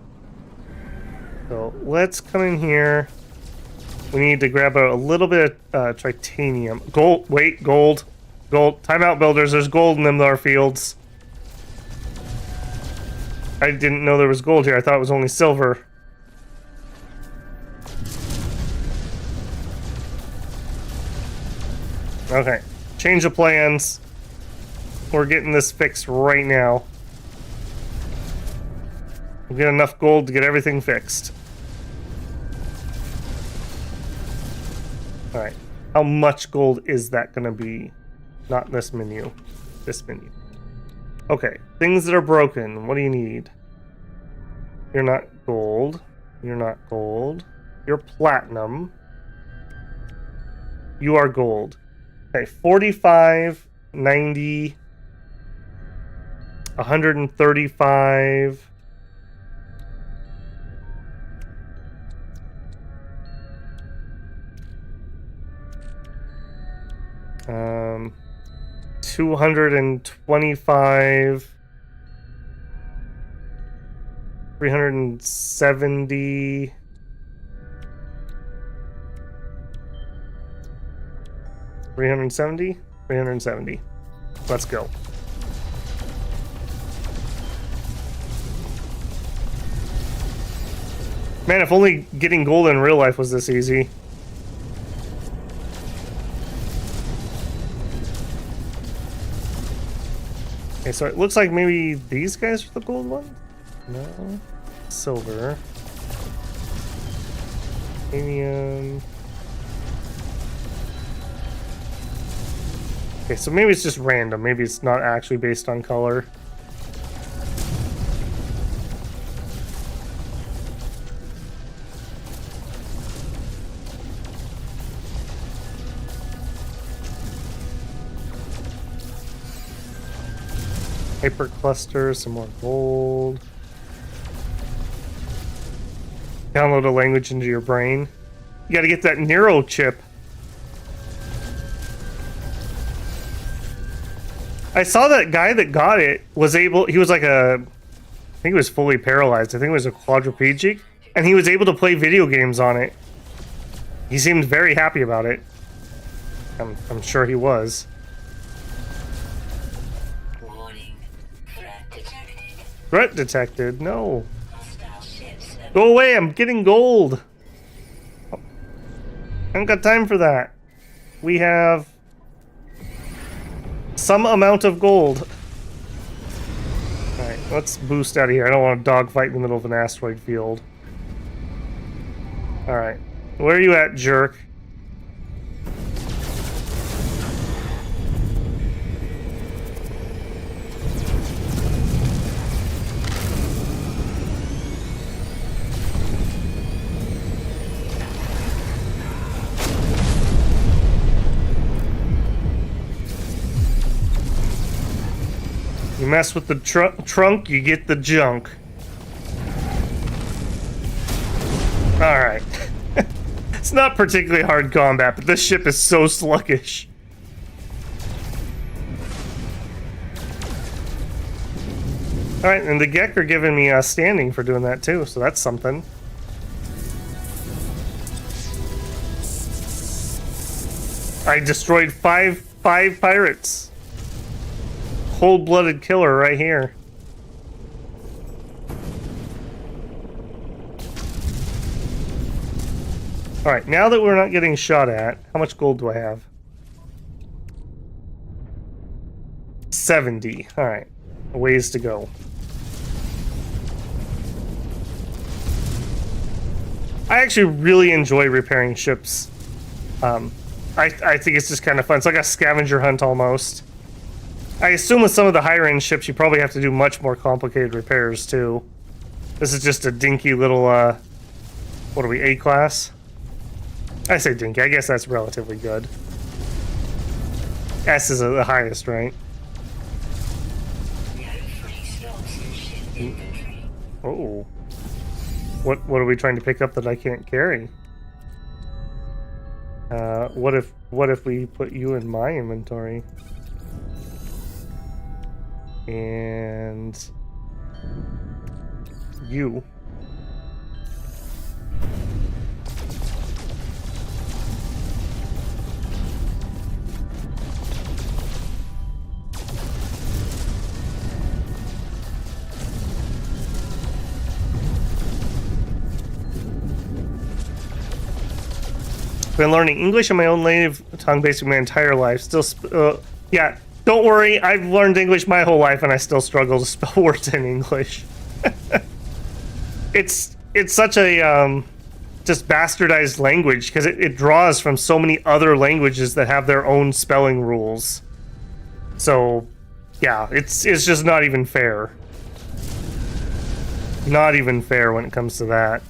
So let's come in here. We need to grab a little bit of titanium. Gold, wait, gold. Gold. Timeout builders, there's gold in them there fields. I didn't know there was gold here, I thought it was only silver. Okay. Change of plans. We're getting this fixed right now. We'll get enough gold to get everything fixed. Alright. How much gold is that going to be? Not this menu. This menu. Okay. Things that are broken. What do you need? You're not gold. You're not gold. You're platinum. You are gold. Okay, 45, 90, 135. Um, 225, 370. 370? 370. Let's go. Man, if only getting gold in real life was this easy. Okay, so it looks like maybe these guys are the gold ones? No. Silver. Titanium. Okay, so maybe it's just random. Maybe it's not actually based on color. Hypercluster, some more gold. Download a language into your brain. You gotta get that neuro chip. I saw that guy that got it was able, he was like I think he was fully paralyzed. I think he was a quadriplegic. And he was able to play video games on it. He seemed very happy about it. I'm sure he was. Warning. Threat detected. Threat detected? No. Hostile ships. Go away, I'm getting gold. I haven't got time for that. We have some amount of gold. Alright, let's boost out of here. I don't want to dogfight in the middle of an asteroid field. Alright. Where are you at, jerk? You mess with the trunk, you get the junk. Alright. It's not particularly hard combat, but this ship is so sluggish. Alright, and the Gek are giving me a standing for doing that too, so that's something. I destroyed five pirates. Cold-blooded killer right here. Alright, now that we're not getting shot at, how much gold do I have? 70. Alright. A ways to go. I actually really enjoy repairing ships. I think it's just kind of fun. It's like a scavenger hunt almost. I assume with some of the higher end ships you probably have to do much more complicated repairs too. This is just a dinky little, what are we, A class? I say dinky, I guess that's relatively good. S is the highest, right? No free slots in ship inventory. Oh. What are we trying to pick up that I can't carry? What if we put you in my inventory? And you. Been learning English in my own native tongue basically my entire life. Still, yeah. Don't worry, I've learned English my whole life, and I still struggle to spell words in English. It's such a just bastardized language because it draws from so many other languages that have their own spelling rules. So, yeah, it's just not even fair. Not even fair when it comes to that.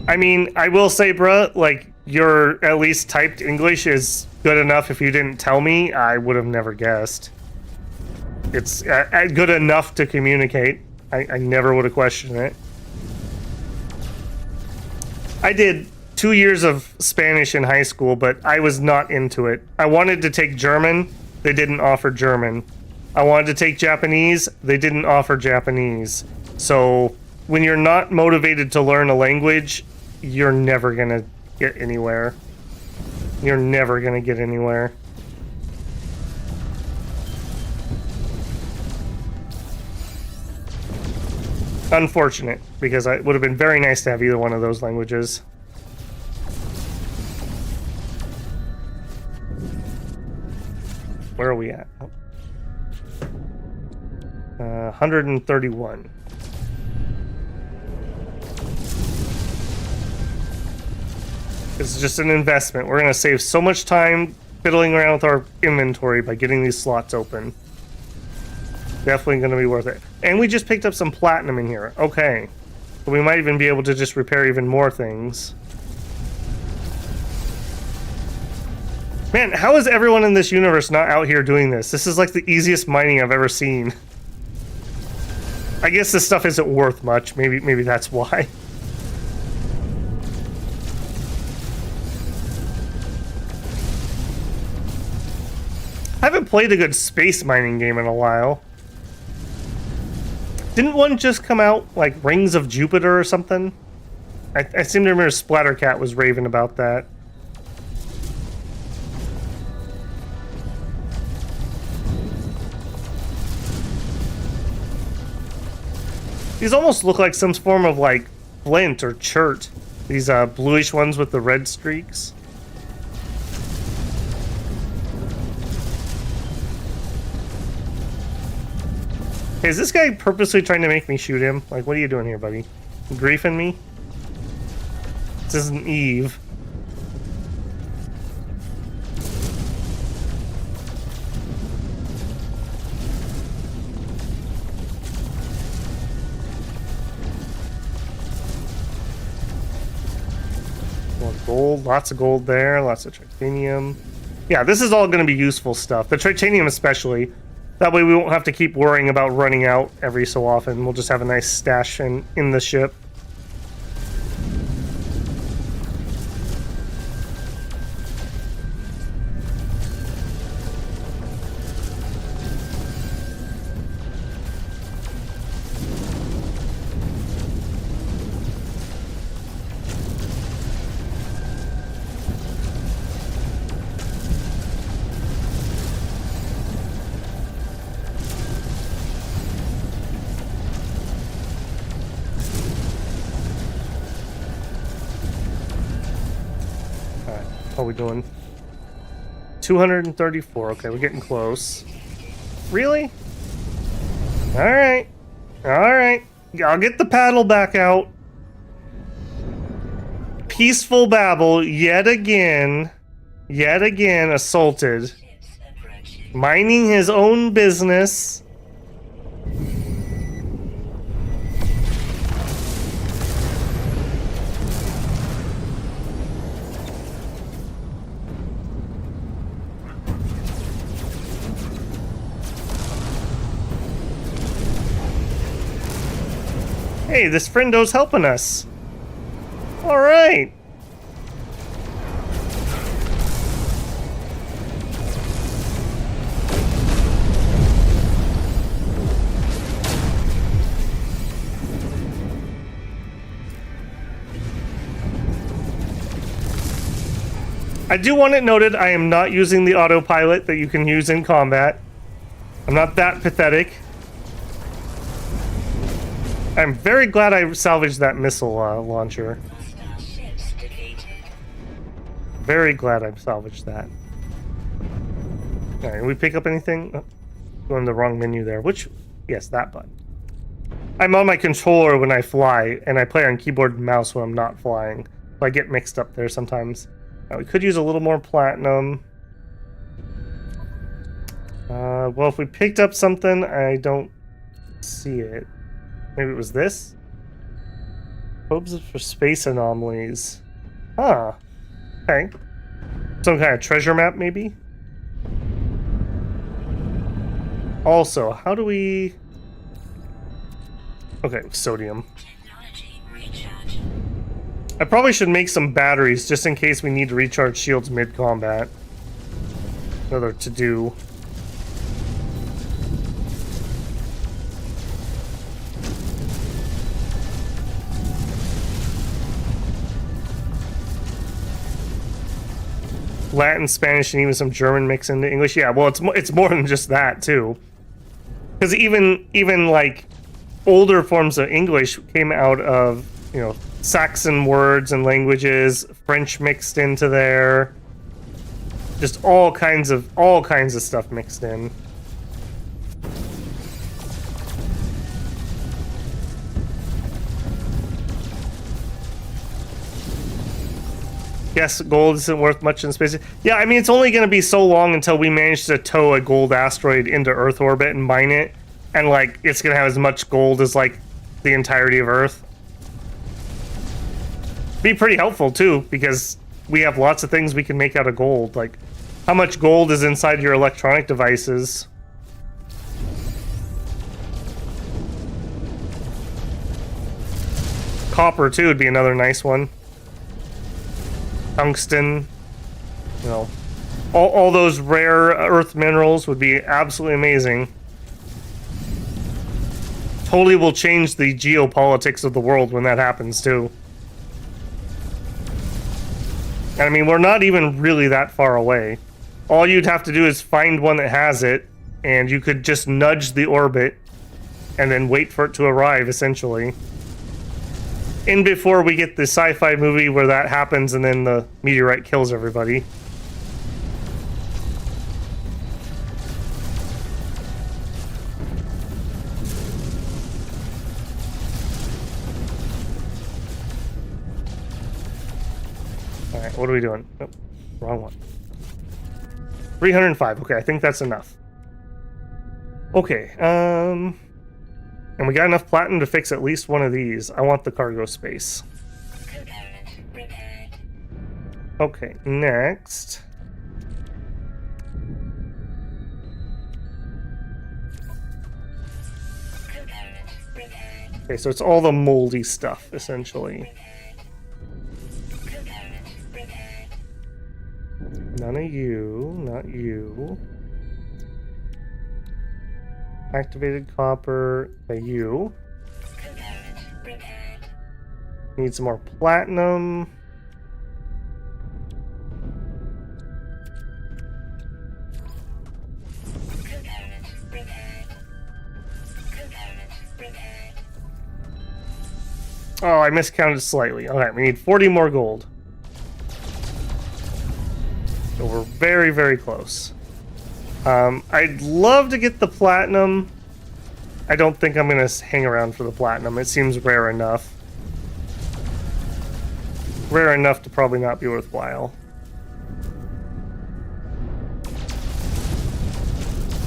I mean, I will say, bruh, like, your at least typed English is good enough. If you didn't tell me, I would have never guessed. It's good enough to communicate. I never would have questioned it. I did 2 years of Spanish in high school, but I was not into it. I wanted to take German. They didn't offer German. I wanted to take Japanese. They didn't offer Japanese. So when you're not motivated to learn a language, you're never gonna get anywhere. You're never gonna get anywhere. Unfortunate, because it would have been very nice to have either one of those languages. Where are we at? 131. It's just an investment. We're going to save so much time fiddling around with our inventory by getting these slots open. Definitely going to be worth it. And we just picked up some platinum in here. Okay. So we might even be able to just repair even more things. Man, how is everyone in this universe not out here doing this? This is like the easiest mining I've ever seen. I guess this stuff isn't worth much. Maybe that's why. I haven't played a good space mining game in a while. Didn't one just come out, like Rings of Jupiter or something? I seem to remember Splattercat was raving about that. These almost look like some form of like flint or chert. These bluish ones with the red streaks. Hey, is this guy purposely trying to make me shoot him? Like, what are you doing here, buddy? You griefing me? This isn't Eve. More gold, lots of gold there, lots of titanium. Yeah, this is all going to be useful stuff. The titanium especially. That way we won't have to keep worrying about running out every so often. We'll just have a nice stash in the ship. How are we doing? 234. Okay, we're getting close. Really? Alright. Alright. I'll get the paddle back out. Peaceful Babel, yet again assaulted. Minding his own business. Hey, this friendo's helping us. All right. I do want it noted, I am not using the autopilot that you can use in combat. I'm not that pathetic. I'm very glad I salvaged that missile launcher. Very glad I salvaged that. Alright, we pick up anything? Oh, going the wrong menu there. Which, yes, that button. I'm on my controller when I fly, and I play on keyboard and mouse when I'm not flying. So I get mixed up there sometimes. We could use a little more platinum. Well, if we picked up something, I don't see it. Maybe it was this? Probes for space anomalies. Huh. Okay. Some kind of treasure map, maybe? Also, how do we... Okay, sodium. I probably should make some batteries just in case we need to recharge shields mid-combat. Another to-do. Latin, Spanish, and even some German mix into English. Yeah, well, it's more than just that too, because even like older forms of English came out of, you know, Saxon words and languages, French mixed into there, just all kinds of stuff mixed in. Yes, gold isn't worth much in space. Yeah, I mean, it's only going to be so long until we manage to tow a gold asteroid into Earth orbit and mine it, and like it's going to have as much gold as like the entirety of Earth. Be pretty helpful too, because we have lots of things we can make out of gold. Like, how much gold is inside your electronic devices? Copper too would be another nice one. Tungsten, you know, all those rare earth minerals would be absolutely amazing. Totally will change the geopolitics of the world when that happens too. And I mean, we're not even really that far away. All you'd have to do is find one that has it, and you could just nudge the orbit and then wait for it to arrive, essentially. In before we get the sci-fi movie where that happens and then the meteorite kills everybody. Alright, what are we doing? Nope, wrong one. 305, okay, I think that's enough. Okay, and we got enough platinum to fix at least one of these. I want the cargo space. Okay, next. Okay, so it's all the moldy stuff, essentially. None of you, not you. Activated copper by you. Need some more platinum. Oh, I miscounted slightly. Alright, we need 40 more gold. So we're very, very close. I'd love to get the platinum. I don't think I'm going to hang around for the platinum. It seems rare enough. Rare enough to probably not be worthwhile.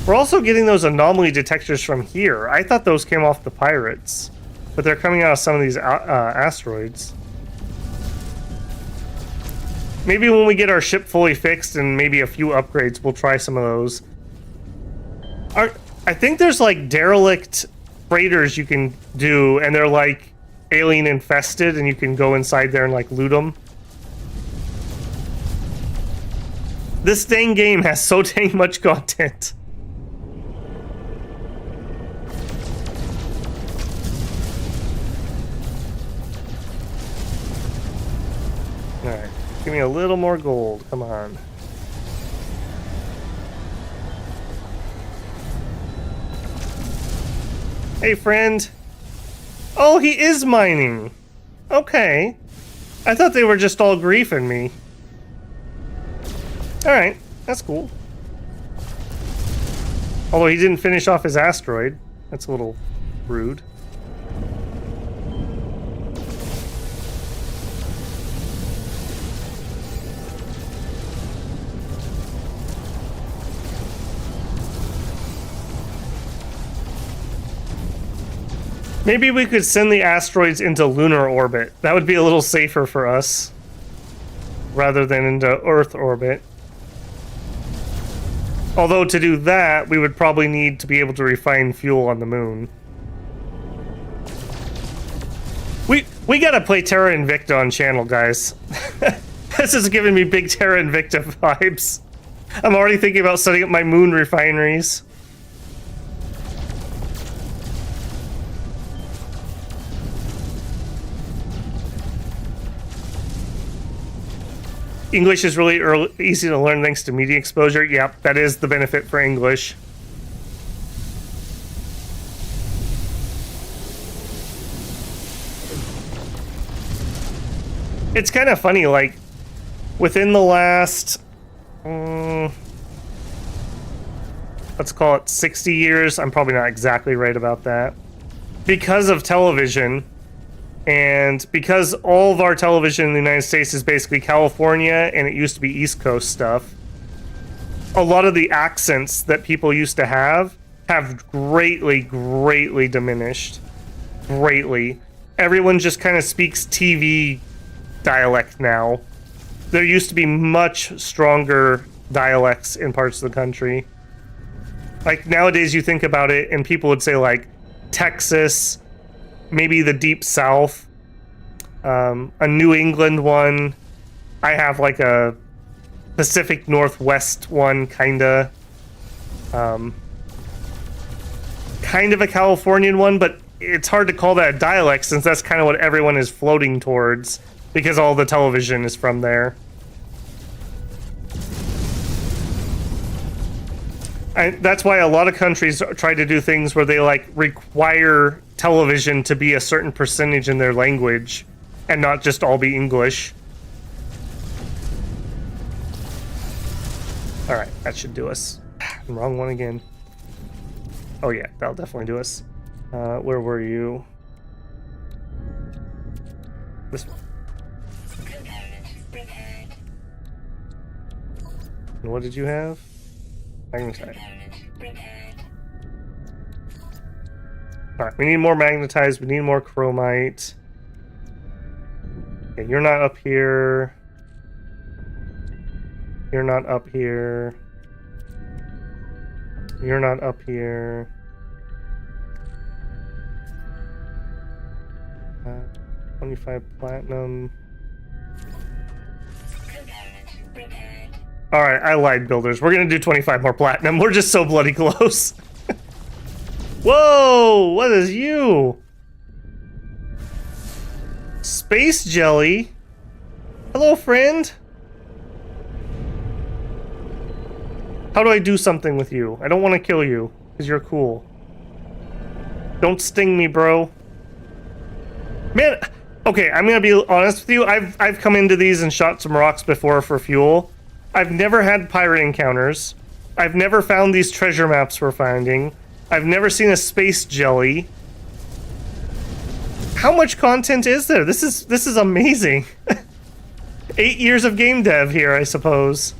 We're also getting those anomaly detectors from here. I thought those came off the pirates, but they're coming out of some of these asteroids. Maybe when we get our ship fully fixed and maybe a few upgrades, we'll try some of those. I think there's like derelict freighters you can do, and they're like alien infested, and you can go inside there and like loot them. This dang game has so dang much content. Alright, give me a little more gold, come on. Hey, friend. Oh, he is mining. Okay. I thought they were just all griefing me. Alright, that's cool. Although he didn't finish off his asteroid. That's a little rude. Maybe we could send the asteroids into lunar orbit. That would be a little safer for us. Rather than into Earth orbit. Although to do that, we would probably need to be able to refine fuel on the moon. We gotta play Terra Invicta on channel, guys. This is giving me big Terra Invicta vibes. I'm already thinking about setting up my moon refineries. English is really easy to learn thanks to media exposure. Yep, that is the benefit for English. It's kind of funny, like, within the last, let's call it 60 years, I'm probably not exactly right about that, because of television, and because all of our television in the United States is basically California, and it used to be East Coast stuff, a lot of the accents that people used to have greatly, greatly diminished. Greatly. Everyone just kind of speaks TV dialect now. There used to be much stronger dialects in parts of the country. Like, nowadays you think about it, and people would say, like, Texas, maybe the Deep South, a New England one. I have like a Pacific Northwest one, kinda. Kind of a Californian one, but it's hard to call that a dialect since that's kind of what everyone is floating towards because all the television is from there. That's why a lot of countries try to do things where they like require television to be a certain percentage in their language and not just all be English. Alright, that should do us. Wrong one again. Oh yeah, that'll definitely do us. Where were you? This one. And what did you have? Magnetite. Alright, we need more magnetized, we need more chromite. Okay, you're not up here. You're not up here. You're not up here. 25 platinum. Alright, I lied, builders. We're gonna do 25 more platinum. We're just so bloody close. Whoa! What is you? Space jelly? Hello, friend? How do I do something with you? I don't want to kill you, because you're cool. Don't sting me, bro. Man, okay, I'm gonna be honest with you. I've come into these and shot some rocks before for fuel. I've never had pirate encounters. I've never found these treasure maps we're finding. I've never seen a space jelly. How much content is there? This is amazing. 8 years of game dev here, I suppose.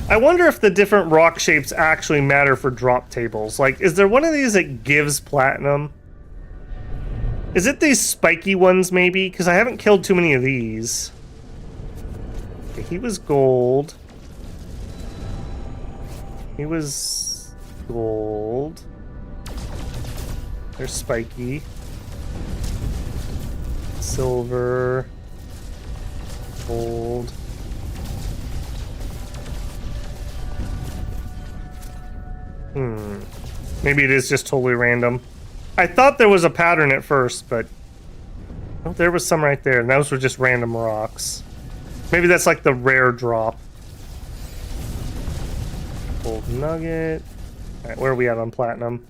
I wonder if the different rock shapes actually matter for drop tables. Like, is there one of these that gives platinum? Is it these spiky ones, maybe? Because I haven't killed too many of these. Okay, he was gold. He was gold. There's spiky. Silver. Gold. Maybe it is just totally random. I thought there was a pattern at first, but oh, there was some right there, and those were just random rocks. Maybe that's like the rare drop. Gold nugget. Alright, where are we at on platinum?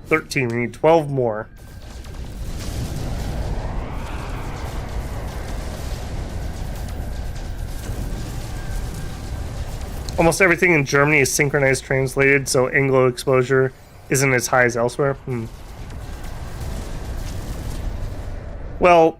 13. We need 12 more. Almost everything in Germany is synchronized translated, so Anglo exposure isn't as high as elsewhere. Well,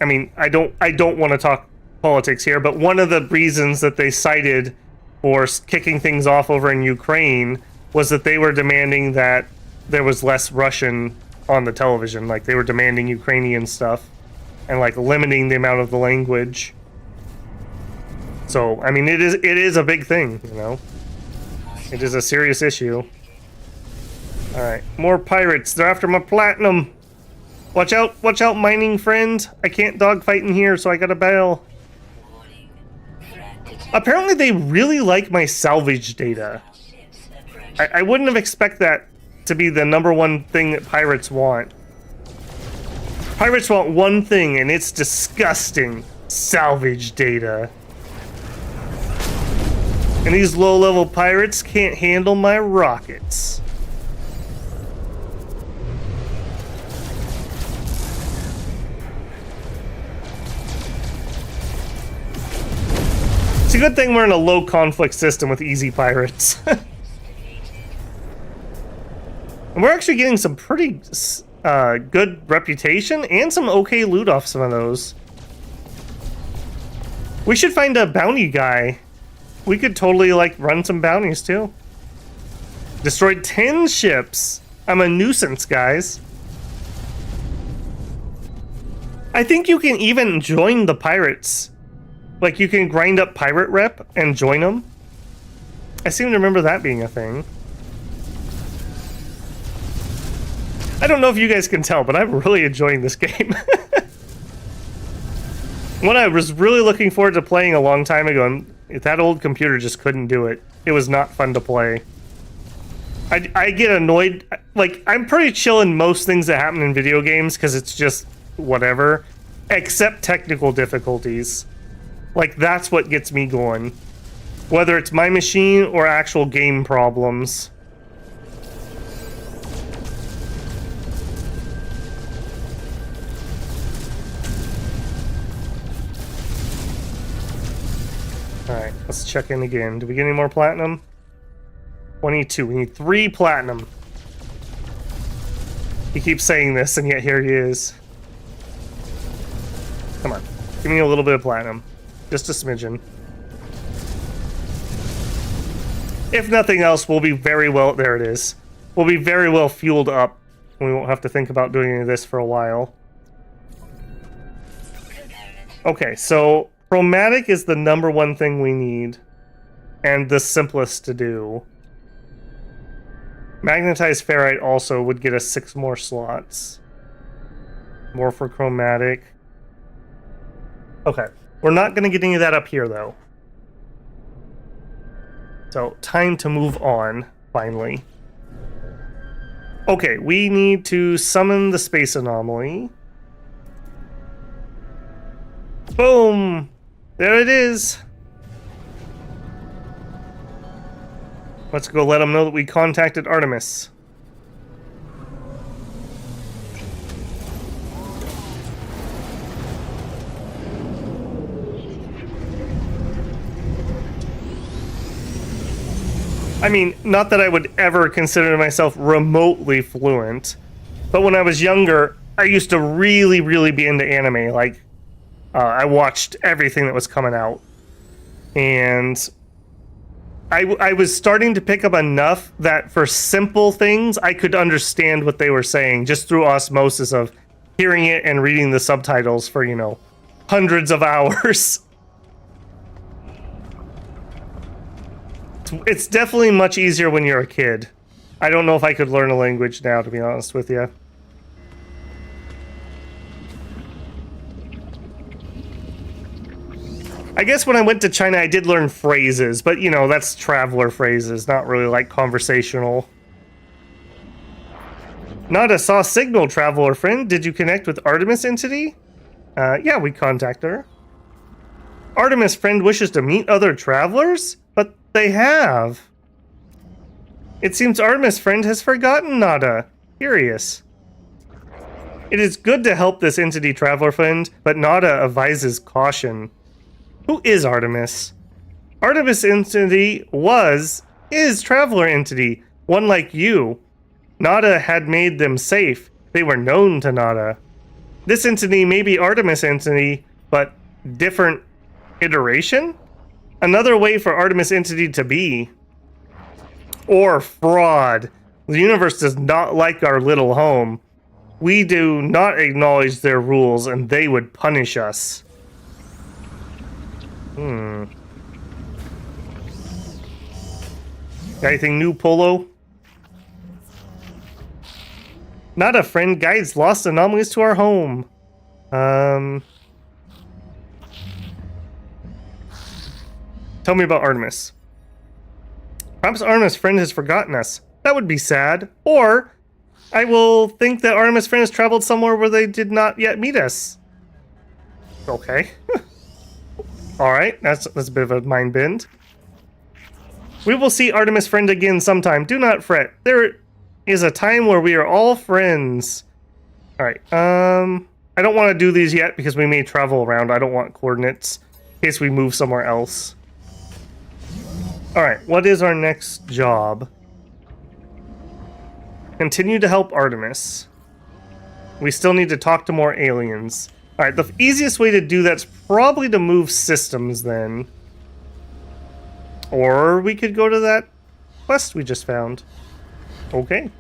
I mean, I don't want to talk politics here, but one of the reasons that they cited for kicking things off over in Ukraine was that they were demanding that there was less Russian on the television. Like, they were demanding Ukrainian stuff and like limiting the amount of the language. So, I mean, it is a big thing, you know? It is a serious issue. Alright, more pirates. They're after my platinum. Watch out, mining friend. I can't dogfight in here, so I gotta bail. Apparently they really like my salvage data. I wouldn't have expected that to be the #1 thing that pirates want. Pirates want one thing, and it's disgusting. Salvage data. And these low-level pirates can't handle my rockets. It's a good thing we're in a low-conflict system with easy pirates. And we're actually getting some pretty good reputation and some okay loot off some of those. We should find a bounty guy. We could totally, like, run some bounties, too. Destroyed 10 ships. I'm a nuisance, guys. I think you can even join the pirates. Like, you can grind up pirate rep and join them. I seem to remember that being a thing. I don't know if you guys can tell, but I'm really enjoying this game. One I was really looking forward to playing a long time ago, and that old computer just couldn't do it. It was not fun to play. I get annoyed. Like, I'm pretty chill in most things that happen in video games because it's just whatever, except technical difficulties. Like, that's what gets me going. Whether it's my machine or actual game problems. Alright, let's check in again. Do we get any more platinum? 22. We need 3 platinum. He keeps saying this, and yet here he is. Come on. Give me a little bit of platinum. Just a smidgen. If nothing else, we'll be very well... There it is. We'll be very well fueled up. We won't have to think about doing any of this for a while. Okay, so... Chromatic is the #1 thing we need. And the simplest to do. Magnetized ferrite also would get us 6 more slots. More for chromatic. Okay. We're not going to get any of that up here, though. So, time to move on, finally. Okay, we need to summon the space anomaly. Boom! There it is! Let's go let them know that we contacted Artemis. I mean, not that I would ever consider myself remotely fluent, but when I was younger, I used to really, really be into anime. Like, I watched everything that was coming out. And I was starting to pick up enough that for simple things, I could understand what they were saying just through osmosis of hearing it and reading the subtitles for, you know, hundreds of hours. It's definitely much easier when you're a kid. I don't know if I could learn a language now, to be honest with you. I guess when I went to China, I did learn phrases, but you know, that's traveler phrases, not really like conversational. Not a saw signal, traveler friend. Did you connect with Artemis entity? Yeah, we contacted her. Artemis friend wishes to meet other travelers? But they have. It seems Artemis friend has forgotten Nada. Curious. It is good to help this entity, traveler friend, but Nada advises caution. Who is Artemis? Artemis entity is traveler entity, one like you. Nada had made them safe. They were known to Nada. This entity may be Artemis entity, but different iteration? Another way for Artemis entity to be. Or fraud. The universe does not like our little home. We do not acknowledge their rules and they would punish us. Got anything new, Polo? Not a friend guides lost anomalies to our home. Tell me about Artemis. Perhaps Artemis' friend has forgotten us. That would be sad. Or I will think that Artemis' friend has traveled somewhere where they did not yet meet us. Okay. Alright, that's a bit of a mind bend. We will see Artemis' friend again sometime. Do not fret. There is a time where we are all friends. Alright, I don't want to do these yet because we may travel around. I don't want coordinates in case we move somewhere else. Alright, what is our next job? Continue to help Artemis. We still need to talk to more aliens. Alright, the easiest way to do that's probably to move systems then. Or we could go to that quest we just found. Okay.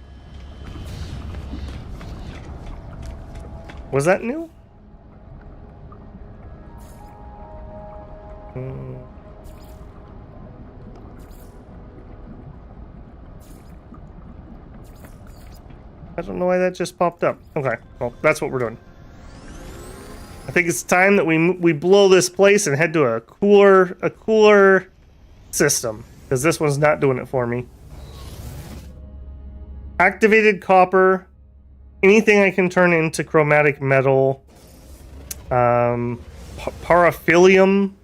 Was that new? I don't know why that just popped up. Okay, well, that's what we're doing. I think it's time that we blow this place and head to a cooler system, because this one's not doing it for me. Activated copper, anything I can turn into chromatic metal, paraphilium.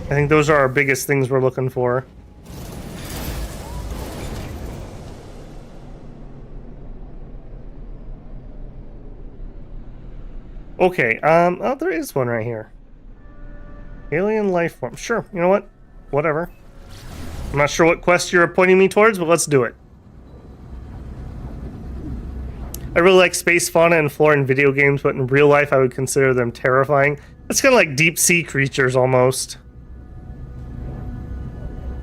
I think those are our biggest things we're looking for. Okay, oh, there is one right here. Alien life form. Sure, you know what? Whatever. I'm not sure what quest you're pointing me towards, but let's do it. I really like space fauna and flora in video games, but in real life I would consider them terrifying. It's kind of like deep sea creatures almost.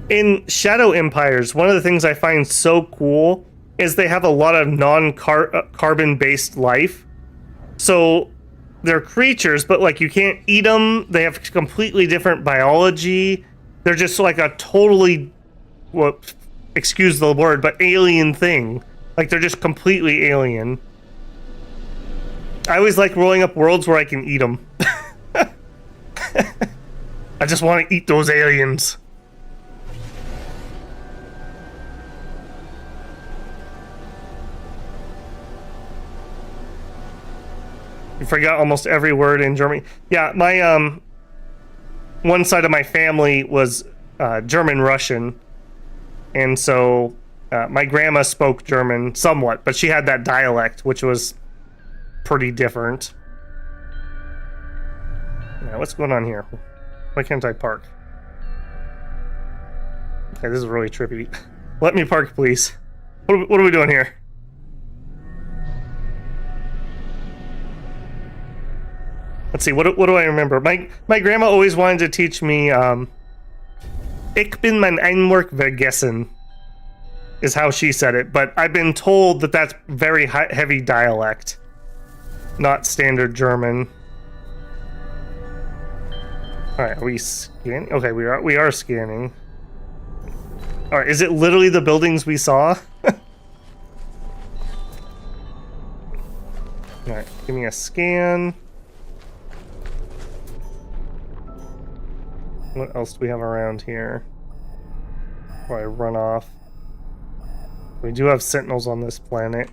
In Shadow Empires, one of the things I find so cool is they have a lot of non-carbon based life. So they're creatures, but like you can't eat them. They have completely different biology. They're just like a totally, well, excuse the word, but alien thing. Like they're just completely alien. I always like rolling up worlds where I can eat them. I just want to eat those aliens. You forgot almost every word in German. Yeah, my one side of my family was German Russian, and so my grandma spoke German somewhat, but she had that dialect, which was pretty different. Now, what's going on here? Why can't I park? Okay, this is really trippy. Let me park, please. What are we doing here? Let's see, what do I remember? My grandma always wanted to teach me, Ich bin mein Einwerk vergessen, is how she said it, but I've been told that that's very heavy dialect, not standard German. Alright, are we scanning? Okay, we are scanning. Alright, is it literally the buildings we saw? Alright, give me a scan. What else do we have around here? Before I run off. We do have sentinels on this planet.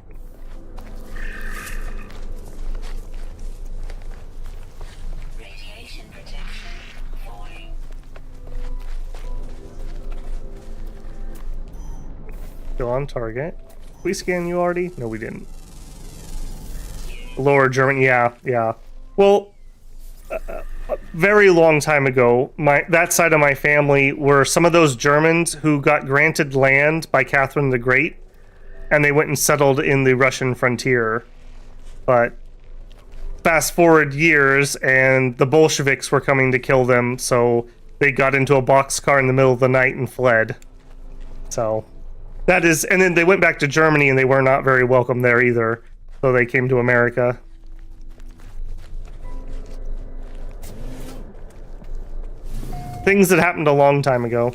Radiation protection falling. Still on target. We scanned you already? No, we didn't. Lower German, yeah. Well, a very long time ago, that side of my family were some of those Germans who got granted land by Catherine the Great, and they went and settled in the Russian frontier. But fast forward years, and the Bolsheviks were coming to kill them, so they got into a boxcar in the middle of the night and fled. So that is, and then they went back to Germany, and they were not very welcome there either. So they came to America. Things that happened a long time ago.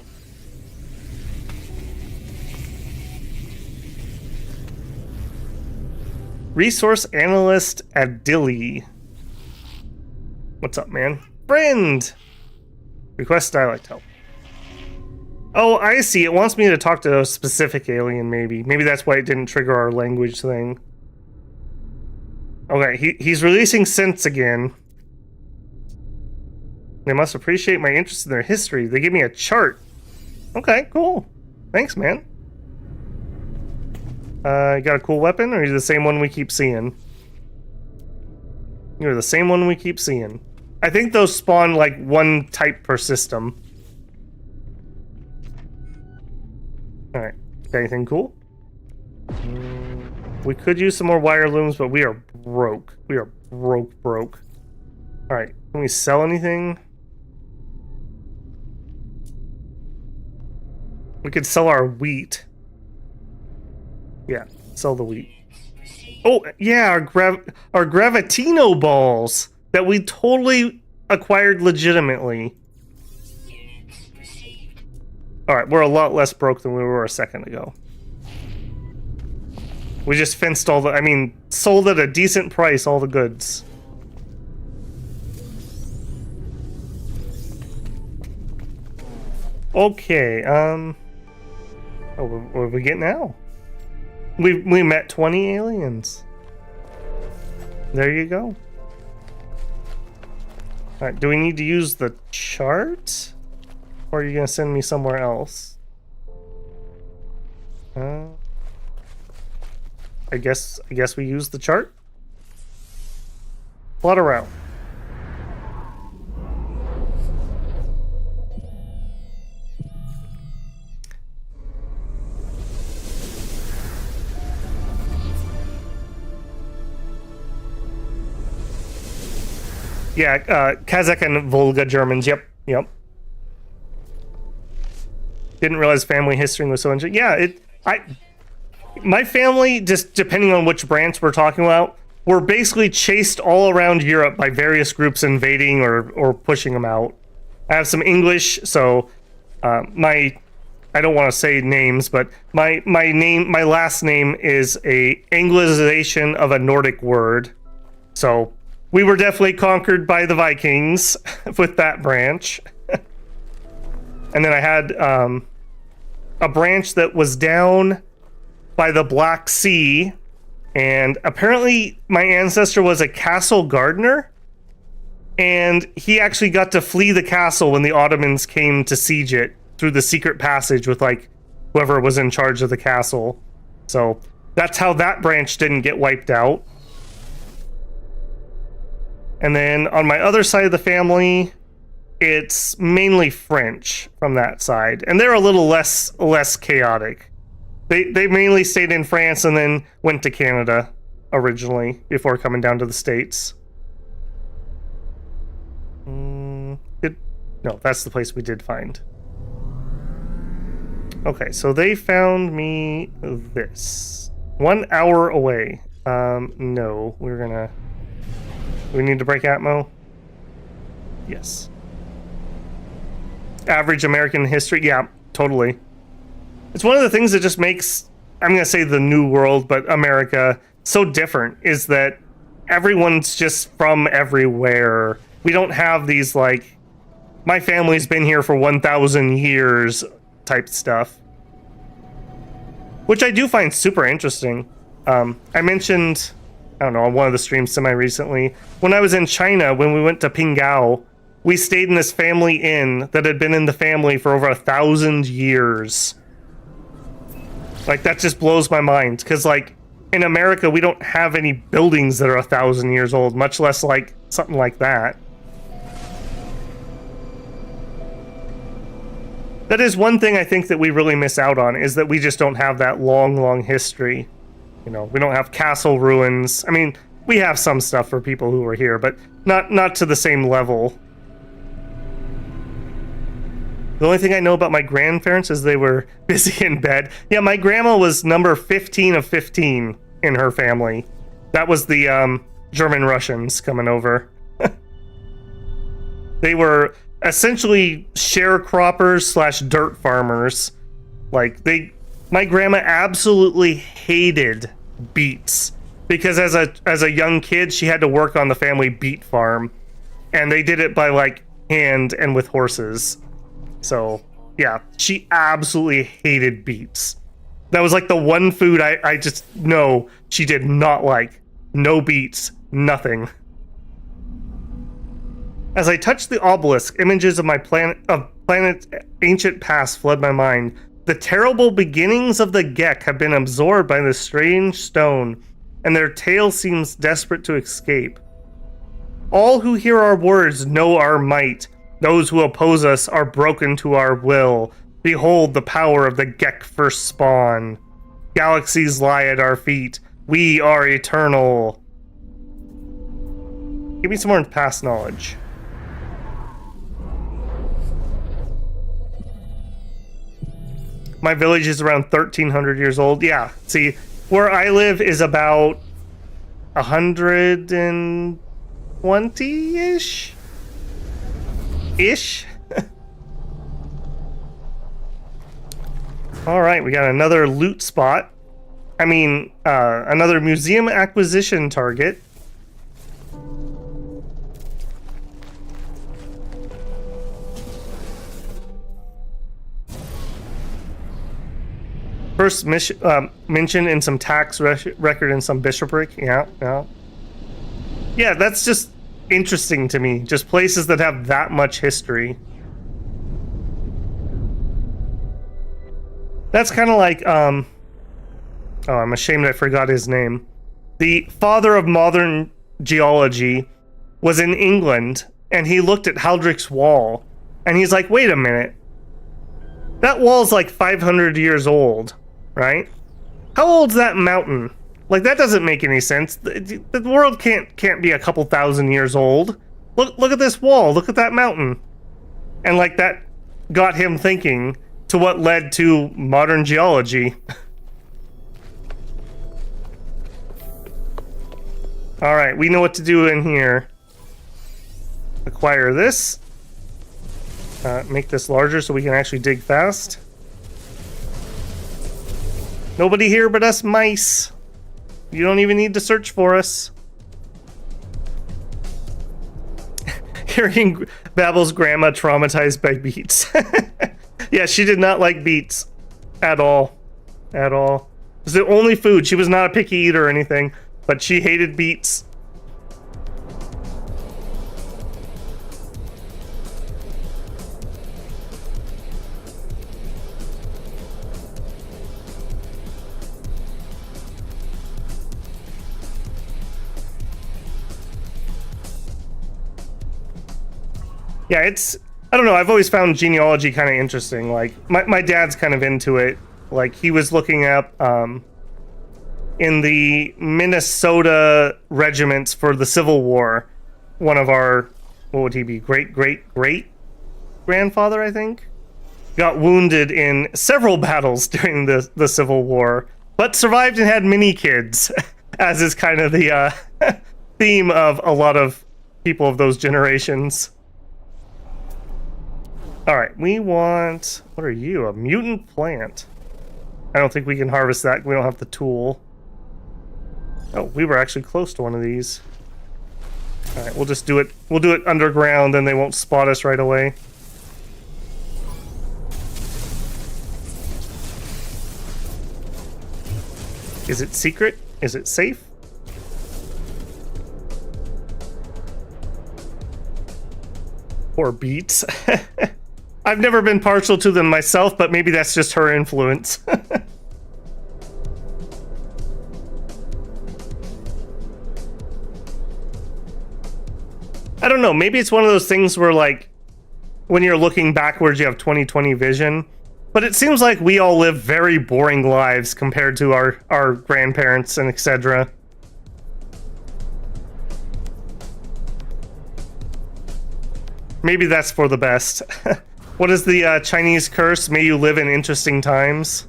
Resource analyst Adili. What's up, man? Friend! Request dialect help. Oh, I see. It wants me to talk to a specific alien, maybe. Maybe that's why it didn't trigger our language thing. Okay, he's releasing synths again. They must appreciate my interest in their history. They give me a chart. Okay, cool. Thanks, man. You got a cool weapon, or are you the same one we keep seeing? You're the same one we keep seeing. I think those spawn like one type per system. Alright. Got anything cool? We could use some more wire looms, but we are broke. We are broke. Alright, can we sell anything? We could sell our wheat. Yeah, sell the wheat. Oh, yeah, our Gravitino balls that we totally acquired legitimately. Alright, we're a lot less broke than we were a second ago. We just fenced all the, sold at a decent price all the goods. Okay, oh, what do we get now? We met 20 aliens. There you go. Alright, do we need to use the chart? Or are you gonna send me somewhere else? I guess we use the chart. Plot a route. Yeah, Kazakh and Volga Germans. Yep. Didn't realize family history was so interesting. Yeah, my family, just depending on which branch we're talking about, were basically chased all around Europe by various groups invading or pushing them out. I have some English, so I don't want to say names, but my last name is a Anglicization of a Nordic word. So we were definitely conquered by the Vikings with that branch. And then I had a branch that was down by the Black Sea, and apparently my ancestor was a castle gardener, and he actually got to flee the castle when the Ottomans came to siege it through the secret passage with like whoever was in charge of the castle. So that's how that branch didn't get wiped out. And then on my other side of the family, it's mainly French from that side, and they're a little less chaotic. They mainly stayed in France and then went to Canada originally before coming down to the States. No, that's the place we did find. Okay, so they found me this. 1 hour away. No, we need to break Atmo? Yes. Average American history? Yeah, totally. It's one of the things that just makes, I'm going to say the New World, but America so different, is that everyone's just from everywhere. We don't have these, like, my family's been here for 1,000 years type stuff. Which I do find super interesting. I mentioned, I don't know, on one of the streams semi-recently, when I was in China, when we went to Pingao, we stayed in this family inn that had been in the family for over 1,000 years. Like, that just blows my mind, because, like, in America, we don't have any buildings that are 1,000 years old, much less, like, something like that. That is one thing I think that we really miss out on, is that we just don't have that long history. You know, we don't have castle ruins. I mean, we have some stuff for people who were here, but not to the same level. The only thing I know about my grandparents is they were busy in bed. Yeah, my grandma was number 15 of 15 in her family. That was the German Russians coming over. They were essentially sharecroppers / dirt farmers. Like, my grandma absolutely hated beets because as a young kid she had to work on the family beet farm, and they did it by, like, hand and with horses. So yeah, she absolutely hated beets. That was like the one food I just know she did not like. No beets, nothing. As I touched the obelisk, images of my planet's ancient past flood my mind. The terrible beginnings of the Gek have been absorbed by this strange stone, and their tale seems desperate to escape. All who hear our words know our might. Those who oppose us are broken to our will. Behold the power of the Gek first spawn. Galaxies lie at our feet. We are eternal. Give me some more past knowledge. My village is around 1,300 years old. Yeah, see, where I live is about 120-ish? All right, we got another loot spot. I mean, another museum acquisition target. First mention in some tax record and some bishopric. Yeah. Yeah, that's just interesting to me. Just places that have that much history. That's kind of like, oh, I'm ashamed I forgot his name. The father of modern geology was in England, and he looked at Haldrich's wall, and he's like, wait a minute. That wall's like 500 years old, right? How old's that mountain? Like, that doesn't make any sense. The world can't be a couple thousand years old. Look at this wall. Look at that mountain. And, like, that got him thinking, to what led to modern geology. Alright, we know what to do in here. Acquire this. Make this larger so we can actually dig fast. Nobody here but us mice. You don't even need to search for us. Hearing Babel's grandma traumatized by beets. Yeah, she did not like beets. At all. At all. It was the only food. She was not a picky eater or anything, but she hated beets. Yeah, I don't know. I've always found genealogy kind of interesting. Like my dad's kind of into it. Like he was looking up in the Minnesota regiments for the Civil War. One of our, what would he be? Great grandfather, I think, got wounded in several battles during the Civil War, but survived and had many kids, as is kind of the theme of a lot of people of those generations. Alright, we want... What are you? A mutant plant. I don't think we can harvest that. We don't have the tool. Oh, we were actually close to one of these. Alright, we'll just do it. We'll do it underground, then they won't spot us right away. Is it secret? Is it safe? Or beets. I've never been partial to them myself, but maybe that's just her influence. I don't know, maybe it's one of those things where, like, when you're looking backwards, you have 20/20 vision. But it seems like we all live very boring lives compared to our grandparents and etc. Maybe that's for the best. What is the Chinese curse? May you live in interesting times.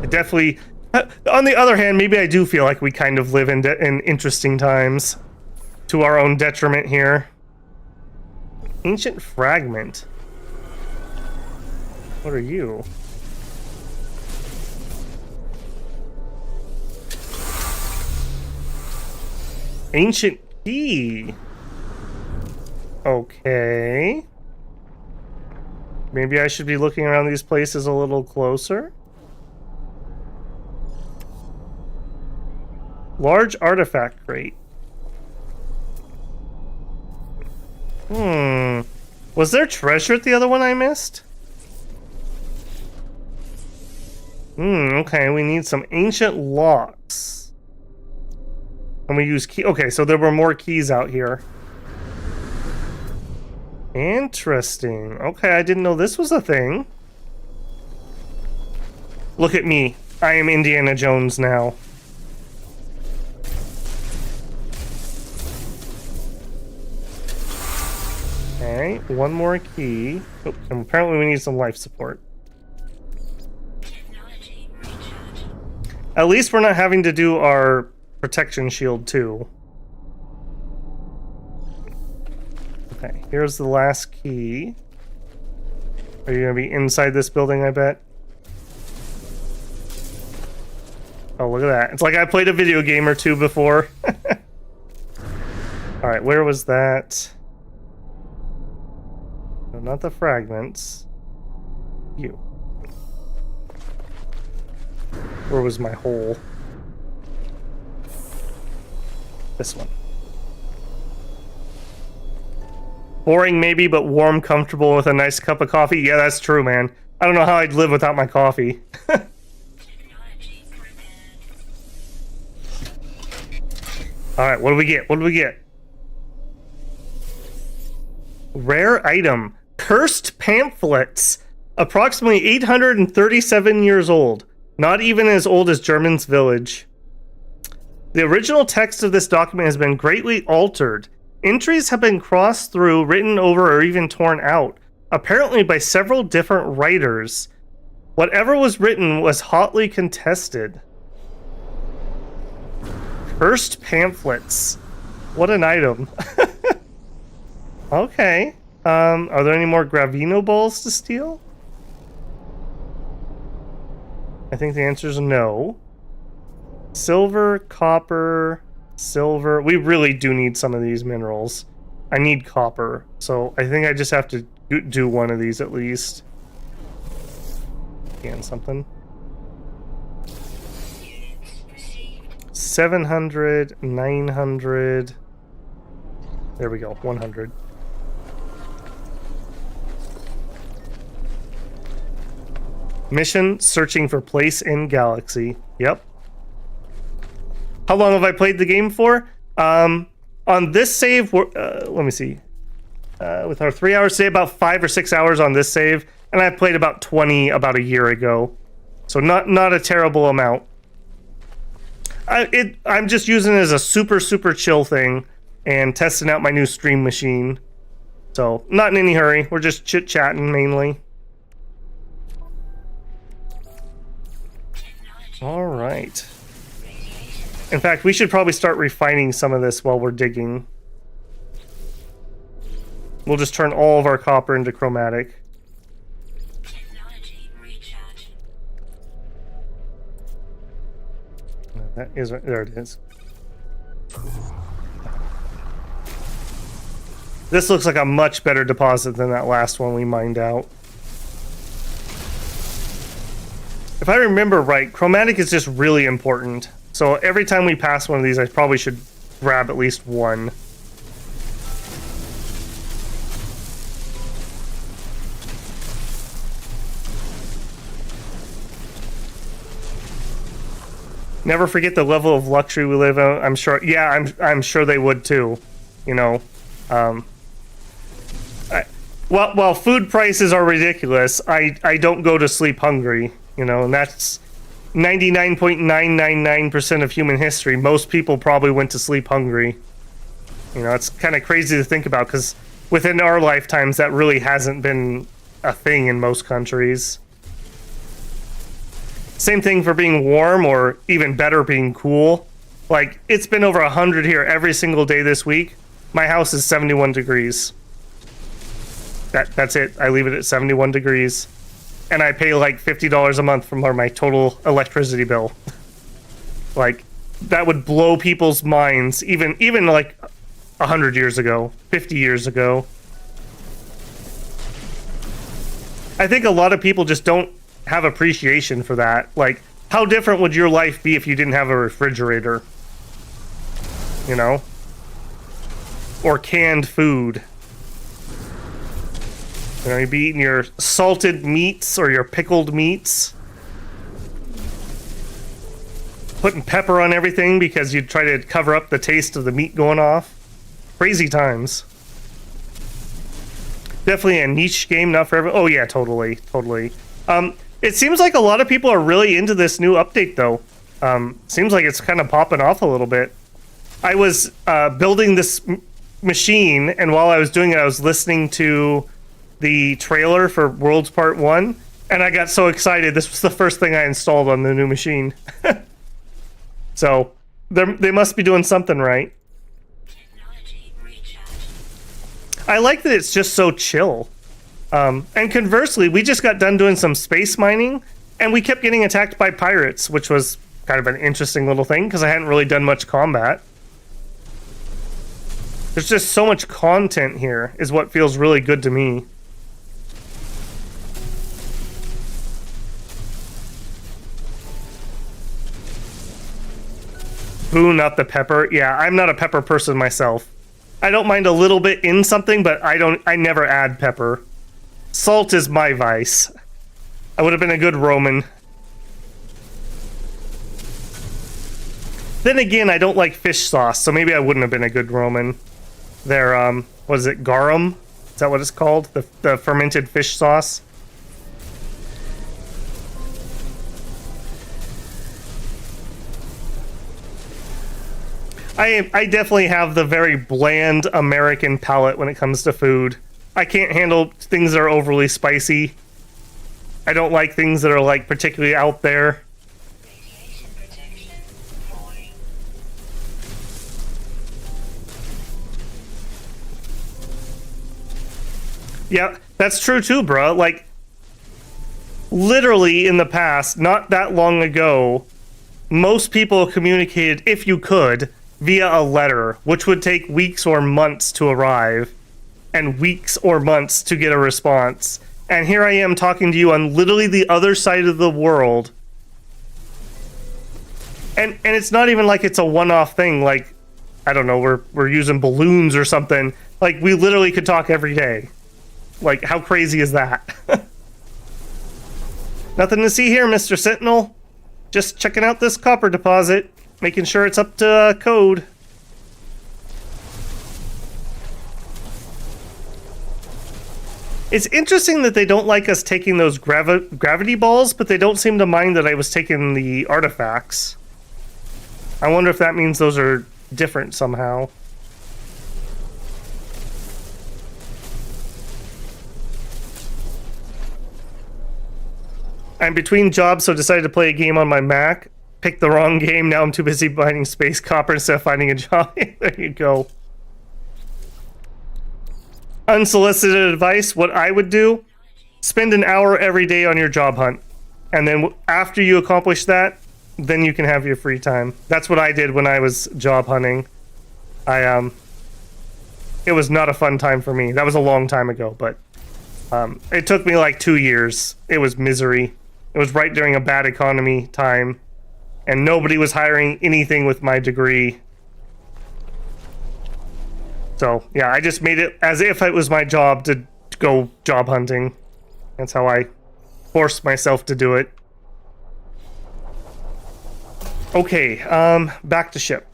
I definitely... on the other hand, maybe I do feel like we kind of live in interesting times. To our own detriment here. Ancient fragment. What are you? Ancient key. Okay. Maybe I should be looking around these places a little closer. Large artifact crate. Was there treasure at the other one I missed? Okay, we need some ancient locks. And we use key. Okay, so there were more keys out here. Interesting. Okay, I didn't know this was a thing. Look at me. I am Indiana Jones now. Okay, one more key. Oh, and apparently we need some life support. At least we're not having to do our protection shield too. Okay, here's the last key. Are you gonna be inside this building, I bet? Oh, look at that. It's like I played a video game or two before. Alright, where was that? No, not the fragments. You. Where was my hole? This one. Boring maybe, but warm, comfortable with a nice cup of coffee. Yeah, that's true, man. I don't know how I'd live without my coffee. Alright, what do we get? What do we get? Rare item. Cursed pamphlets. Approximately 837 years old. Not even as old as German's village. The original text of this document has been greatly altered. Entries have been crossed through, written over, or even torn out. Apparently by several different writers. Whatever was written was hotly contested. Cursed pamphlets. What an item. Okay. Are there any more Gravino balls to steal? I think the answer is no. Silver, copper, silver. We really do need some of these minerals. I need copper, so I think I just have to do one of these at least. Scan something. 700, 900. There we go, 100. Mission, searching for place in galaxy. Yep. How long have I played the game for? On this save, let me see. with our 3 hours today, about 5 or 6 hours on this save, and I played about 20 about a year ago. So not a terrible amount. I'm just using it as a super chill thing and testing out my new stream machine. So not in any hurry. We're just chit-chatting mainly. All right. In fact, we should probably start refining some of this while we're digging. We'll just turn all of our copper into chromatic. Technology recharge. That is, there it is. This looks like a much better deposit than that last one we mined out. If I remember right, chromatic is just really important. So every time we pass one of these, I probably should grab at least one. Never forget the level of luxury we live in. I'm sure. Yeah, I'm sure they would too. You know, while food prices are ridiculous, I don't go to sleep hungry. You know, and that's 99.999% of human history. Most people probably went to sleep hungry. You know, it's kind of crazy to think about because within our lifetimes, that really hasn't been a thing in most countries. Same thing for being warm, or even better, being cool. Like, it's been over 100 here every single day this week. My house is 71 degrees. That's it. I leave it at 71 degrees. And I pay like $50 a month for my total electricity bill. Like, that would blow people's minds, even like 100 years ago, 50 years ago. I think a lot of people just don't have appreciation for that. Like, how different would your life be if you didn't have a refrigerator? You know? Or canned food. You know, you'd be eating your salted meats or your pickled meats. Putting pepper on everything because you'd try to cover up the taste of the meat going off. Crazy times. Definitely a niche game, not for everyone. Oh yeah, totally. It seems like a lot of people are really into this new update though. Seems like it's kind of popping off a little bit. I was building this machine, and while I was doing it, I was listening to the trailer for Worlds Part 1, and I got so excited. This was the first thing I installed on the new machine. So they must be doing something right. Technology recharge. I like that it's just so chill. And conversely, we just got done doing some space mining, and we kept getting attacked by pirates, which was kind of an interesting little thing because I hadn't really done much combat. There's just so much content here is what feels really good to me. Boo, not the pepper. Yeah, I'm not a pepper person myself. I don't mind a little bit in something, but I never add pepper. Salt is my vice. I would have been a good Roman. Then again, I don't like fish sauce, so maybe I wouldn't have been a good Roman. They're, what is it, garum? Is that what it's called? The fermented fish sauce? I definitely have the very bland American palate when it comes to food. I can't handle things that are overly spicy. I don't like things that are like particularly out there. Radiation protection falling. Yeah, that's true too, bro. Like, literally in the past, not that long ago, most people communicated, if you could, via a letter, which would take weeks or months to arrive, and weeks or months to get a response. And here I am talking to you on literally the other side of the world. And it's not even like it's a one-off thing, like, I don't know, we're using balloons or something. Like, we literally could talk every day. Like, how crazy is that? Nothing to see here, Mr. Sentinel. Just checking out this copper deposit. Making sure it's up to code. It's interesting that they don't like us taking those gravity balls, but they don't seem to mind that I was taking the artifacts. I wonder if that means those are different somehow. I'm between jobs, so decided to play a game on my Mac. Picked the wrong game. Now I'm too busy finding space copper instead of finding a job. There you go. Unsolicited advice, what I would do, spend an hour every day on your job hunt. And then after you accomplish that, then you can have your free time. That's what I did when I was job hunting. It was not a fun time for me. That was a long time ago, but it took me like 2 years. It was misery. It was right during a bad economy time, and nobody was hiring anything with my degree. So, yeah, I just made it as if it was my job to go job hunting. That's how I forced myself to do it. Okay, back to ship.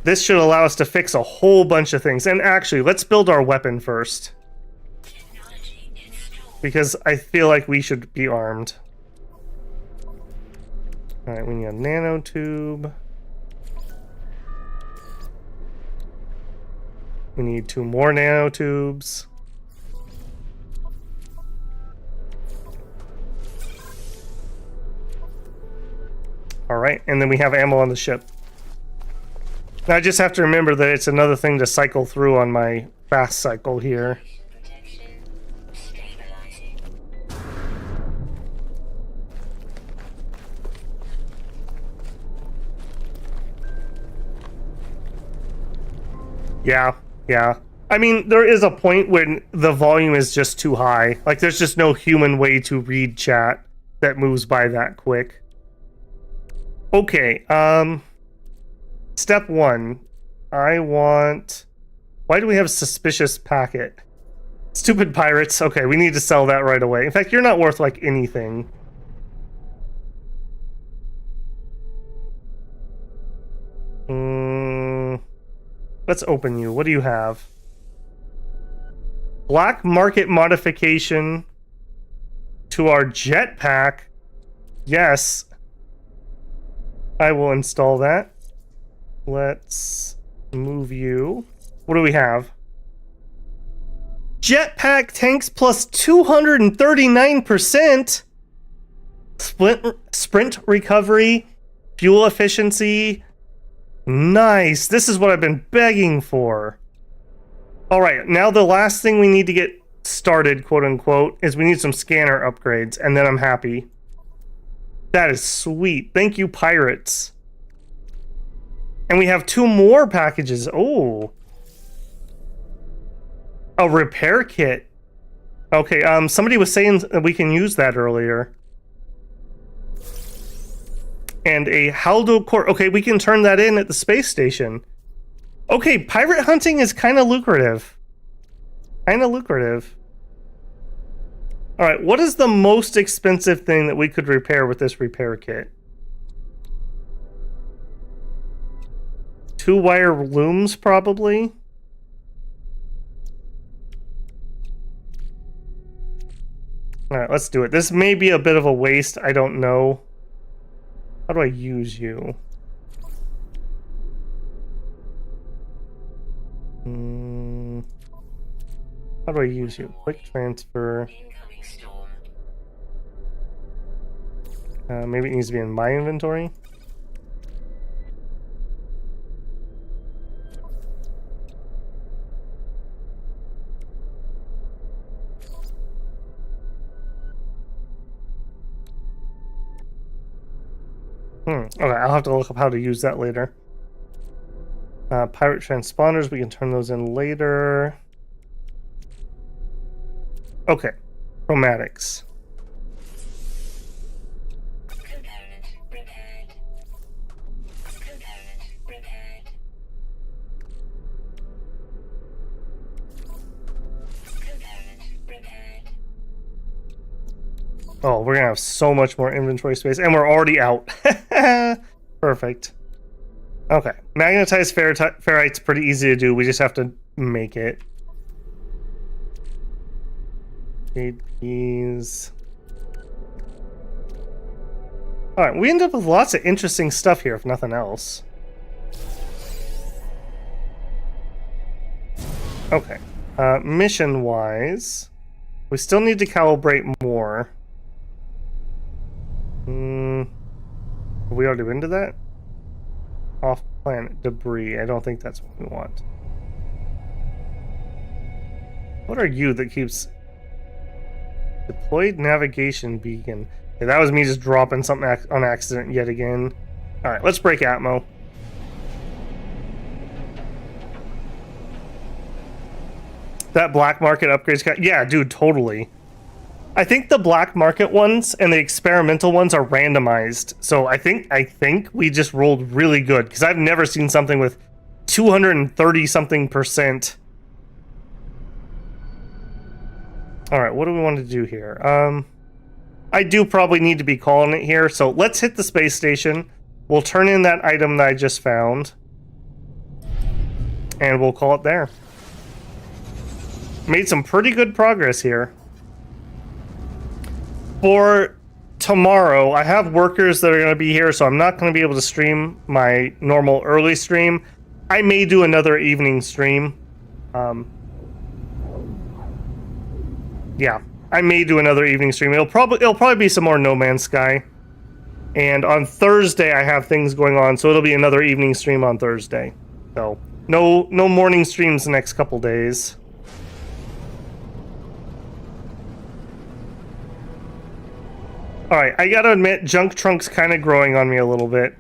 This should allow us to fix a whole bunch of things. And actually, let's build our weapon first. Because I feel like we should be armed. Alright, we need a nanotube. We need 2 more nanotubes. Alright, and then we have ammo on the ship. Now I just have to remember that it's another thing to cycle through on my fast cycle here. Yeah. I mean, there is a point when the volume is just too high. Like, there's just no human way to read chat that moves by that quick. Okay, step 1. I want... Why do we have suspicious packet? Stupid pirates. Okay, we need to sell that right away. In fact, you're not worth, like, anything. Let's open you. What do you have? Black market modification to our jetpack. Yes. I will install that. Let's move you. What do we have? Jetpack tanks plus 239%. Sprint recovery. Fuel efficiency. Nice. This is what I've been begging for. All right. Now the last thing we need to get started, quote unquote, is we need some scanner upgrades, and then I'm happy. That is sweet. Thank you, pirates. And we have 2 more packages. Oh. A repair kit. Okay, somebody was saying that we can use that earlier. And a Haldo core. Okay, we can turn that in at the space station. Okay, pirate hunting is kind of lucrative. Alright, what is the most expensive thing that we could repair with this repair kit? 2 wire looms, probably? Alright, let's do it. This may be a bit of a waste, I don't know. How do I use you? How do I use you? Quick transfer. Maybe it needs to be in my inventory. Okay, I'll have to look up how to use that later. Pirate transponders, we can turn those in later. Okay, chromatics. Oh, we're gonna have so much more inventory space, and we're already out. Perfect. Okay, magnetized ferrite's pretty easy to do. We just have to make it. Trade keys. Alright, we end up with lots of interesting stuff here, if nothing else. Okay. Mission-wise, we still need to calibrate more. Are we already into that? Off-planet debris. I don't think that's what we want. What are you that keeps... Deployed navigation beacon. Okay, that was me just dropping something on accident yet again. Alright, let's break Atmo. That black market upgrades... Yeah, dude, totally. I think the black market ones and the experimental ones are randomized. So I think we just rolled really good. Because I've never seen something with 230-something%. Alright, what do we want to do here? I do probably need to be calling it here. So let's hit the space station. We'll turn in that item that I just found. And we'll call it there. Made some pretty good progress here. For tomorrow, I have workers that are going to be here, so I'm not going to be able to stream my normal early stream. I may do another evening stream. Yeah, I may do another evening stream. It'll probably be some more No Man's Sky. And on Thursday, I have things going on, so it'll be another evening stream on Thursday. So no morning streams the next couple days. Alright, I gotta admit, Junk Trunk's kind of growing on me a little bit.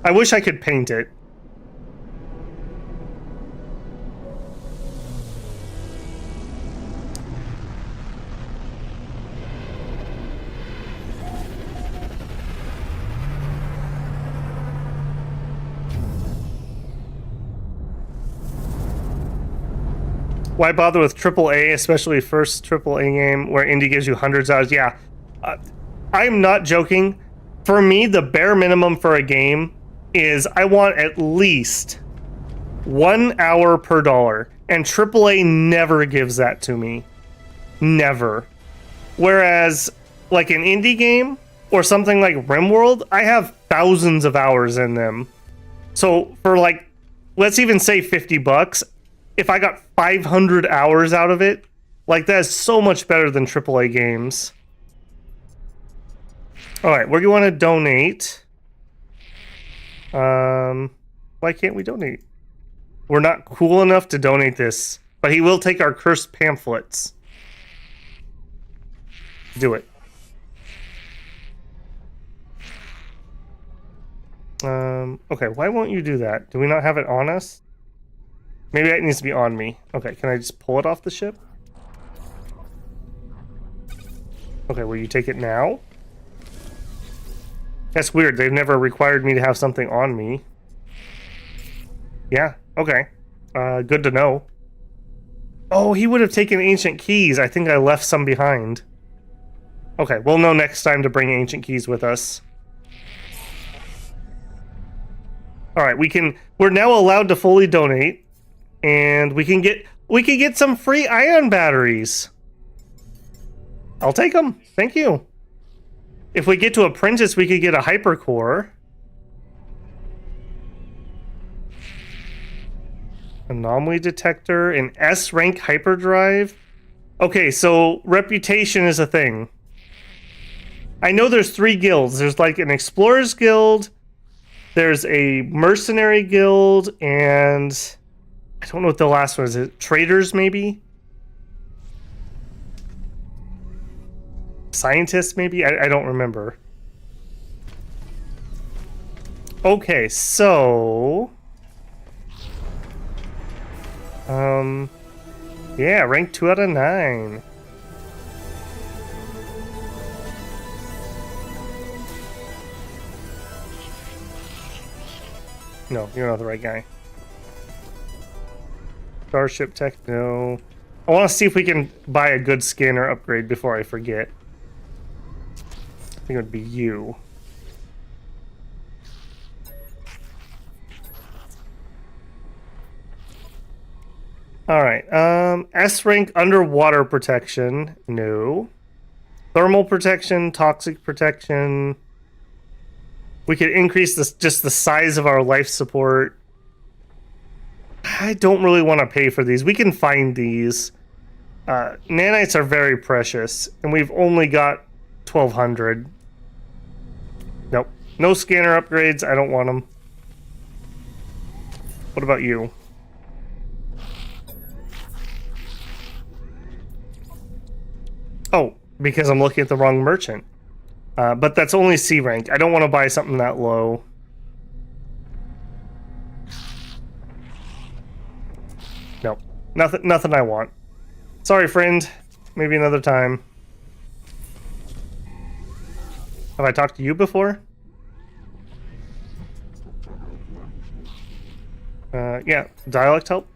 I wish I could paint it. Why bother with AAA, especially first AAA game where indie gives you hundreds of hours? Yeah. I'm not joking. For me, the bare minimum for a game is I want at least 1 hour per dollar. And AAA never gives that to me. Never. Whereas, like an indie game or something like RimWorld, I have thousands of hours in them. So for like, let's even say $50, if I got 500 hours out of it, like that is so much better than AAA games. Alright, where do you want to donate? Why can't we donate? We're not cool enough to donate this, but he will take our cursed pamphlets. Do it. Okay, why won't you do that? Do we not have it on us? Maybe it needs to be on me. Okay, can I just pull it off the ship? Okay, will you take it now? That's weird. They've never required me to have something on me. Yeah, okay. Good to know. Oh, he would have taken ancient keys. I think I left some behind. Okay, we'll know next time to bring ancient keys with us. Alright, we're now allowed to fully donate. And we can get some free ion batteries. I'll take them. Thank you. If we get to apprentice, we could get a hypercore. Anomaly detector, an S rank hyperdrive. Okay, so reputation is a thing. I know there's 3 guilds. There's like an explorers guild, there's a mercenary guild, and I don't know what the last one is. Traders, maybe? Scientists, maybe? I don't remember. Okay, so... yeah, rank 2 out of 9. No, you're not the right guy. Starship Tech, no. I want to see if we can buy a good skin or upgrade before I forget. I think it would be you. All right. S rank underwater protection. No. Thermal protection, toxic protection. We could increase this just the size of our life support. I don't really want to pay for these. We can find these. Nanites are very precious, and we've only got 1,200. Nope. No scanner upgrades. I don't want them. What about you? Oh, because I'm looking at the wrong merchant. But that's only C rank. I don't want to buy something that low. Nope. Nothing I want. Sorry, friend. Maybe another time. Have I talked to you before? Yeah, dialect help.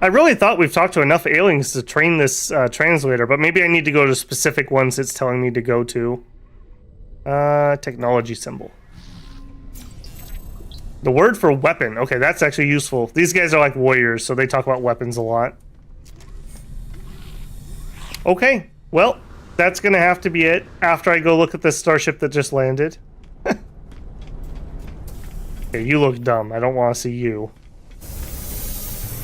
I really thought we've talked to enough aliens to train this translator, but maybe I need to go to specific ones it's telling me to go to. Technology symbol. The word for weapon. Okay, that's actually useful. These guys are like warriors, so they talk about weapons a lot. Okay, well, that's gonna have to be it after I go look at this starship that just landed. Okay, you look dumb. I don't want to see you.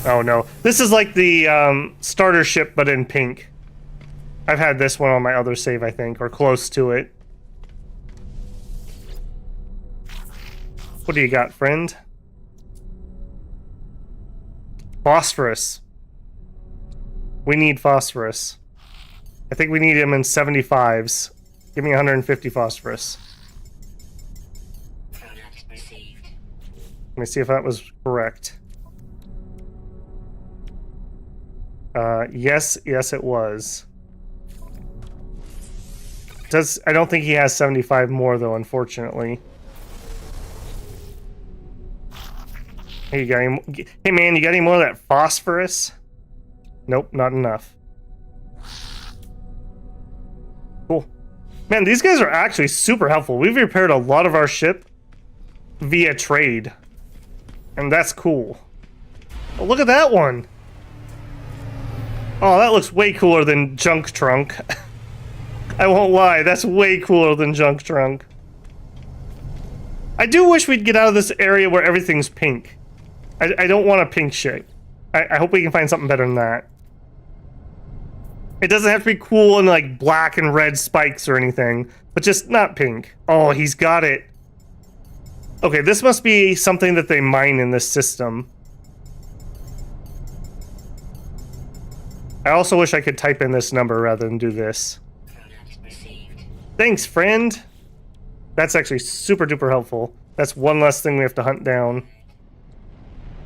Oh no. This is like the starter ship, but in pink. I've had this one on my other save, I think, or close to it. What do you got, friend? Phosphorus. We need phosphorus. I think we need him in 75s. Give me 150 phosphorus. Product received. Let me see if that was correct. Yes, it was. I don't think he has 75 more though, unfortunately. Hey, hey man, you got any more of that phosphorus? Nope, not enough. Cool. Man, these guys are actually super helpful. We've repaired a lot of our ship via trade. And that's cool. Oh, look at that one. Oh, that looks way cooler than Junk Trunk. I won't lie, that's way cooler than Junk Trunk. I do wish we'd get out of this area where everything's pink. I don't want a pink ship. I hope we can find something better than that. It doesn't have to be cool and like black and red spikes or anything, but just not pink. Oh, he's got it. Okay, this must be something that they mine in this system. I also wish I could type in this number rather than do this. Thanks, friend. That's actually super duper helpful. That's one less thing we have to hunt down.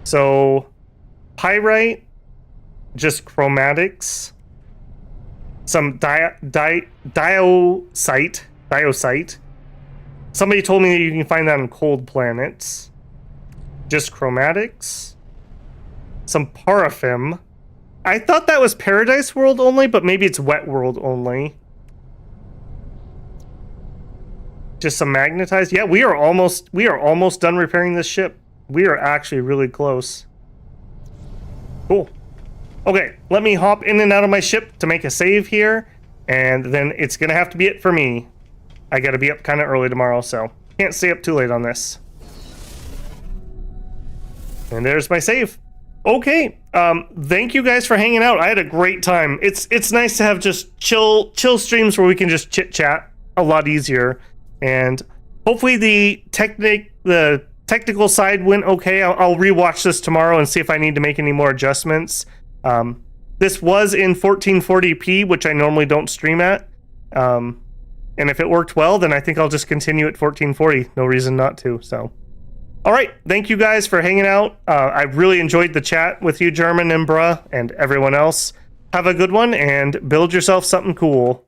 So, pyrite, just chromatics, some diosite. Somebody told me that you can find that on cold planets. Just chromatics, some paraffin. I thought that was Paradise World only, but maybe it's Wet World only. Just some magnetized. Yeah, we are almost done repairing this ship. We are actually really close. Cool. Okay, let me hop in and out of my ship to make a save here, and then it's gonna have to be it for me. I gotta be up kind of early tomorrow, so can't stay up too late on this. And there's my save. Okay, thank you guys for hanging out. I had a great time. It's nice to have just chill streams where we can just chit chat a lot easier, and hopefully the technical side went okay. I'll rewatch this tomorrow and see if I need to make any more adjustments. This was in 1440p, which I normally don't stream at. And if it worked well, then I think I'll just continue at 1440. No reason not to, so. All right, thank you guys for hanging out. I really enjoyed the chat with you, German and Bruh, and everyone else. Have a good one, and build yourself something cool.